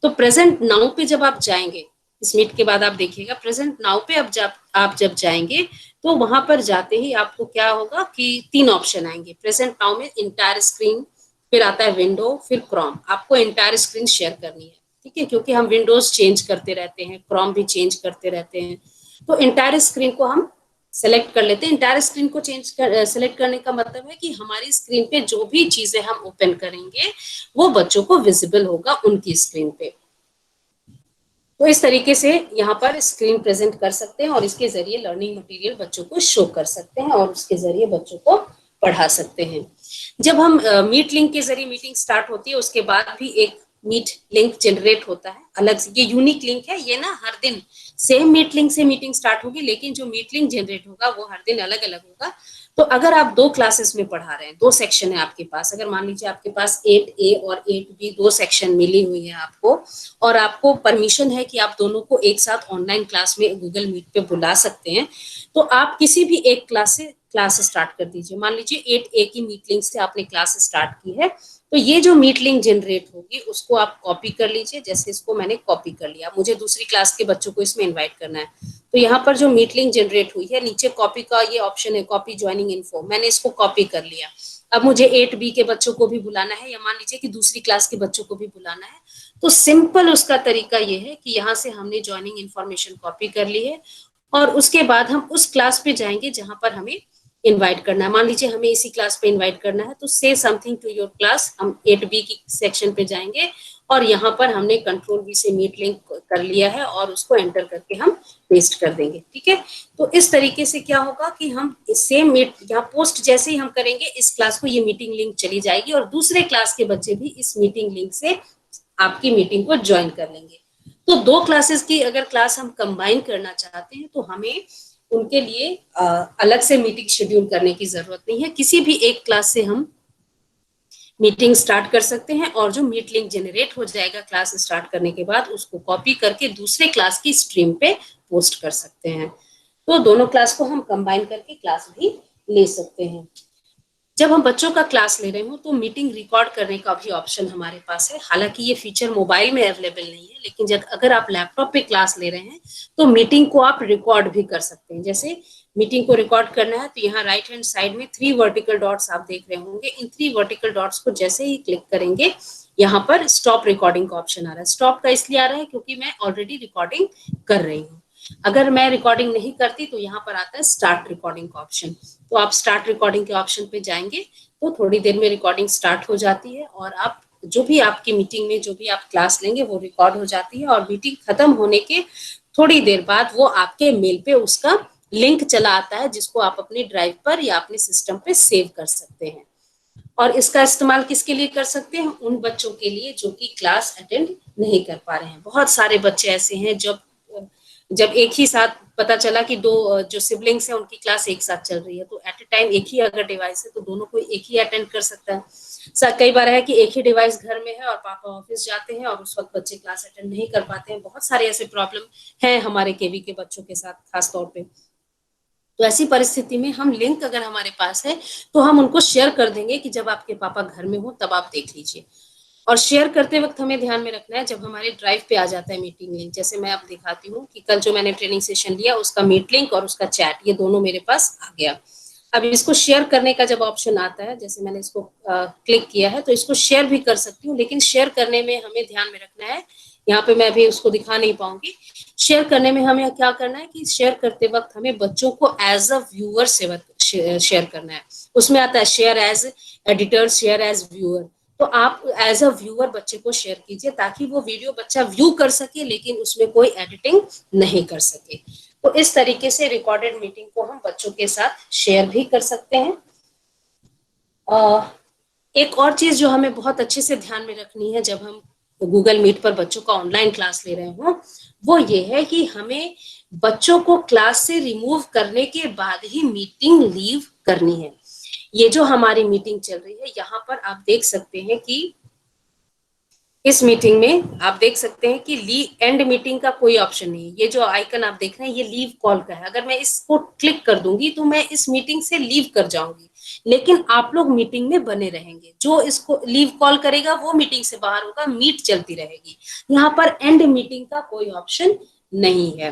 तो प्रेजेंट नाउ पे जब आप जाएंगे, इस मीट के बाद आप देखिएगा प्रेजेंट नाउ पे अब जब आप जाएंगे, तो वहां पर जाते ही आपको क्या होगा कि 3 ऑप्शन आएंगे प्रेजेंट नाउ में। इंटायर स्क्रीन, फिर आता है विंडो, फिर क्रोम। आपको इंटायर स्क्रीन शेयर करनी है, ठीक है, क्योंकि हम विंडोज चेंज करते रहते हैं, क्रोम भी चेंज करते रहते हैं। तो इंटायर स्क्रीन को हम सेलेक्ट कर लेते हैं। इंटायर स्क्रीन को सेलेक्ट करने का मतलब है कि हमारी स्क्रीन पे जो भी चीजें हम ओपन करेंगे वो बच्चों को विजिबल होगा उनकी स्क्रीन पे। तो इस तरीके से यहाँ पर स्क्रीन प्रेजेंट कर सकते हैं और इसके जरिए लर्निंग मटेरियल बच्चों को शो कर सकते हैं और उसके जरिए बच्चों को पढ़ा सकते हैं। जब हम मीट लिंक के जरिए मीटिंग स्टार्ट होती है, उसके बाद भी एक मीट लिंक जनरेट होता है अलग से। ये यूनिक लिंक है, ये ना हर दिन सेम मीट लिंक से मीटिंग स्टार्ट होगी, लेकिन जो मीट लिंक जनरेट होगा वो हर दिन अलग अलग होगा। तो अगर आप 2 क्लासेस में पढ़ा रहे हैं, 2 सेक्शन है आपके पास, अगर मान लीजिए आपके पास 8A और 8B 2 सेक्शन मिली हुई है आपको, और आपको परमिशन है कि आप दोनों को एक साथ ऑनलाइन क्लास में गूगल मीट पे बुला सकते हैं, तो आप किसी भी एक क्लास से क्लास स्टार्ट कर दीजिए। मान लीजिए 8A की मीट लिंक से आपने क्लास स्टार्ट की है, तो ये जो मीट लिंक जनरेट होगी उसको आप कॉपी कर लीजिए। जैसे इसको मैंने कॉपी कर लिया, मुझे दूसरी क्लास के बच्चों को इसमें इन्वाइट करना है, तो यहाँ पर जो मीट लिंक जनरेट हुई है, नीचे कॉपी का ये ऑप्शन है, कॉपी ज्वाइनिंग इन्फो, मैंने इसको कॉपी कर लिया। अब मुझे 8B के बच्चों को भी बुलाना है, या मान लीजिए कि दूसरी क्लास के बच्चों को भी बुलाना है, तो सिंपल उसका तरीका ये है कि यहाँ से हमने ज्वाइनिंग इन्फॉर्मेशन कॉपी कर ली है और उसके बाद हम उस क्लास पे जाएंगे जहां पर हमें इनवाइट करना है। मान लीजिए हमें इसी क्लास पे इनवाइट करना है, तो से समथिंग टू योर क्लास, हम 8B की सेक्शन पे जाएंगे और यहाँ पर हमने कंट्रोल V से मीट लिंक कर लिया है और उसको एंटर करके हम पेस्ट कर देंगे। ठीक है, तो इस तरीके से क्या होगा कि हम सेम मीट यहाँ पोस्ट जैसे ही हम करेंगे, इस क्लास को ये मीटिंग लिंक चली जाएगी और दूसरे क्लास के बच्चे भी इस मीटिंग लिंक से आपकी मीटिंग को ज्वाइन कर लेंगे। तो 2 क्लासेस की अगर क्लास हम कंबाइन करना चाहते हैं तो हमें उनके लिए अलग से मीटिंग शेड्यूल करने की जरूरत नहीं है। किसी भी एक क्लास से हम मीटिंग स्टार्ट कर सकते हैं और जो मीट लिंक जनरेट हो जाएगा क्लास स्टार्ट करने के बाद, उसको कॉपी करके दूसरे क्लास की स्ट्रीम पे पोस्ट कर सकते हैं। तो दोनों क्लास को हम कंबाइन करके क्लास भी ले सकते हैं। जब हम बच्चों का क्लास ले रहे हो तो मीटिंग रिकॉर्ड करने का भी ऑप्शन हमारे पास है। हालांकि ये फीचर मोबाइल में अवेलेबल नहीं है, लेकिन जब अगर आप लैपटॉप पे क्लास ले रहे हैं तो मीटिंग को आप रिकॉर्ड भी कर सकते हैं। जैसे मीटिंग को रिकॉर्ड करना है तो यहाँ राइट हैंड साइड में 3 वर्टिकल डॉट्स आप देख रहे होंगे। इन 3 वर्टिकल डॉट्स को जैसे ही क्लिक करेंगे, यहाँ पर स्टॉप रिकॉर्डिंग का ऑप्शन आ रहा है। स्टॉप का इसलिए आ रहा है क्योंकि मैं ऑलरेडी रिकॉर्डिंग कर रही हूँ। अगर मैं रिकॉर्डिंग नहीं करती तो यहाँ पर आता है स्टार्ट रिकॉर्डिंग का ऑप्शन, तो आप स्टार्ट रिकॉर्डिंग के ऑप्शन पे जाएंगे तो थोड़ी देर में रिकॉर्डिंग स्टार्ट हो जाती है और आप जो भी आपकी मीटिंग में जो भी आप क्लास लेंगे वो रिकॉर्ड हो जाती है और मीटिंग खत्म होने के थोड़ी देर बाद वो आपके मेल पे उसका लिंक चला आता है, जिसको आप अपने ड्राइव पर या अपने सिस्टम पे सेव कर सकते हैं। और इसका इस्तेमाल किसके लिए कर सकते हैं? उन बच्चों के लिए जो कि क्लास अटेंड नहीं कर पा रहे हैं। बहुत सारे बच्चे ऐसे हैं जब जब एक ही साथ पता चला कि 2 जो सिबलिंग्स हैं उनकी क्लास एक साथ चल रही है, तो एट ए टाइम एक ही अगर डिवाइस है तो दोनों को एक ही अटेंड कर सकता है। कई बार है कि एक ही डिवाइस घर में है और पापा ऑफिस जाते हैं और उस वक्त बच्चे क्लास अटेंड नहीं कर पाते हैं। बहुत सारे ऐसे प्रॉब्लम है हमारे केवी के बच्चों के साथ खास तौर पे। तो ऐसी परिस्थिति में हम लिंक अगर हमारे पास है तो हम उनको शेयर कर देंगे कि जब आपके पापा घर में हो तब आप देख लीजिए। और शेयर करते वक्त हमें ध्यान में रखना है, जब हमारे ड्राइव पे आ जाता है मीटिंग लिंक, जैसे मैं अब दिखाती हूँ कि कल जो मैंने ट्रेनिंग सेशन लिया उसका मीट लिंक और उसका चैट, ये दोनों मेरे पास आ गया। अब इसको शेयर करने का जब ऑप्शन आता है, जैसे मैंने इसको क्लिक किया है तो इसको शेयर भी कर सकती हूँ, लेकिन शेयर करने में हमें ध्यान में रखना है यहाँ पे मैं अभी उसको दिखा नहीं पाऊंगी। शेयर करने में हमें क्या करना है कि शेयर करते वक्त हमें बच्चों को एज अ व्यूअर शेयर करना है। उसमें आता है share as editor, share as viewer. तो आप एज अ व्यूअर बच्चे को शेयर कीजिए ताकि वो वीडियो बच्चा व्यू कर सके लेकिन उसमें कोई एडिटिंग नहीं कर सके। तो इस तरीके से रिकॉर्डेड मीटिंग को हम बच्चों के साथ शेयर भी कर सकते हैं। एक और चीज जो हमें बहुत अच्छे से ध्यान में रखनी है जब हम गूगल मीट पर बच्चों का ऑनलाइन क्लास ले रहे हों, वो ये है कि हमें बच्चों को क्लास से रिमूव करने के बाद ही मीटिंग लीव करनी है। ये जो हमारी मीटिंग चल रही है यहाँ पर आप देख सकते हैं कि इस मीटिंग में आप देख सकते हैं कि लीव एंड मीटिंग का कोई ऑप्शन नहीं है। ये जो आइकन आप देख रहे हैं ये लीव कॉल का है। अगर मैं इसको क्लिक कर दूंगी तो मैं इस मीटिंग से लीव कर जाऊंगी, लेकिन आप लोग मीटिंग में बने रहेंगे। जो इसको लीव कॉल करेगा वो मीटिंग से बाहर होगा, मीट चलती रहेगी। यहाँ पर एंड मीटिंग का कोई ऑप्शन नहीं है।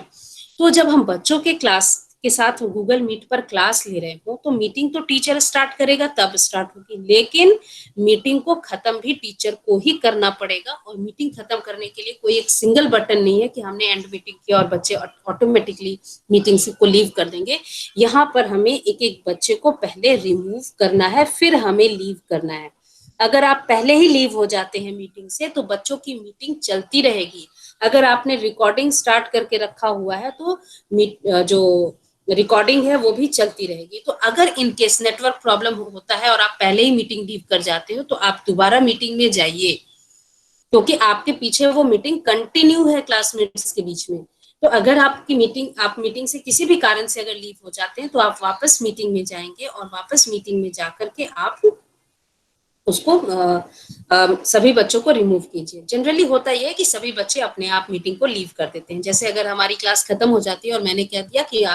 तो जब हम बच्चों के क्लास के साथ गूगल मीट पर क्लास ले रहे हो तो मीटिंग तो टीचर स्टार्ट करेगा तब स्टार्ट होगी, लेकिन मीटिंग को खत्म भी टीचर को ही करना पड़ेगा। और मीटिंग खत्म करने के लिए कोई एक सिंगल बटन नहीं है कि हमने एंड मीटिंग किया और बच्चे ऑटोमेटिकली मीटिंग से को लीव कर देंगे। यहाँ पर हमें एक एक बच्चे को पहले रिमूव करना है, फिर हमें लीव करना है। अगर आप पहले ही लीव हो जाते हैं मीटिंग से तो बच्चों की मीटिंग चलती रहेगी। अगर आपने रिकॉर्डिंग स्टार्ट करके रखा हुआ है तो जो रिकॉर्डिंग है वो भी चलती रहेगी। तो अगर इन केस नेटवर्क प्रॉब्लम होता है और आप पहले ही मीटिंग लीव कर जाते हो तो आप दोबारा मीटिंग में जाइए, क्योंकि आपके पीछे वो मीटिंग कंटिन्यू है क्लासमेट्स के बीच में। तो अगर आपकी मीटिंग आप मीटिंग से किसी भी कारण से अगर लीव हो जाते हैं तो आप वापस मीटिंग में जाएंगे और वापस मीटिंग में जाकर के आप उसको सभी बच्चों को रिमूव कीजिए। जनरली होता यह है कि सभी बच्चे अपने आप मीटिंग को लीव कर देते हैं। जैसे अगर हमारी क्लास खत्म हो जाती है और मैंने कह दिया कि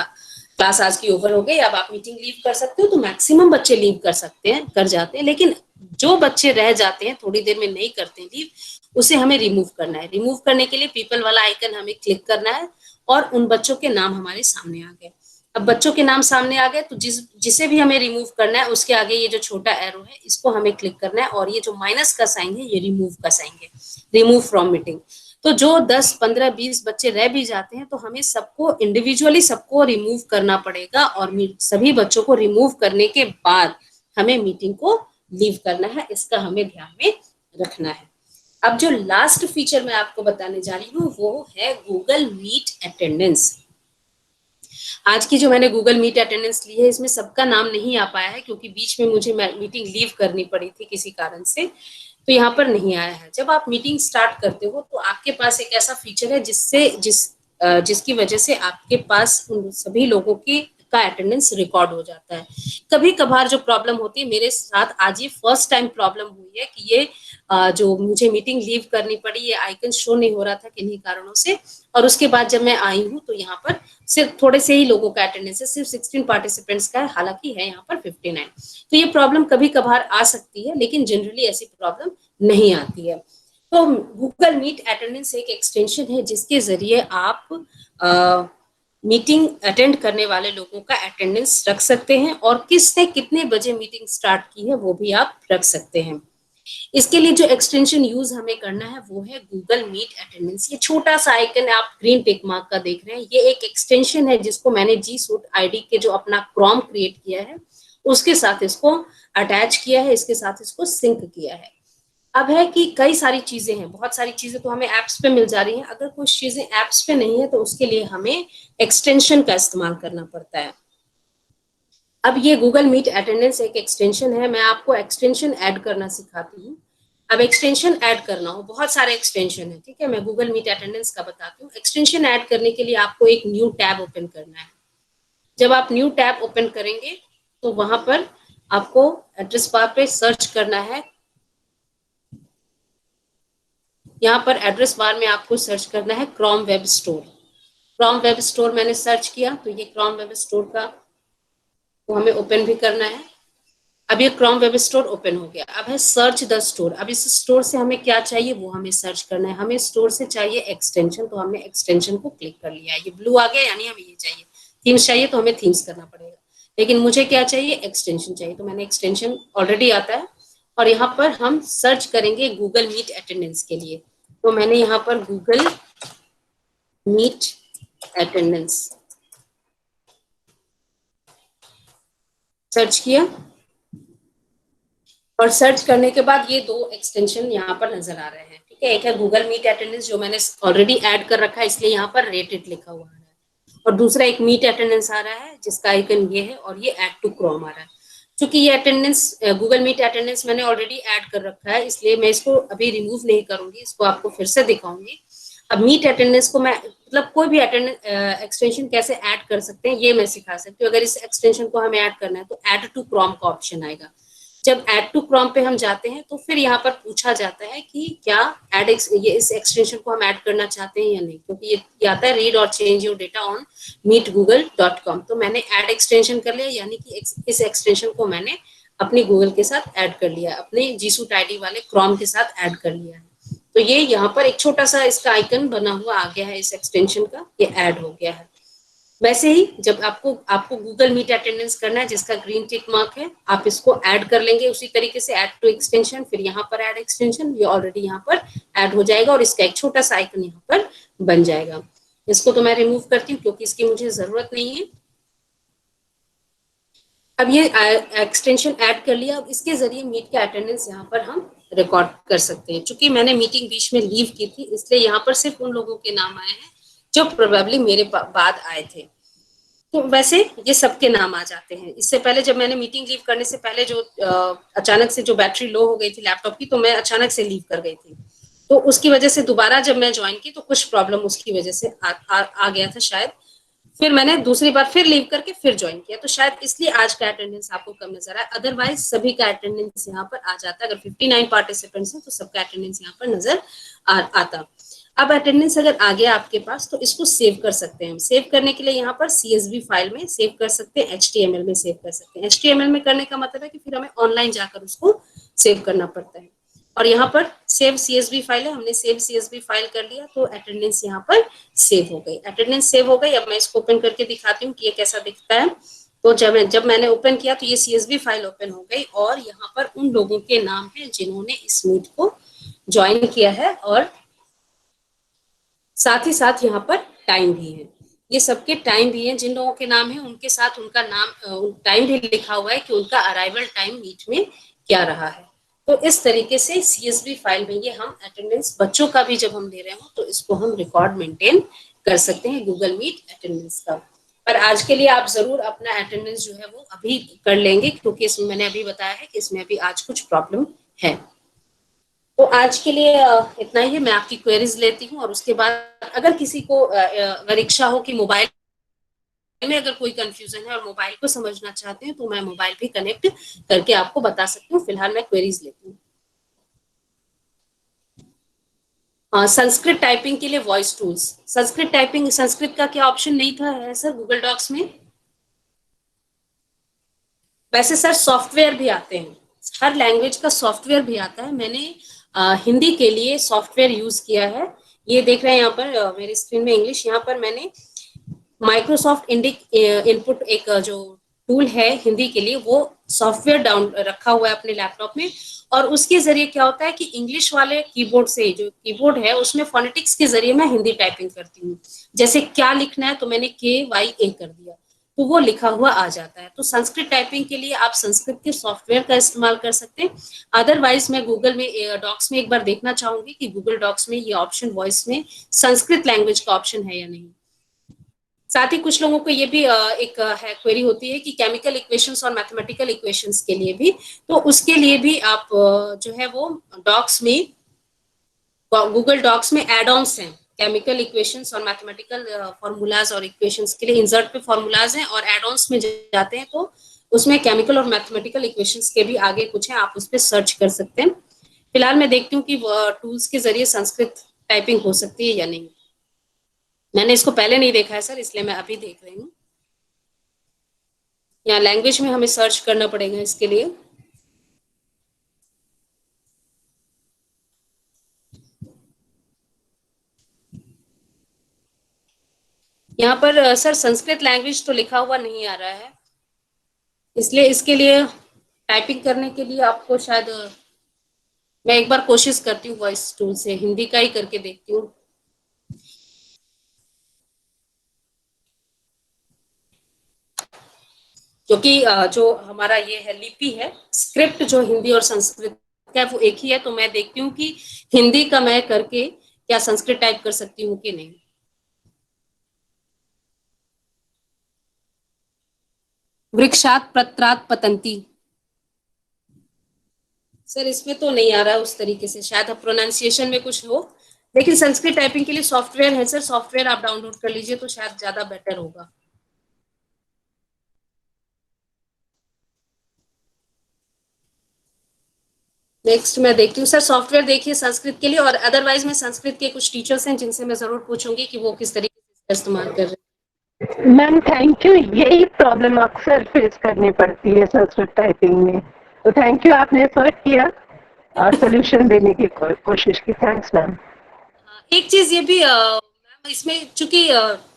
क्लास आज की ओवर हो गई, अब आप मीटिंग लीव कर सकते हो, तो मैक्सिमम बच्चे लीव कर सकते हैं, कर जाते हैं। लेकिन जो बच्चे रह जाते हैं थोड़ी देर में नहीं करते लीव, उसे हमें रिमूव करना है। रिमूव करने के लिए पीपल वाला आइकन हमें क्लिक करना है और उन बच्चों के नाम हमारे सामने आ गए। अब बच्चों के नाम सामने आ गए तो जिसे भी हमें रिमूव करना है उसके आगे ये जो छोटा एरो है इसको हमें क्लिक करना है और ये जो माइनस का साइन है ये रिमूव का साइन है, रिमूव फ्रॉम मीटिंग। तो जो 10, 15, 20 बच्चे रह भी जाते हैं तो हमें सबको इंडिविजुअली सबको रिमूव करना पड़ेगा और सभी बच्चों को रिमूव करने के बाद हमें मीटिंग को लीव करना है। इसका हमें ध्यान में रखना है। अब जो लास्ट फीचर मैं आपको बताने जा रही हूँ वो है गूगल मीट अटेंडेंस। आज की जो मैंने गूगल मीट अटेंडेंस ली है इसमें सबका नाम नहीं आ पाया है क्योंकि बीच में मुझे मीटिंग लीव करनी पड़ी थी किसी कारण से, तो यहाँ पर नहीं आया है। जब आप मीटिंग स्टार्ट करते हो तो आपके पास एक ऐसा फीचर है जिसकी वजह से आपके पास उन सभी लोगों की का अटेंडेंस रिकॉर्ड हो जाता है। कभी कभार जो प्रॉब्लम होती है, मेरे साथ आज ये फर्स्ट टाइम प्रॉब्लम हुई है कि ये जो मुझे मीटिंग लीव करनी पड़ी, ये आइकन शो नहीं हो रहा था किन्हीं कारणों से। और उसके बाद जब मैं आई हूँ तो यहाँ पर सिर्फ थोड़े से ही लोगों का अटेंडेंस है, सिर्फ 16 पार्टिसिपेंट्स का है, हालांकि है यहाँ पर 59। तो ये प्रॉब्लम कभी कभार आ सकती है लेकिन जनरली ऐसी प्रॉब्लम नहीं आती है। तो गूगल मीट अटेंडेंस एक एक्सटेंशन है जिसके जरिए आप मीटिंग अटेंड करने वाले लोगों का अटेंडेंस रख सकते हैं और किसने कितने बजे मीटिंग स्टार्ट की है वो भी आप रख सकते हैं। इसके लिए जो एक्सटेंशन यूज हमें करना है वो है गूगल मीट अटेंडेंस। ये छोटा सा आइकन है, आप ग्रीन टिक मार्क का देख रहे हैं, ये एक एक्सटेंशन है जिसको मैंने जी सूट आईडी के जो अपना क्रोम क्रिएट किया है उसके साथ इसको अटैच किया है, इसके साथ इसको सिंक किया है। अब है कि कई सारी चीजें हैं, बहुत सारी चीजें तो हमें एप्स पे मिल जा रही हैं। अगर कुछ चीजें एप्स पे नहीं है तो उसके लिए हमें एक्सटेंशन का इस्तेमाल करना पड़ता है। अब ये गूगल मीट अटेंडेंस एक एक्सटेंशन है, मैं आपको एक्सटेंशन ऐड करना सिखाती हूँ। अब एक्सटेंशन ऐड करना हो, बहुत सारे एक्सटेंशन है, ठीक है, मैं गूगल मीट अटेंडेंस का बताती हूँ। एक्सटेंशन ऐड करने के लिए आपको एक न्यू टैब ओपन करना है। जब आप न्यू टैब ओपन करेंगे तो वहां पर आपको एड्रेस बार पे सर्च करना है। यहाँ पर एड्रेस बार में आपको सर्च करना है Chrome web store. Chrome web store मैंने सर्च किया तो ये क्रोम वेब स्टोर का को हमें ओपन भी करना है। अब ये क्रोम वेब स्टोर ओपन हो गया। अब है सर्च द स्टोर। अब इस स्टोर से हमें क्या चाहिए वो हमें सर्च करना है। हमें स्टोर से चाहिए एक्सटेंशन, तो हमने एक्सटेंशन को क्लिक कर लिया है। ये ब्लू आ गया यानी हमें ये चाहिए। थीम्स चाहिए तो हमें थीम्स करना पड़ेगा, लेकिन मुझे क्या चाहिए, एक्सटेंशन चाहिए, तो मैंने एक्सटेंशन ऑलरेडी आता है। और यहाँ पर हम सर्च करेंगे गूगल मीट अटेंडेंस के लिए। तो मैंने यहाँ पर गूगल मीट अटेंडेंस सर्च किया, और सर्च करने के बाद ये दो एक्सटेंशन यहाँ पर नजर आ रहे हैं। ठीक है, एक है गूगल मीट अटेंडेंस जो मैंने ऑलरेडी ऐड कर रखा है, इसलिए यहाँ पर रेटेड लिखा हुआ है, और दूसरा एक मीट अटेंडेंस आ रहा है जिसका आइकन ये है, और ये ऐड टू क्रोम आ रहा है। क्योंकि ये अटेंडेंस गूगल मीट अटेंडेंस मैंने ऑलरेडी ऐड कर रखा है, इसलिए मैं इसको अभी रिमूव नहीं करूंगी, इसको आपको फिर से दिखाऊंगी। अब मीट अटेंडेंस को मैं मतलब कोई भी अटेंडेंस एक्सटेंशन कैसे ऐड कर सकते हैं ये मैं सिखा सकती हूँ। अगर इस एक्सटेंशन को हमें ऐड करना है तो ऐड टू क्रोम का ऑप्शन आएगा। जब ऐड टू क्रोम पे हम जाते हैं तो फिर यहाँ पर पूछा जाता है कि क्या ये इस एक्सटेंशन को हम ऐड करना चाहते हैं या नहीं, क्योंकि ये आता है रीड और change your data on meetgoogle.com। तो मैंने ऐड एक्सटेंशन कर लिया, यानी कि इस एक्सटेंशन को मैंने अपनी गूगल के साथ ऐड कर लिया, अपने जी सूट आईडी वाले क्रोम के साथ ऐड कर लिया है। तो ये यहाँ पर एक छोटा सा इसका आइकन बना हुआ आ गया है, इस एक्सटेंशन का ये ऐड हो गया है। वैसे ही जब आपको आपको गूगल मीट अटेंडेंस करना है जिसका ग्रीन टिक मार्क है, आप इसको ऐड कर लेंगे उसी तरीके से, ऐड टू एक्सटेंशन, फिर यहाँ पर ऐड एक्सटेंशन, ये ऑलरेडी यहाँ पर ऐड हो जाएगा और इसका एक छोटा सा आइकन यहाँ पर बन जाएगा। इसको तो मैं रिमूव करती हूँ क्योंकि इसकी मुझे जरूरत नहीं है। अब ये एक्सटेंशन ऐड कर लिया, अब इसके जरिए मीट के अटेंडेंस यहाँ पर हम रिकॉर्ड कर सकते हैं। चूंकि मैंने मीटिंग बीच में लीव की थी, इसलिए यहाँ पर सिर्फ उन लोगों के नाम आए हैं जो प्रोबेबली मेरे बाद आए थे। तो वैसे ये सबके नाम आ जाते हैं। इससे पहले जब मैंने मीटिंग लीव करने से पहले जो अचानक से जो बैटरी लो हो गई थी लैपटॉप की, तो मैं अचानक से लीव कर गई थी, तो उसकी वजह से दोबारा जब मैं ज्वाइन की तो कुछ प्रॉब्लम उसकी वजह से आ गया था शायद। फिर मैंने दूसरी बार फिर लीव करके फिर ज्वाइन किया, तो शायद इसलिए आज का अटेंडेंस आपको कम नजर आया। अदरवाइज सभी का अटेंडेंस यहाँ पर आ जाता। अगर 59 पार्टिसिपेंट्स हैं तो सबका अटेंडेंस यहाँ पर नजर आता। अब अटेंडेंस अगर आ गया आपके पास तो इसको सेव कर सकते हैं। सेव करने के लिए यहाँ पर CSV फाइल में सेव कर सकते हैं, HTML में सेव कर सकते हैं। HTML में करने का मतलब है कि फिर हमें ऑनलाइन जाकर उसको सेव करना पड़ता है। और यहाँ पर सेव CSV फाइल है, हमने सेव CSV फाइल कर लिया, तो अटेंडेंस यहाँ पर सेव हो गई। अटेंडेंस सेव हो गई। अब मैं इसको ओपन करके दिखाती हूँ कि ये कैसा दिखता है। तो जब मैंने ओपन किया तो ये CSV फाइल ओपन हो गई, और यहाँ पर उन लोगों के नाम है जिन्होंने इस मीट को ज्वाइन किया है, और साथ ही साथ यहाँ पर टाइम भी है। ये सबके टाइम भी है, जिन लोगों के नाम है उनके साथ उनका नाम टाइम भी लिखा हुआ है कि उनका अराइवल टाइम मीट में क्या रहा है। तो इस तरीके से CSV फाइल में ये हम अटेंडेंस बच्चों का भी जब हम ले रहे हो तो इसको हम रिकॉर्ड मेंटेन कर सकते हैं गूगल मीट अटेंडेंस का। पर आज के लिए आप जरूर अपना अटेंडेंस जो है वो अभी कर लेंगे, क्योंकि इसमें मैंने अभी बताया है कि इसमें अभी आज कुछ प्रॉब्लम है। तो आज के लिए इतना ही है। मैं आपकी क्वेरीज लेती हूँ, और उसके बाद अगर किसी को अगर इच्छा हो कि मोबाइल में अगर कोई कंफ्यूजन है और मोबाइल को समझना चाहते हैं तो मैं मोबाइल भी कनेक्ट करके आपको बता सकती हूँ। फिलहाल मैं क्वेरीज लेती हूँ। संस्कृत टाइपिंग के लिए voice tools. Sanskrit typing, Sanskrit का क्या ऑप्शन नहीं था है सर गूगल डॉक्स में? वैसे सर सॉफ्टवेयर भी आते हैं, हर लैंग्वेज का सॉफ्टवेयर भी आता है। मैंने हिंदी के लिए सॉफ्टवेयर यूज किया है। ये देख रहे हैं यहाँ पर मेरी स्क्रीन में इंग्लिश, यहाँ पर मैंने माइक्रोसॉफ्ट इंडिक इनपुट एक जो टूल है हिंदी के लिए, वो सॉफ्टवेयर डाउन रखा हुआ है अपने लैपटॉप में। और उसके जरिए क्या होता है कि इंग्लिश वाले कीबोर्ड से, जो कीबोर्ड है उसमें फोनेटिक्स के जरिए मैं हिंदी टाइपिंग करती हूँ। जैसे क्या लिखना है तो मैंने KYA कर दिया, तो वो लिखा हुआ आ जाता है। तो संस्कृत टाइपिंग के लिए आप संस्कृत के सॉफ्टवेयर का इस्तेमाल कर सकते हैं। अदरवाइज मैं गूगल में डॉक्स में एक बार देखना चाहूंगी कि गूगल डॉक्स में ये ऑप्शन वॉइस में संस्कृत लैंग्वेज का ऑप्शन है या नहीं। साथ ही कुछ लोगों को ये भी एक है क्वेरी होती है कि केमिकल इक्वेशंस और मैथमेटिकल इक्वेशंस के लिए भी, तो उसके लिए भी आप जो है वो डॉक्स में, गूगल डॉक्स में एड ऑन्स हैं केमिकल इक्वेशंस और मैथमेटिकल फॉर्मूलाज और इक्वेशंस के लिए इंसर्ट पे फॉर्मूलाज हैं, और एड ऑन्स में जाते हैं तो उसमें केमिकल और मैथमेटिकल इक्वेशंस के भी आगे कुछ है, आप उस पर सर्च कर सकते हैं। फिलहाल मैं देखती हूँ कि टूल्स के जरिए संस्कृत टाइपिंग हो सकती है या नहीं। मैंने इसको पहले नहीं देखा है सर, इसलिए मैं अभी देख रही हूँ। यहाँ लैंग्वेज में हमें सर्च करना पड़ेगा इसके लिए। यहाँ पर सर संस्कृत लैंग्वेज तो लिखा हुआ नहीं आ रहा है, इसलिए इसके लिए टाइपिंग करने के लिए आपको शायद मैं एक बार कोशिश करती हूँ वॉइस टूल से हिंदी का ही करके देखती हूँ। क्योंकि जो हमारा ये है लिपि है, स्क्रिप्ट जो हिंदी और संस्कृत का है वो एक ही है, तो मैं देखती हूँ कि हिंदी का मैं करके क्या संस्कृत टाइप कर सकती हूँ कि नहीं। वृक्षात पत्रात पतंती। सर इसमें तो नहीं आ रहा उस तरीके से, शायद अब प्रोनाउंसिएशन में कुछ हो। लेकिन संस्कृत टाइपिंग के लिए सॉफ्टवेयर है सर, सॉफ्टवेयर आप डाउनलोड कर लीजिए तो शायद ज्यादा बेटर होगा। नेक्स्ट मैं देखती हूँ सर, सॉफ्टवेयर देखिए संस्कृत के लिए, और अदरवाइज मैं संस्कृत के कुछ टीचर्स हैं जिनसे मैं जरूर पूछूंगी कि वो किस तरीके से इसका इस्तेमाल कर रहे मैम थैंक यू, यही प्रॉब्लम अक्सर फेस करनी पड़ती है संस्कृत टाइपिंग में, तो थैंक यू आपने एफर्ट किया और सोल्यूशन देने की कोशिश की। Thanks ma'am. हैं। एक चीज ये भी मैम, इसमें चूंकि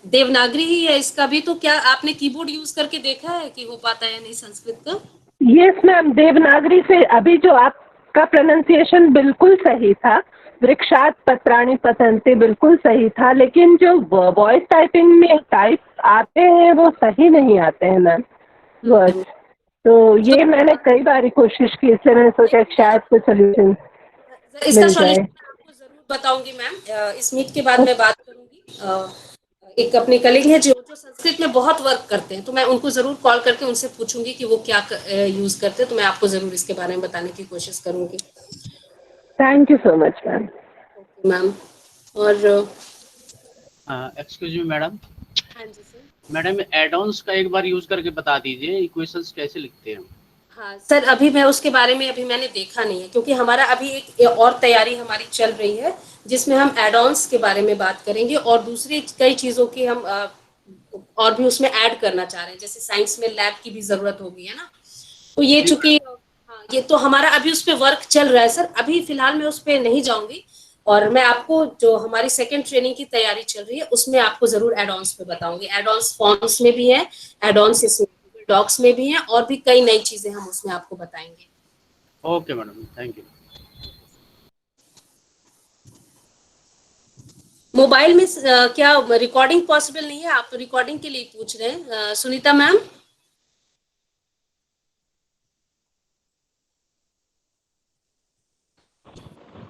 देवनागरी ही है इसका भी, तो क्या आपने कीबोर्ड यूज करके देखा है कि हो पाता है नहीं संस्कृत का? यस मैम, देवनागरी से अभी जो आपका प्रोनाउंसिएशन बिल्कुल सही था, वृक्षात पत्राणि पतंते बिल्कुल सही था, लेकिन जो वॉइस टाइपिंग में टाइप आते हैं वो सही नहीं आते हैं मैम वर्ड्स। तो तो ये मैंने कई बार कोशिश की, इसलिए मैंने सोचा कि शायद कोई सोल्यूशन इसका मिल जाए। सॉल्यूशन मैं आपको जरूर बताऊंगी मैम, इस मीट के बाद मैं बात करूंगी। एक अपने कलीग हैं जो जो संस्कृत में बहुत वर्क करते हैं, तो मैं उनको जरूर कॉल करके उनसे पूछूंगी कि वो क्या यूज करते हैं, तो मैं आपको जरूर इसके बारे में बताने की कोशिश करूंगी। Thank you so much ma'am. Okay ma'am. और एक्सक्यूज मी मैडम। हाँ जी सर। मैडम एडॉन्स का एक बार यूज करके बता दीजिए, इक्वेशंस कैसे लिखते हैं। हाँ सर, अभी मैं उसके बारे में अभी मैंने देखा नहीं है, क्योंकि हमारा अभी एक और तैयारी हमारी चल रही है जिसमें हम एडॉन्स के बारे में बात करेंगे, और दूसरी कई चीजों की हम और भी उसमें ऐड करना चाह रहे हैं, जैसे साइंस में लैब की भी जरूरत होगी है ना। तो ये जी चूंकि हाँ, ये तो हमारा अभी उस पर वर्क चल रहा है सर, अभी फिलहाल मैं उस पर नहीं जाऊंगी। और मैं आपको जो हमारी सेकेंड ट्रेनिंग की तैयारी चल रही है उसमें आपको जरूर एडॉन्स पे बताऊंगी। एडॉन्स फॉर्म्स में भी है, एडॉन्स इसमें डॉक्स में भी है, और भी कई नई चीजें हम उसमें आपको बताएंगे। Okay madam, thank you. Mobile में क्या रिकॉर्डिंग पॉसिबल नहीं है? आप रिकॉर्डिंग के लिए पूछ रहे हैं Sunita ma'am?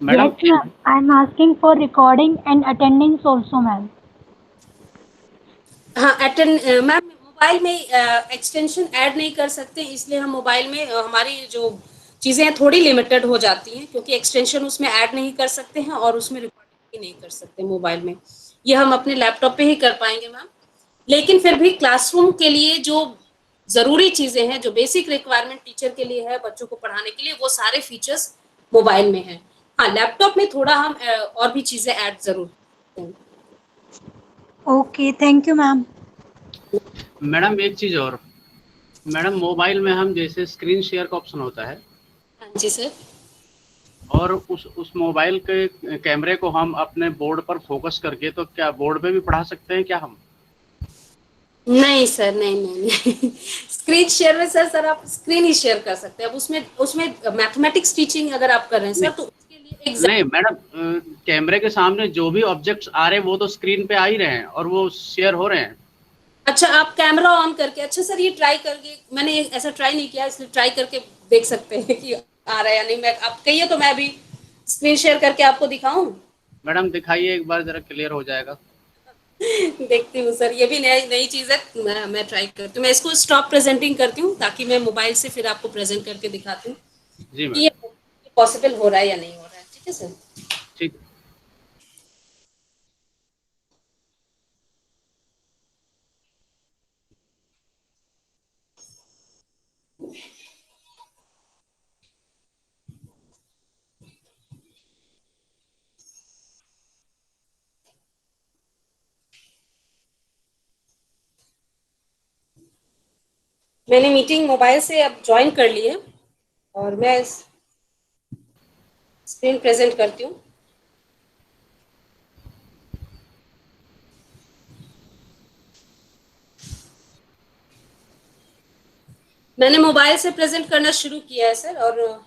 Madam Yes, ma'am. I'm asking for recording and attendance also, ma'am. हाँ अटेंड मैम, मोबाइल में एक्सटेंशन ऐड नहीं कर सकते, इसलिए हम मोबाइल में हमारी जो चीज़ें हैं थोड़ी लिमिटेड हो जाती हैं, क्योंकि एक्सटेंशन उसमें ऐड नहीं कर सकते हैं और उसमें रिकॉर्डिंग भी नहीं कर सकते मोबाइल में। ये हम अपने लैपटॉप पे ही कर पाएंगे मैम। लेकिन फिर भी क्लासरूम के लिए जो ज़रूरी चीज़ें हैं, जो बेसिक रिक्वायरमेंट टीचर के लिए है बच्चों को पढ़ाने के लिए, वो सारे फीचर्स मोबाइल में हैं। हाँ, लैपटॉप में थोड़ा हम और भी चीज़ें ऐड ज़रूर करेंगे। Okay, thank you, ma'am. Madam एक चीज और, मैडम मोबाइल में हम जैसे स्क्रीन शेयर का ऑप्शन होता है, हाँ जी सर। और उस मोबाइल के कैमरे को हम अपने बोर्ड पर फोकस करके, तो क्या बोर्ड पे भी पढ़ा सकते हैं क्या हम? नहीं सर, नहीं नहीं नहीं। स्क्रीन शेयर में सर आप स्क्रीन ही शेयर कर सकते हैं। अब उसमें उसमें मैथमेटिक्स टीचिंग अगर आप कर रहे हैं सर, नहीं तो उसके लिए नहीं मैडम, कैमरे के सामने जो भी ऑब्जेक्ट्स आ रहे हैं वो तो स्क्रीन पे आ ही रहे हैं और वो शेयर हो रहे हैं। अच्छा, आप कैमरा ऑन करके, अच्छा सर ये ट्राई करके, मैंने ये ऐसा ट्राई नहीं किया, इसलिए ट्राई करके देख सकते हैं कि आ रहा है या नहीं। मैं आप कहिए तो मैं अभी स्क्रीन शेयर करके आपको दिखाऊं। मैडम दिखाइए एक बार, जरा क्लियर हो जाएगा। देखती हूँ सर, ये भी नई नई चीज है, मैं ट्राई करती हूँ। मैं इसको स्टॉप प्रेजेंटिंग करती हूँ ताकि मैं मोबाइल से फिर आपको प्रेजेंट करके दिखाती हूँ जी कि मैडम। ये पॉसिबल हो रहा है या नहीं हो रहा है। ठीक है सर। ठीक। मैंने मीटिंग मोबाइल से अब ज्वाइन कर ली है, और मैं स्क्रीन प्रेजेंट करती हूँ। मैंने मोबाइल से प्रेजेंट करना शुरू किया है सर, और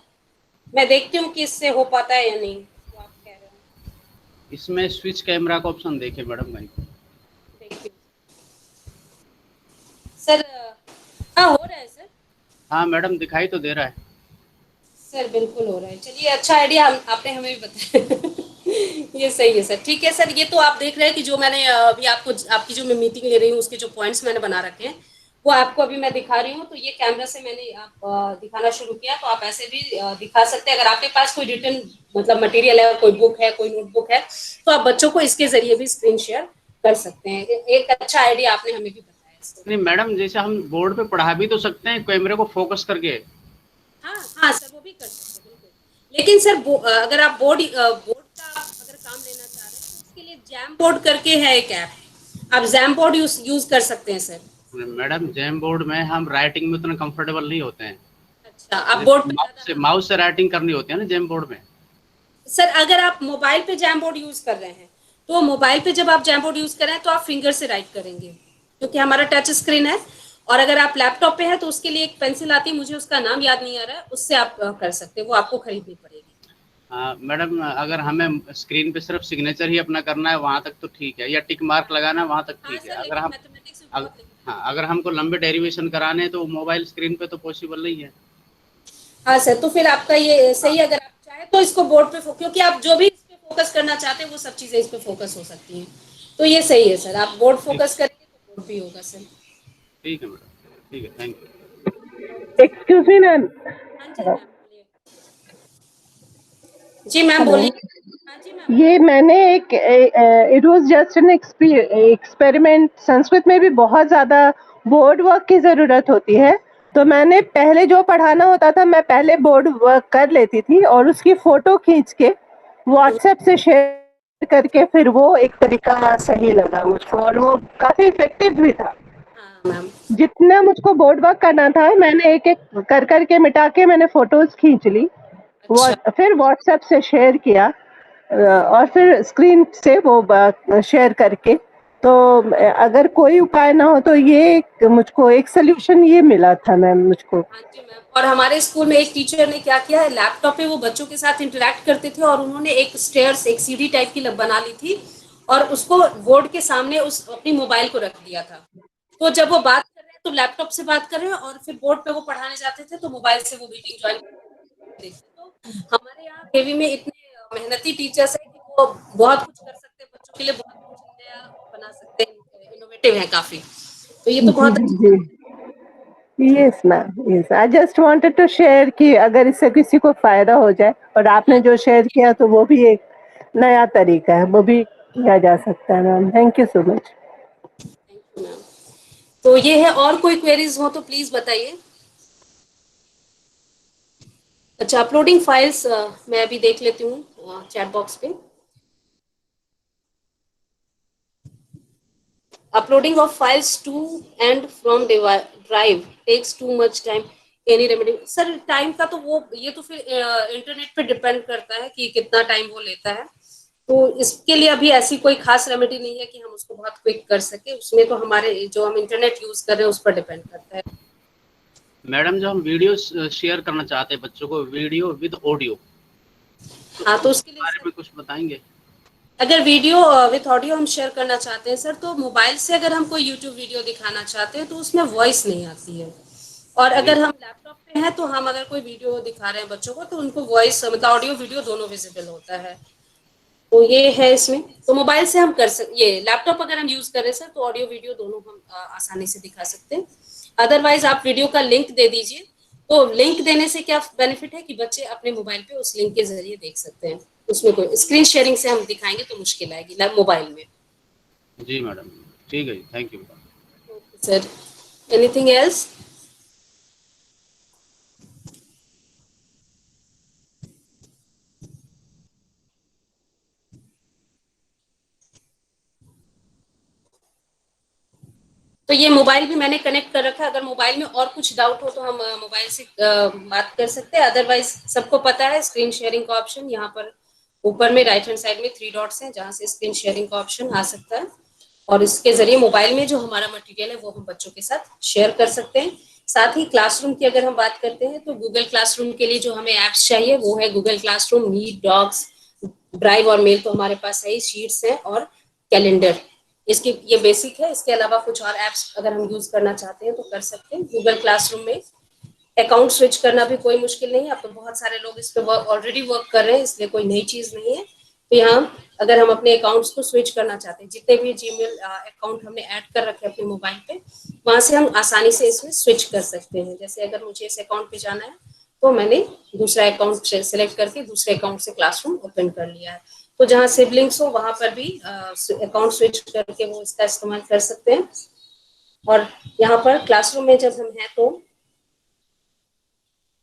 मैं देखती हूँ कि इससे हो पाता है या नहीं, जो आप कह रहे हो। इसमें स्विच कैमरा का ऑप्शन देखे मैडम भाई। देखती हूँ सर। हाँ, हो रहा है सर। हाँ मैडम, दिखाई तो दे रहा है। सर बिल्कुल हो रहा है। चलिए, अच्छा आइडिया आपने हमें भी बताया। ये सही है सर। ठीक है सर, ये तो आप देख रहे हैं कि जो मैंने अभी आपको आपकी जो मैं मीटिंग ले रही हूँ उसके जो पॉइंट्स मैंने बना रखे हैं वो आपको अभी मैं दिखा रही हूँ। तो ये कैमरा से मैंने आप दिखाना शुरू किया, तो आप ऐसे भी दिखा सकते हैं। अगर आपके पास कोई रिटर्न मतलब मटेरियल है, कोई बुक है, कोई नोटबुक है, तो आप बच्चों को इसके जरिए भी स्क्रीन शेयर कर सकते हैं। एक अच्छा आइडिया आपने हमें भी बताया इसको। नहीं मैडम, जैसे हम बोर्ड पे पढ़ा भी तो सकते हैं कैमरे को फोकस करके। हाँ हाँ सर, वो भी कर सकते हैं बिल्कुल। लेकिन सर अगर आप बोर्ड का अगर काम लेना चाह रहे हैं तो उसके लिए जैम बोर्ड करके है एक ऐप, आप जैम बोर्ड यूज कर सकते हैं सर। मैडम जैम बोर्ड में हम राइटिंग में उतना कंफर्टेबल नहीं होते हैं। अच्छा, आप बोर्ड पे ज्यादा। माउस से राइटिंग करनी होती है ना जैम बोर्ड में। सर अगर आप मोबाइल पे जैम बोर्ड यूज कर रहे हैं तो मोबाइल पे जब आप जैम बोर्ड यूज कर रहे हैं तो आप फिंगर से राइट करेंगे, क्योंकि हमारा टच स्क्रीन है। और अगर आप लैपटॉप पे है तो उसके लिए एक पेंसिल आती है, मुझे उसका नाम याद नहीं आ रहा है, उससे आप कर सकते हैं, वो आपको खरीदनी पड़ेगी। मैडम अगर हमें स्क्रीन पे सिर्फ सिग्नेचर ही अपना करना है वहाँ तक तो ठीक है, या टिक मार्क लगाना है वहाँ तक हाँ ठीक है। सर, अगर लेकिन हम मैथमेटिक्स में अग, बहुत लिमिटेड। हाँ, अगर हमको लंबे डेरिवेशन कराने हैं तो मोबाइल स्क्रीन पे तो पॉसिबल नहीं है। हाँ सर, तो फिर आपका ये सही है। अगर आप चाहें तो इसको बोर्ड पे क्योंकि आप जो भी इस पे फोकस करना चाहते हैं वो सब चीजें इस पे फोकस हो सकती हैं। तो ये सही है सर, आप बोर्ड ठीक फोकस करेंगे तो बोर्ड भी होगा सर। ठीक है मैडम, ठीक है, thank you. Excuse me ma'am. हाँ जी मैम, बोलिए। जी मैम हेलो। बोलिए। हाँ जी मैम ये बोलिए। मैंने एक it was just an experiment. Sanskrit में भी बहुत ज़्यादा बोर्ड वर्क की ज़रूरत होती है, तो मैंने पहले जो पढ़ाना होता था मैं पहले बोर्ड वर्क कर लेती थी और उसकी फ़ोटो खींच के व्हाट्सएप से शेयर करके फिर वो एक तरीका सही लगा मुझको और वो काफ़ी इफ़ेक्टिव भी था। हाँ मैम। जितना मुझको बोर्ड वर्क करना था मैंने एक-एक कर कर के मिटा के मैंने फ़ोटोज़ खींच ली। अच्छा। फिर व्हाट्सएप से शेयर किया और फिर स्क्रीन से वो शेयर करके। तो अगर कोई उपाय ना हो तो ये मुझको एक सोल्यूशन ये मिला था मैम मुझको। हाँ जी मैम, और हमारे स्कूल में एक टीचर ने क्या किया है, लैपटॉप पे वो बच्चों के साथ इंटरेक्ट करते थे और उन्होंने एक स्टेयर्स, एक सीढ़ी टाइप की बना ली थी और उसको बोर्ड के सामने उस अपनी मोबाइल को रख दिया था। तो जब वो बात कर रहे हैं तो लैपटॉप से बात कर रहे हैं और फिर बोर्ड पे वो पढ़ाने जाते थे तो मोबाइल से वो मीटिंग ज्वाइन देखते। तो हमारे यहाँ केवी में इतने मेहनती टीचर्स हैं कि वो बहुत कुछ कर सकते हैं बच्चों के लिए, बहुत कुछ नया बना सकते हैं, इनोवेटिव है काफी। तो ये तो जी, बहुत अच्छी जी। बात yes ma'am, yes. I just wanted to share कि अगर इससे किसी को फ़ायदा हो जाए और है। आपने जो शेयर किया तो वो भी एक नया तरीका है, वो भी किया जा सकता है ma'am. Thank you so much. Thank you ma'am. तो ये है, और कोई क्वेरीज हो तो प्लीज बताइए। अच्छा, अपलोडिंग फाइल्स मैं अभी देख लेती हूँ चैट बॉक्स पे। Uploading of files to and from drive takes too much time, any remedy. Sir time का तो वो ये तो फिर इंटरनेट पे डिपेंड करता है कि कितना टाइम वो लेता है। तो इसके लिए अभी ऐसी कोई खास रेमेडी नहीं है कि हम उसको बहुत क्विक कर सके, उसमें तो हमारे जो हम इंटरनेट यूज कर रहे हैं उस पर डिपेंड करता है। मैडम जो हम वीडियो शेयर करना चाहते हैं बच्चों को, वीडियो विद ऑडियो, तो हाँ, तो उसके उसके लिए बारे सर, में कुछ बताएंगे। अगर वीडियो विथ ऑडियो हम शेयर करना चाहते हैं सर, तो मोबाइल से अगर हम कोई यूट्यूब वीडियो दिखाना चाहते हैं तो उसमें वॉइस नहीं आती है। और जी। अगर हम लैपटॉप पे हैं तो हम अगर कोई वीडियो दिखा रहे हैं बच्चों को तो उनको वॉइस मतलब ऑडियो वीडियो दोनों विजिबल होता है। तो ये है इसमें। तो मोबाइल से हम कर सकते, ये लैपटॉप अगर हम यूज कर रहे हैं सर तो ऑडियो वीडियो दोनों हम आसानी से दिखा सकते हैं। अदरवाइज आप वीडियो का लिंक दे दीजिए। तो लिंक देने से क्या बेनिफिट है कि बच्चे अपने मोबाइल पे उस लिंक के जरिए देख सकते हैं। उसमें कोई स्क्रीन शेयरिंग से हम दिखाएंगे तो मुश्किल आएगी मोबाइल में। जी मैडम, ठीक है जी, thank you. Okay sir, anything else? तो ये मोबाइल भी मैंने कनेक्ट कर रखा है, अगर मोबाइल में और कुछ डाउट हो तो हम मोबाइल से बात कर सकते हैं। अदरवाइज सबको पता है स्क्रीन शेयरिंग का ऑप्शन यहाँ पर ऊपर में राइट हैंड साइड में 3 डॉट्स हैं जहाँ से स्क्रीन शेयरिंग का ऑप्शन आ सकता है। और इसके जरिए मोबाइल में जो हमारा मटेरियल है वो हम बच्चों के साथ शेयर कर सकते हैं। साथ ही क्लासरूम की अगर हम बात करते हैं तो गूगल क्लासरूम के लिए जो हमें ऐप्स चाहिए वो है Google classroom, meet, docs, drive और मेल तो हमारे पास है ही, शीट्स है और कैलेंडर। इसकी ये बेसिक है। इसके अलावा कुछ और ऐप्स अगर हम यूज करना चाहते हैं तो कर सकते हैं। गूगल क्लासरूम में अकाउंट स्विच करना भी कोई मुश्किल नहीं है। अब तो बहुत सारे लोग इस पे ऑलरेडी वर्क कर रहे हैं, इसलिए कोई नई चीज नहीं है। तो यहाँ अगर हम अपने अकाउंट्स को स्विच करना चाहते हैं, जितने भी जीमेल अकाउंट हमने ऐड कर रखे हैं अपने मोबाइल पे, वहां से हम आसानी से इसमें स्विच कर सकते हैं। जैसे अगर मुझे इस अकाउंट पे जाना है तो मैंने दूसरा अकाउंट सेलेक्ट करके दूसरे अकाउंट से क्लासरूम ओपन कर लिया है। तो जहाँ सिबलिंग्स हो वहां पर भी अकाउंट स्विच करके वो इसका इस्तेमाल कर सकते हैं। और यहाँ पर क्लासरूम में जब हम हैं तो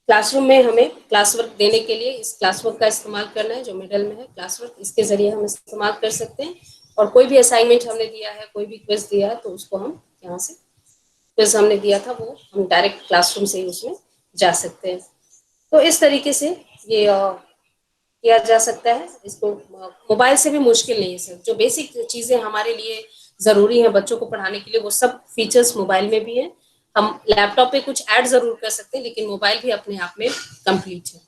क्लासरूम में हमें क्लास वर्क देने के लिए इस क्लास वर्क का इस्तेमाल करना है, जो मिडल में है क्लास वर्क, इसके जरिए हम इस्तेमाल कर सकते हैं। और कोई भी असाइनमेंट हमने दिया है, कोई भी क्विज दिया है, तो उसको हम यहाँ से क्विज हमने दिया था वो हम डायरेक्ट क्लासरूम से ही उसमें जा सकते हैं। तो इस तरीके से ये किया जा सकता है। इसको मोबाइल से भी मुश्किल नहीं है सर। जो बेसिक चीजें हमारे लिए जरूरी है बच्चों को पढ़ाने के लिए, वो सब फीचर्स मोबाइल में भी है। हम लैपटॉप पे कुछ ऐड जरूर कर सकते हैं, लेकिन मोबाइल भी अपने आप में कंप्लीट है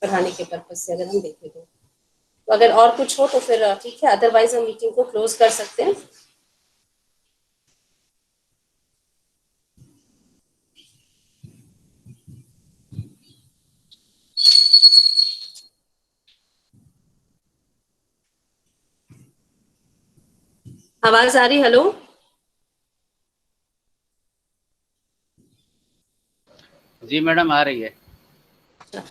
पढ़ाने के पर्पज से अगर हम देखें तो अगर और कुछ हो तो फिर ठीक है, अदरवाइज हम मीटिंग को क्लोज कर सकते हैं। आवाज आ रही? हेलो जी मैडम, आ रही है।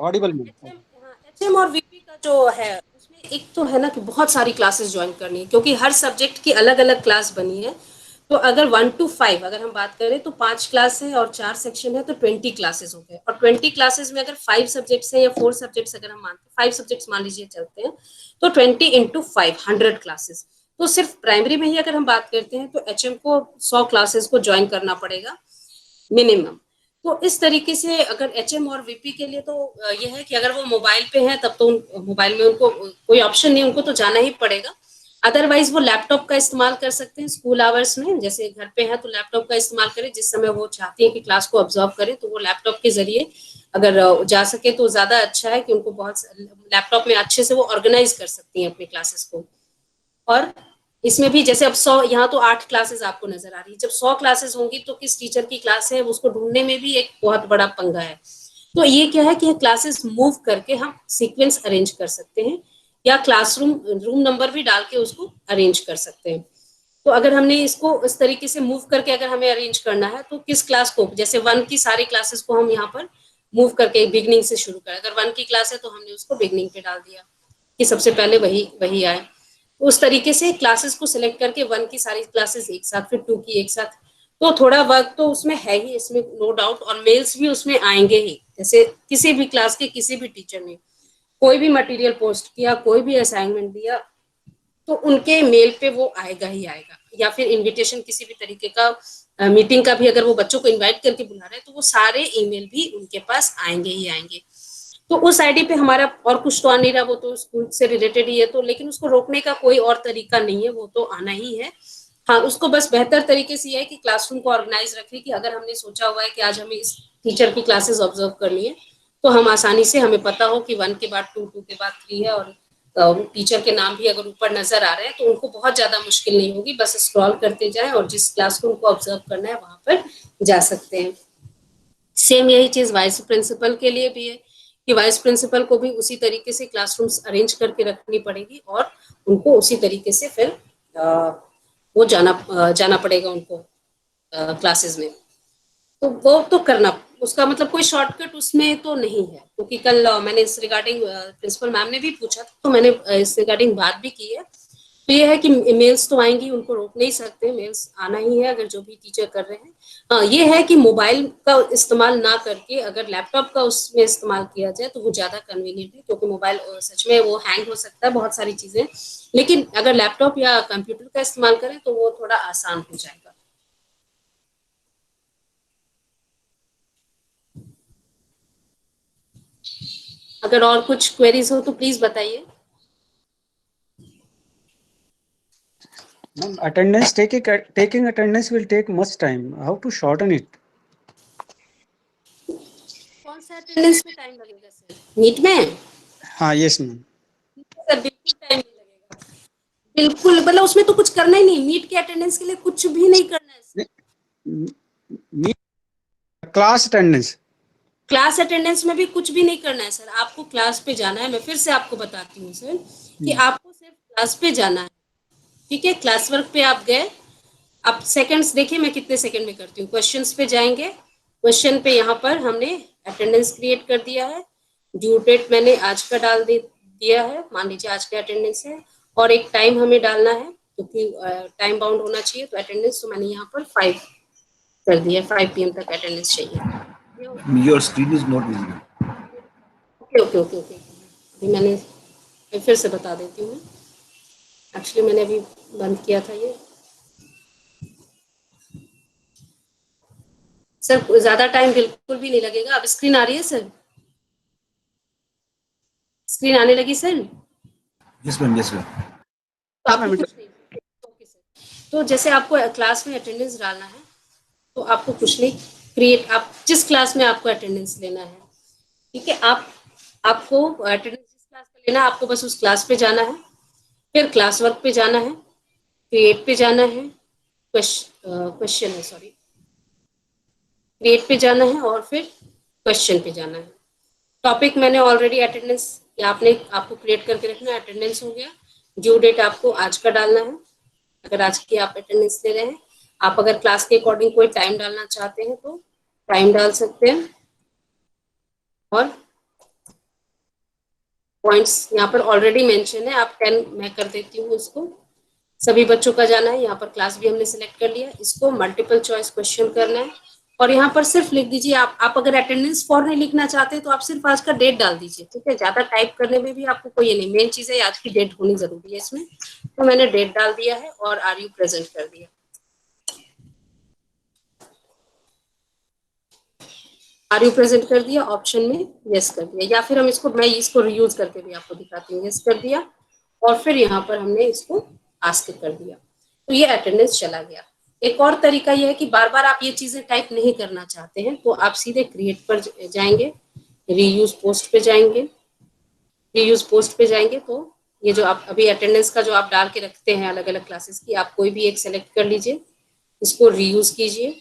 ऑडिबल में। एचएम और वीपी का जो है उसमें एक तो है ना कि बहुत सारी क्लासेस ज्वाइन करनी है, क्योंकि हर सब्जेक्ट की अलग अलग क्लास बनी है। तो अगर 1 to 5 अगर हम बात करें तो 5 क्लास है और 4 सेक्शन है, तो 20 क्लासेस हो गए। और 20 क्लासेस में अगर 5 सब्जेक्ट्स है या 4 सब्जेक्ट्स अगर हम मानते हैं, 5 सब्जेक्ट्स मान लीजिए चलते हैं, तो 20 into 5 100 क्लासेस। तो सिर्फ प्राइमरी में ही अगर हम बात करते हैं तो एचएम को 100 क्लासेस को ज्वाइन करना पड़ेगा मिनिमम। तो इस तरीके से अगर एचएम और वीपी के लिए तो यह है कि अगर वो मोबाइल पे है तब तो मोबाइल में उनको कोई ऑप्शन नहीं, उनको तो जाना ही पड़ेगा। अदरवाइज वो लैपटॉप का इस्तेमाल कर सकते हैं स्कूल आवर्स में। जैसे घर पे है तो लैपटॉप का इस्तेमाल करें, जिस समय वो चाहती है कि क्लास को ऑब्जर्व करें तो वो लैपटॉप के जरिए अगर जा सके तो ज्यादा अच्छा है कि उनको बहुत लैपटॉप में अच्छे से वो ऑर्गेनाइज कर सकती हैं अपनी क्लासेस को। और इसमें भी जैसे अब 100 यहाँ तो 8 क्लासेस आपको नजर आ रही है, जब 100 क्लासेस होंगी तो किस टीचर की क्लास है उसको ढूंढने में भी एक बहुत बड़ा पंगा है। तो ये क्या है कि क्लासेस मूव करके हम सीक्वेंस अरेंज कर सकते हैं या क्लासरूम रूम नंबर भी डाल के उसको अरेंज कर सकते हैं। तो अगर हमने इसको इस तरीके से मूव करके अगर हमें अरेंज करना है तो किस क्लास को, जैसे 1 की सारी क्लासेस को हम यहाँ पर मूव करके बिगनिंग से शुरू करें। अगर 1 की क्लास है तो हमने उसको बिगनिंग पे डाल दिया कि सबसे पहले वही आए। उस तरीके से क्लासेस को सिलेक्ट करके 1 की सारी क्लासेस एक साथ, फिर 2 की एक साथ। तो थोड़ा वर्क तो उसमें है ही, इसमें नो डाउट। और मेल्स भी उसमें आएंगे ही। जैसे किसी भी क्लास के किसी भी टीचर ने कोई भी मटेरियल पोस्ट किया, कोई भी असाइनमेंट दिया, तो उनके मेल पे वो आएगा ही आएगा। या फिर इनविटेशन किसी भी तरीके का मीटिंग का भी अगर वो बच्चों को इनवाइट करके बुला रहे हैं तो वो सारे ईमेल भी उनके पास आएंगे ही आएंगे। तो उस आईडी पे हमारा और कुछ तो आ नहीं रहा, वो तो स्कूल से रिलेटेड ही है। तो लेकिन उसको रोकने का कोई और तरीका नहीं है, वो तो आना ही है। हाँ, उसको बस बेहतर तरीके से यह है कि क्लासरूम को ऑर्गेनाइज रखें कि अगर हमने सोचा हुआ है कि आज हमें इस टीचर की क्लासेस ऑब्जर्व करनी है तो हम आसानी से हमें पता हो कि 1 के बाद 2, 2 के बाद 3 है। और टीचर के नाम भी अगर ऊपर नजर आ रहे हैं तो उनको बहुत ज्यादा मुश्किल नहीं होगी, बस स्क्रॉल करते जाएं और जिस क्लास को उनको ऑब्जर्व करना है वहां पर जा सकते हैं। सेम यही चीज वाइस प्रिंसिपल के लिए भी है कि वाइस प्रिंसिपल को भी उसी तरीके से क्लासरूम्स अरेंज करके रखनी पड़ेगी और उनको उसी तरीके से फिर वो जाना पड़ेगा उनको क्लासेस में। तो वो तो करना, उसका मतलब कोई शॉर्टकट उसमें तो नहीं है। क्योंकि कल मैंने इस रिगार्डिंग प्रिंसिपल मैम ने भी पूछा था तो मैंने इस रिगार्डिंग बात भी की है। तो ये है कि मेल्स तो आएंगी, उनको रोक नहीं सकते, मेल्स आना ही है अगर जो भी टीचर कर रहे हैं। हाँ, ये है कि मोबाइल का इस्तेमाल ना करके अगर लैपटॉप का उसमें इस्तेमाल किया जाए तो वो ज्यादा कन्वीनियंट है। क्योंकि मोबाइल सच में वो हैंग हो सकता है बहुत सारी चीजें, लेकिन अगर लैपटॉप या कंप्यूटर का इस्तेमाल करें तो वो थोड़ा आसान हो जाएगा। अगर और कुछ क्वेरीज हो तो प्लीज बताइए। Ma'am, attendance taking attendance will take much time. How to shorten it? सा अटेंडेंस में टाइम लगेगा सर? नीट में? हाँ यस मैम। सर बिल्कुल टाइम नहीं लगेगा, बिल्कुल, मतलब उसमें तो कुछ करना ही नहीं, मीट के अटेंडेंस के लिए कुछ भी नहीं करना है sir. Class attendance. Class attendance में भी कुछ भी नहीं करना है सर, आपको क्लास पे जाना है। मैं फिर से आपको बताती हूँ सर कि आपको सिर्फ क्लास पे जाना है, ठीक है? क्लास वर्क पे आप गए, आप सेकंड्स देखिए मैं कितने सेकंड में करती हूँ। क्वेश्चंस पे जाएंगे, क्वेश्चन पे यहाँ पर हमने अटेंडेंस क्रिएट कर दिया है, ड्यू डेट मैंने आज का दिया है, मान लीजिए आज का अटेंडेंस है, और एक टाइम हमें डालना है क्योंकि टाइम बाउंड होना चाहिए, तो अटेंडेंस तो मैंने यहाँ पर 5 कर दिया, 5 PM तक अटेंडेंस चाहिए। Your screen is not visible. Okay okay okay okay, अभी मैं फिर से बता देती हूँ। एक्चुअली मैंने अभी बंद किया था ये सर, ज्यादा टाइम बिल्कुल भी नहीं लगेगा। अब स्क्रीन आ रही है सर? स्क्रीन आने लगी sir? Yes ma'am, yes ma'am. तो आपको कुछ नहीं, ओके सर। तो जैसे आपको क्लास में अटेंडेंस डालना है, तो आपको कुछ नहीं, क्रिएट, आप जिस क्लास में आपको अटेंडेंस लेना है, ठीक है, आपको अटेंडेंस जिस क्लास में लेना है, आपको बस उस क्लास पे जाना है, फिर क्लास वर्क पे जाना है, क्रिएट पे जाना है, क्वेश्चन है सॉरी, क्रिएट पे जाना है और फिर क्वेश्चन पे जाना है। टॉपिक मैंने ऑलरेडी अटेंडेंस, आपको क्रिएट करके रखना है, अटेंडेंस हो गया। ड्यू डेट आपको आज का डालना है, अगर आज की आप अटेंडेंस ले रहे हैं। आप अगर क्लास के अकॉर्डिंग कोई टाइम डालना चाहते हैं तो टाइम डाल सकते हैं, और पॉइंट्स यहाँ पर ऑलरेडी मेंशन है, आप 10 मैं कर देती हूँ इसको। सभी बच्चों का जाना है, यहाँ पर क्लास भी हमने सिलेक्ट कर लिया, इसको मल्टीपल चॉइस क्वेश्चन करना है, और यहाँ पर सिर्फ लिख दीजिए। आप अगर अटेंडेंस फॉर नहीं लिखना चाहते तो आप सिर्फ आज का डेट डाल दीजिए, ठीक है? ज्यादा टाइप करने में भी आपको कोई ये नहीं, मेन चीज है आज की डेट होनी जरूरी है इसमें। तो मैंने डेट डाल दिया है और आर यू प्रेजेंट कर दिया। आर यू प्रेजेंट कर दिया, ऑप्शन में यस कर दिया, या फिर मैं इसको रीयूज करके भी आपको दिखाती हूँ। यस कर दिया और फिर यहाँ पर हमने इसको आस्क कर दिया, तो ये अटेंडेंस चला गया। एक और तरीका यह है कि बार बार आप ये चीजें टाइप नहीं करना चाहते हैं, तो आप सीधे क्रिएट पर जाएंगे, रीयूज पोस्ट पे जाएंगे, रीयूज पोस्ट पे जाएंगे तो ये जो आप अभी अटेंडेंस का जो आप डाल के रखते हैं अलग अलग क्लासेस की, आप कोई भी एक सेलेक्ट कर लीजिए, इसको रीयूज कीजिए।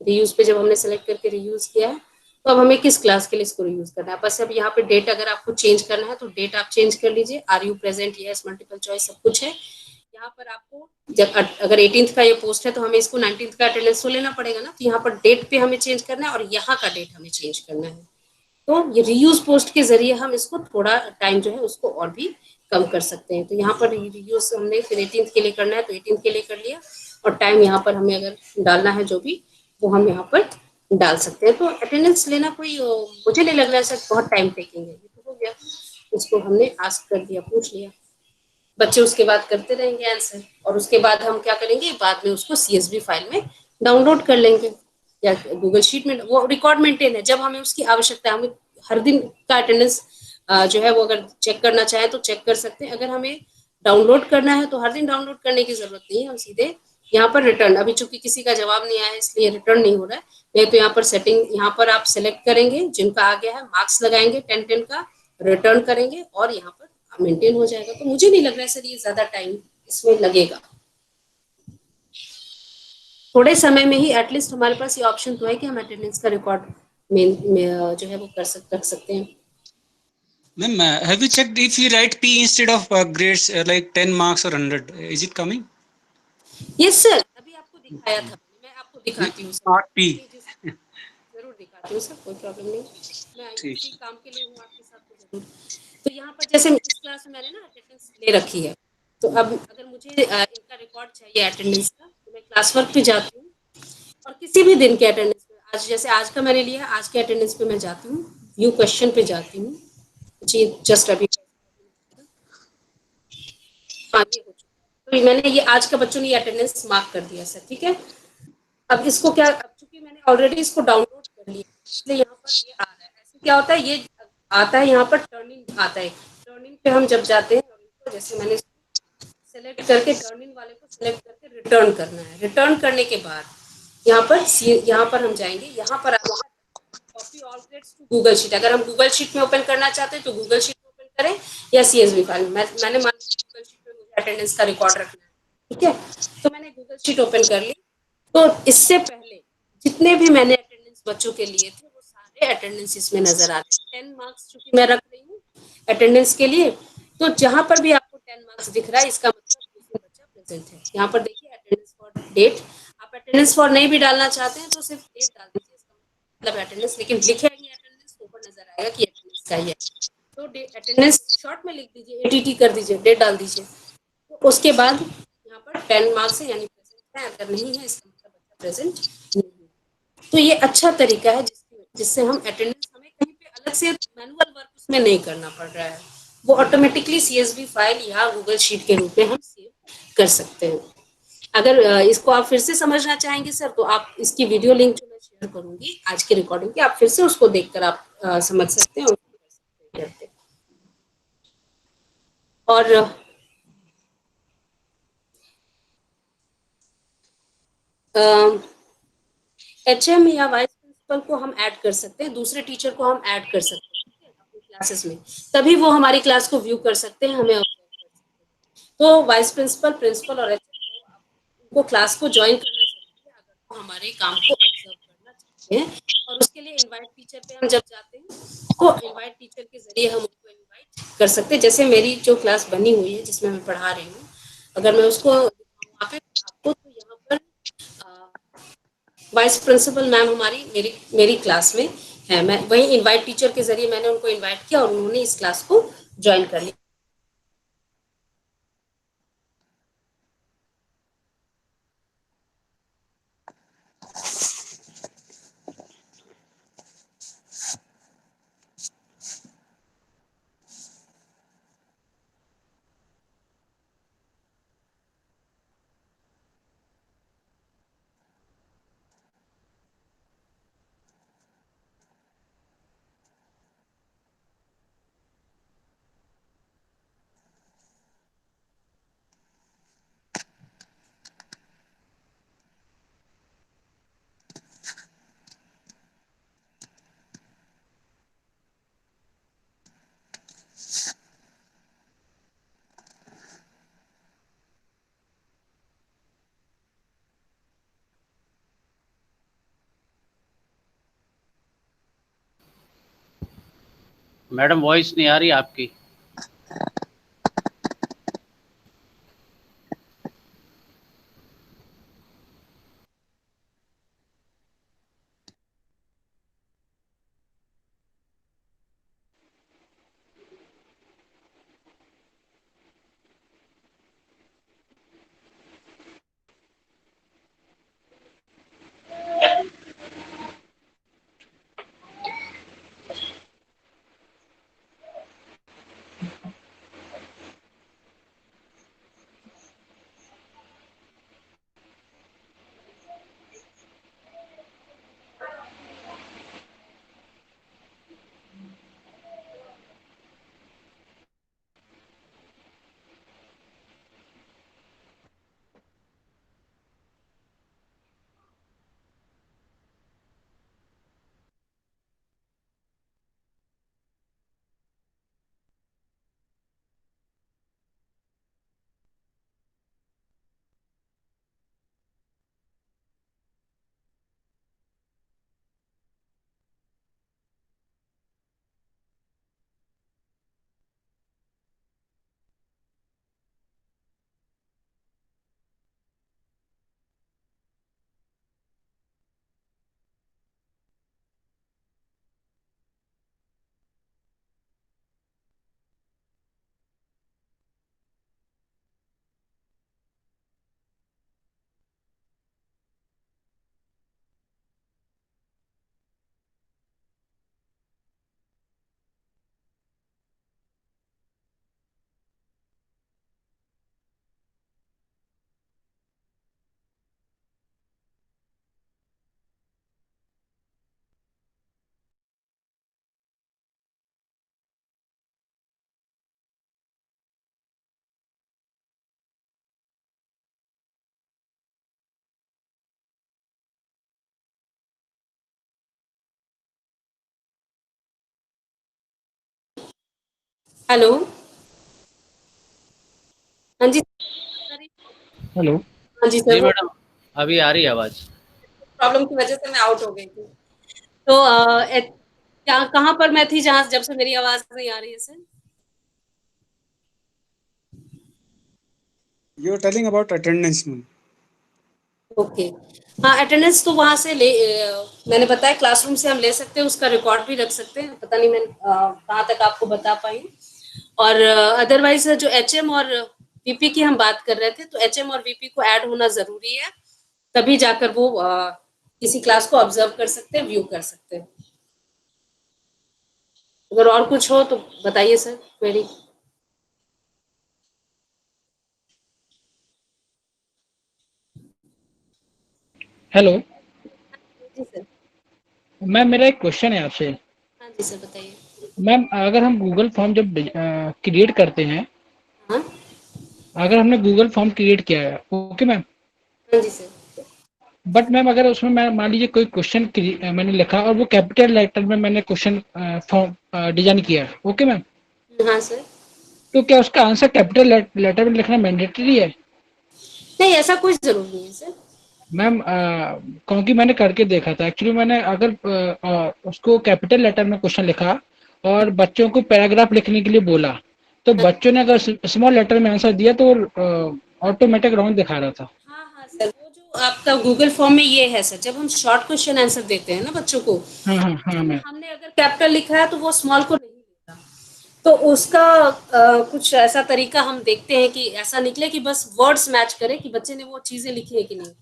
रीयूज पे जब हमने सेलेक्ट करके रीयूज किया है, तो अब हमें किस क्लास के लिए इसको रीयूज करना है। बस अब यहाँ पे डेट अगर आपको चेंज करना है तो डेट आप चेंज कर लीजिए, are you present, yes, multiple choice सब कुछ है। यहाँ पर आपको जब अगर 18th का ये पोस्ट है तो हमें इसको 19th का अटेंडेंस तो लेना पड़ेगा ना, तो यहाँ पर डेट पे हमें चेंज करना है और यहाँ का डेट हमें चेंज करना है। तो ये रीयूज पोस्ट के जरिए हम इसको थोड़ा टाइम जो है उसको और भी कम कर सकते हैं। तो यहाँ पर रीयूज हमने फिर 18th के लिए करना है तो 18th के लिए कर लिया, और टाइम यहाँ पर हमें अगर डालना है जो भी, वो हम यहाँ पर डाल सकते हैं। तो अटेंडेंस लेना कोई मुझे नहीं लग रहा है सर बहुत टाइम टेकिंग है, ये तो हो गया, इसको हमने आस्क कर दिया, पूछ लिया, बच्चे उसके बाद करते रहेंगे आंसर, और उसके बाद हम क्या करेंगे, बाद में उसको CSV फाइल में डाउनलोड कर लेंगे या गूगल शीट में। वो रिकॉर्ड मेंटेन है, जब हमें उसकी आवश्यकता है, हमें हर दिन का अटेंडेंस जो है वो अगर चेक करना चाहे तो चेक कर सकते हैं। अगर हमें डाउनलोड करना है तो हर दिन डाउनलोड करने की जरूरत नहीं है, हम सीधे यहाँ पर रिटर्न, अभी चूंकि किसी का जवाब नहीं आया इसलिए रिटर्न नहीं हो रहा है, नहीं तो यहाँ पर सेटिंग, यहाँ पर आप सेलेक्ट करेंगे, जिनका आ गया है मार्क्स लगाएंगे 10-10 का, रिटर्न करेंगे और यहाँ पर मेंटेन हो जाएगा। तो मुझे नहीं लग रहा है सर ये ज्यादा टाइम इसमें लगेगा, थोड़े समय में ही एटलीस्ट हमारे पास ये ऑप्शन तो है कि हम अटेंडेंस का रिकॉर्ड में जो है वो रख सकते हैं। Ma'am, have you checked if you write P instead of grades like 10 marks or 100? Is it coming? Yes sir, अभी आपको दिखाया था, मैं आपको दिखाती हूँ Not P. जरूर दिखाती हूँ सर, कोई प्रॉब्लम नहीं, मैं इसी काम के लिए हूँ आपके साथ तो जरूर। तो यहाँ पर जैसे इस क्लास में मैंने ना अटेंडेंस ले रखी है, तो अब अगर मुझे इनका रिकॉर्ड चाहिए अटेंडेंस का, तो मैं क्लास वर्क पे जाती हूँ और किसी भी दिन के अटेंडेंस पे, आज जैसे आज का मैंने लिया, आज के अटेंडेंस पे मैं जाती हूँ, व्यू क्वेश्चन पे जाती हूँ जी, जस्ट अभी हाँ ये हो चुका, तो मैंने ये आज का बच्चों ने ये अटेंडेंस मार्क कर दिया सर, ठीक है। अब इसको क्या, अब चूंकि मैंने ऑलरेडी इसको डाउनलोड कर लिया इसलिए यहाँ पर ये आ रहा है, ऐसे क्या होता है, ये आता है यहाँ पर टर्निंग आता है, टर्निंग पे हम जब जाते हैं, जैसे मैंने सेलेक्ट करके टर्निंग वाले को सेलेक्ट करके रिटर्न करना है, रिटर्न करने के बाद यहाँ पर हम जाएंगे, यहाँ पर copy all grades to Google sheet. अगर हम गूगल शीट में ओपन करना चाहते हैं तो गूगल शीट में ओपन करें या CSV फाइल में। मैंने मान लिया गूगल शीट में मुझे अटेंडेंस का रिकॉर्ड रखना है, ठीक है, तो मैंने गूगल शीट ओपन कर ली। तो इससे पहले जितने भी मैंने अटेंडेंस बच्चों के लिए थे वो सारे अटेंडेंस इसमें नजर आ रहे हैं। 10 मार्क्स चूंकि मैं रख रही हूँ अटेंडेंस के लिए, तो जहां पर भी आपको 10 मार्क्स दिख रहा है इसका मतलब उसमें बच्चा प्रेजेंट है। यहाँ पर देखिए अटेंडेंस फॉर डेट, आप अटेंडेंस फॉर नहीं भी डालना चाहते हैं तो सिर्फ डेट डाल दीजिए, इसका मतलब अटेंडेंस, लेकिन लिखेंगे अटेंडेंस तो ऊपर नजर आएगा कि अटेंडेंस चाहिए। तो अटेंडेंस शॉर्ट में लिख दीजिए, ATT कर दीजिए, डेट डाल दीजिए। तो उसके बाद यहाँ पर 10 मार्क्स है यानी प्रेजेंट है, अगर नहीं है इसका मतलब बच्चा प्रेजेंट नहीं है। तो ये अच्छा तरीका है जिससे हम अटेंडेंस, हमें कहीं पे अलग से मैनुअल वर्क उसमें नहीं करना पड़ रहा है, वो ऑटोमेटिकली CSV फाइल या गूगल शीट के रूप में हम सेव कर सकते हैं। अगर इसको आप फिर से समझना चाहेंगे सर तो आप इसकी वीडियो लिंक जो मैं शेयर करूंगी आज की रिकॉर्डिंग की, आप फिर से उसको देखकर आप समझ सकते हैं और उसको कर सकते हैं। और HM या वाइस प्रिंसिपल को हम ऐड कर सकते हैं, दूसरे टीचर को हम ऐड कर सकते हैं, ठीक है, अपनी क्लासेस में, तभी वो हमारी क्लास को व्यू कर सकते हैं, हमें ऑब्जर्व कर सकते हैं। तो वाइस प्रिंसिपल, प्रिंसिपल और HM को क्लास को ज्वाइन करना चाहिए अगर वो हमारे काम को ऑब्जर्व करना चाहते हैं। और उसके लिए इनवाइट टीचर पे हम जब जाते हैं तो इनवाइट टीचर के जरिए हम उनको इनवाइट कर सकते हैं। जैसे मेरी जो क्लास बनी हुई है जिसमें मैं पढ़ा रही हूँ, अगर मैं उसको दिखाऊं वहाँ पे आपको, तो यहाँ पर वाइस प्रिंसिपल मैम हमारी मेरी मेरी क्लास में है। मैं वही इनवाइट टीचर के जरिए मैंने उनको इनवाइट किया और उन्होंने इस क्लास को ज्वाइन कर लिया। मैडम वॉइस नहीं आ रही आपकी। हेलो। हाँ जी। हेलो। हाँ जी जी सर, वो मैडम, अभी आ रही है आवाज। प्रॉब्लम की वजह से मैं आउट हो गई थी। तो क्या कहाँ पर मैं थी जहाँ जब से मेरी आवाज नहीं आ रही है sir? You are telling about attendance, ma'am. Okay. हाँ, अटेंडेंस तो वहां से मैंने बताया क्लासरूम से हम ले सकते हैं, उसका रिकॉर्ड भी रख सकते हैं। पता नहीं मैं कहाँ तक आपको बता पाई। और अदरवाइज जो एचएम और वीपी की हम बात कर रहे थे, तो एचएम और वीपी को ऐड होना जरूरी है, तभी जाकर वो किसी क्लास को ऑब्जर्व कर सकते हैं, व्यू कर सकते हैं। अगर और कुछ हो तो बताइए सर, क्वेरी। हेलो जी सर। मैम, मेरा एक क्वेश्चन है आपसे। हाँ जी सर, बताइए। मैम, अगर हम गूगल फॉर्म जब क्रिएट करते हैं, हाँ। अगर हमने गूगल फॉर्म क्रिएट किया है, ओके मैम, हाँ जी सर। बट मैम अगर उसमें मैं मान लीजिए कोई क्वेश्चन मैंने लिखा और वो कैपिटल लेटर में मैंने क्वेश्चन फॉर्म डिजाइन किया, ओके मैम, हाँ सर। तो क्या उसका आंसर कैपिटल लेटर में लिखना मैंडेटरी है? नहीं, ऐसा कुछ जरूरी नहीं है सर। मैम क्योंकि मैंने करके देखा था एक्चुअली। मैंने अगर उसको कैपिटल लेटर में क्वेश्चन लिखा और बच्चों को पैराग्राफ लिखने के लिए बोला, तो बच्चों ने अगर स्मॉल लेटर में आंसर दिया तो ऑटोमेटिक रॉन्ग दिखा रहा था। हाँ हाँ सर, वो जो आपका गूगल फॉर्म में ये है सर, जब हम शॉर्ट क्वेश्चन आंसर देते हैं ना बच्चों को, हाँ हाँ हाँ उसमें मैम। हमने अगर कैपिटल लिखा है तो वो स्मॉल को नहीं लेता। तो उसका कुछ ऐसा तरीका हम देखते हैं कि ऐसा निकले कि बस वर्ड्स मैच करे कि बच्चे ने वो चीजें लिखी है कि नहीं।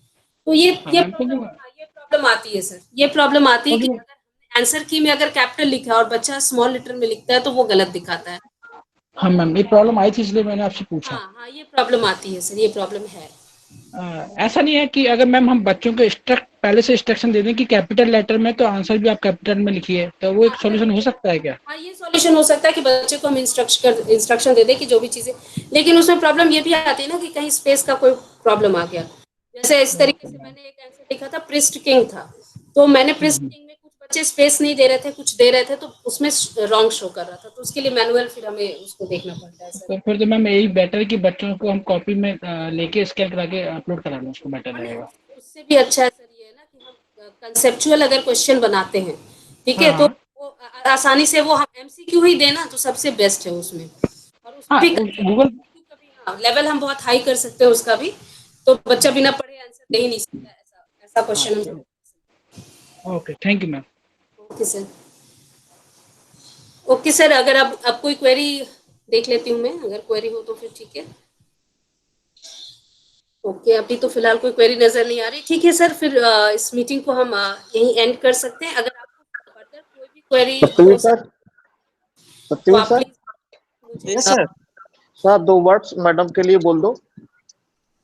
तो ये हाँ ये मैम, प्रॉब्लम हाँ, ये प्रॉब्लम आती है सर, ये प्रॉब्लम आती है कि अगर हमने आंसर की में अगर कैपिटल लिखा है और बच्चा स्मॉल लेटर में लिखता है तो वो गलत दिखाता है। हाँ मैम, ये प्रॉब्लम आई थी इसलिए मैंने आपसे पूछा। हाँ हाँ, ये प्रॉब्लम आती है सर, ये प्रॉब्लम है। ऐसा नहीं है कि अगर मैम हम बच्चों को इंस्ट्रक्ट पहले से इंस्ट्रक्शन दे दें कि कैपिटल लेटर में, तो आंसर भी आप कैपिटल में लिखिए, तो वो हाँ, एक सॉल्यूशन हो सकता है क्या? हाँ, ये सॉल्यूशन हो सकता है कि बच्चे को हम इंस्ट्रक्शन दे दें कि जो भी चीजें, लेकिन उसमें प्रॉब्लम ये भी आती है ना कि कहीं स्पेस का कोई प्रॉब्लम आ गया। जैसे इस तरीके से मैंने एक आंसर लिखा था, प्रिस्ट किंग था, तो मैंने प्रिस्ट किंग में कुछ बच्चे स्पेस नहीं दे रहे थे, कुछ दे रहे थे, तो उसमें रॉन्ग शो कर रहा था, तो उसके लिए मैनुअल फिर हमें उसको देखना पड़ता है सर। तो फिर तो मैम यही बेटर है कि बच्चों को हम कॉपी में लेके स्कैन करा के अपलोड करा लें, उसको बेटर हाँ, नहीं, रहेगा। उससे भी अच्छा है सर ये है ना कि हम कंसेप्चुअल अगर क्वेश्चन बनाते हैं, ठीक हाँ है, तो हाँ वो आसानी से वो हम एमसीक्यू ही देना तो सबसे बेस्ट है उसमें। और उसमें हाँ। भी गूगल। MCQ का भी हाँ, लेवल हम बहुत हाई कर सकते हैं उसका भी, तो बच्चा बिना पढ़े आंसर दे ही नहीं सकता, ऐसा ऐसा हाँ क्वेश्चन हम। चलो, okay, thank you ma'am. Okay sir. Okay sir, अगर अब कोई क्वेरी देख लेती हूँ मैं, अगर क्वेरी हो तो फिर ठीक है। ओके, अभी तो फिलहाल कोई क्वेरी नजर नहीं आ रही। ठीक है सर, फिर इस मीटिंग को हम यहीं एंड कर सकते हैं। अगर आपको फर्दर कोई भी क्वेरी सत्यवीर हो सर, सकती तो सत्यवीर आप सर, प्लीज मुझे Yes, sir. Sir 2 words madam के लिए बोल दो।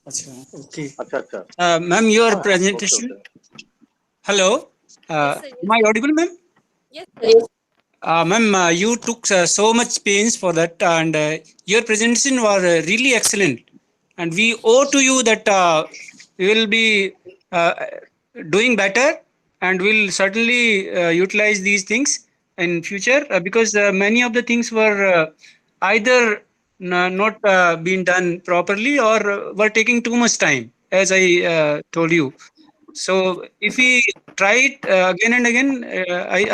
अच्छा, okay. अच्छा अच्छा। Ma'am, your हाँ okay presentation. Okay. Hello. Yes sir, Am I audible, ma'am? Yes sir. Ma'am, you took so much pains for that, and your presentation was really excellent. And we owe to you that we will be uh, doing better, and will certainly utilize these things in future, because many of the things were either not being done properly, or were taking too much time, as I told you. So if we try it again and again,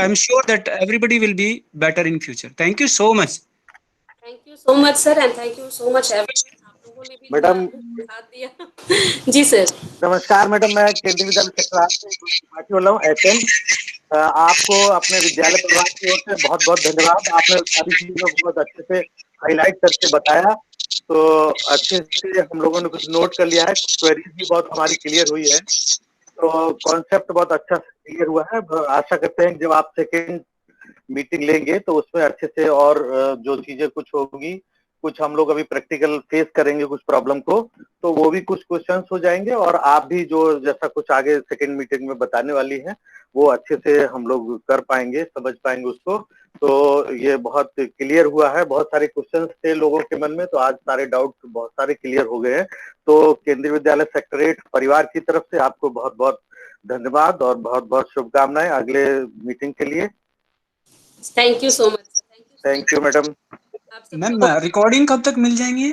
I'm sure that everybody will be better in future. Thank you so much. Thank you so much sir, and thank you so much everyone, आप लोगों ने भी थोड़ा madam साथ दिया। जी sir. नमस्कार madam, मैं केंद्रीय विद्यालय सेक्टर 8 से गुवाहाटी वाला हूँ एचएन। आपको अपने विद्यालय परिवार की ओर से बहुत बहुत धन्यवाद। आपने सारी चीजों को बहुत अच्छे से हाईलाइट करके बताया, तो अच्छे से हम लोगों ने कुछ नोट कर लिया है। क्वेरीज भी बहुत हमारी क्लियर हुई है, तो कॉन्सेप्ट बहुत अच्छा से क्लियर हुआ है। आशा करते हैं कि जब आप सेकेंड मीटिंग लेंगे तो उसमें अच्छे से और जो चीजें कुछ होगी, कुछ हम लोग अभी प्रैक्टिकल फेस करेंगे कुछ प्रॉब्लम को, तो वो भी कुछ क्वेश्चंस हो जाएंगे, और आप भी जो जैसा कुछ आगे सेकेंड मीटिंग में बताने वाली है वो अच्छे से हम लोग कर पाएंगे, समझ पाएंगे उसको। तो ये बहुत क्लियर हुआ है। बहुत सारे क्वेश्चंस थे लोगों के मन में, तो आज सारे डाउट बहुत सारे क्लियर हो गए हैं। तो केंद्रीय विद्यालय सेक्टर 8 परिवार की तरफ से आपको बहुत बहुत धन्यवाद और बहुत बहुत शुभकामनाएं अगले मीटिंग के लिए। Thank you so much sir, thank you so thank you madam. आप सब मैम लोगों रिकॉर्डिंग कब तक मिल जाएंगे?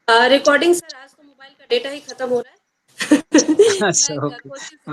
रिकॉर्डिंग सर आज तो मोबाइल का डेटा ही खत्म हो रहा है। अच्छा, मैं ओके। कोशिश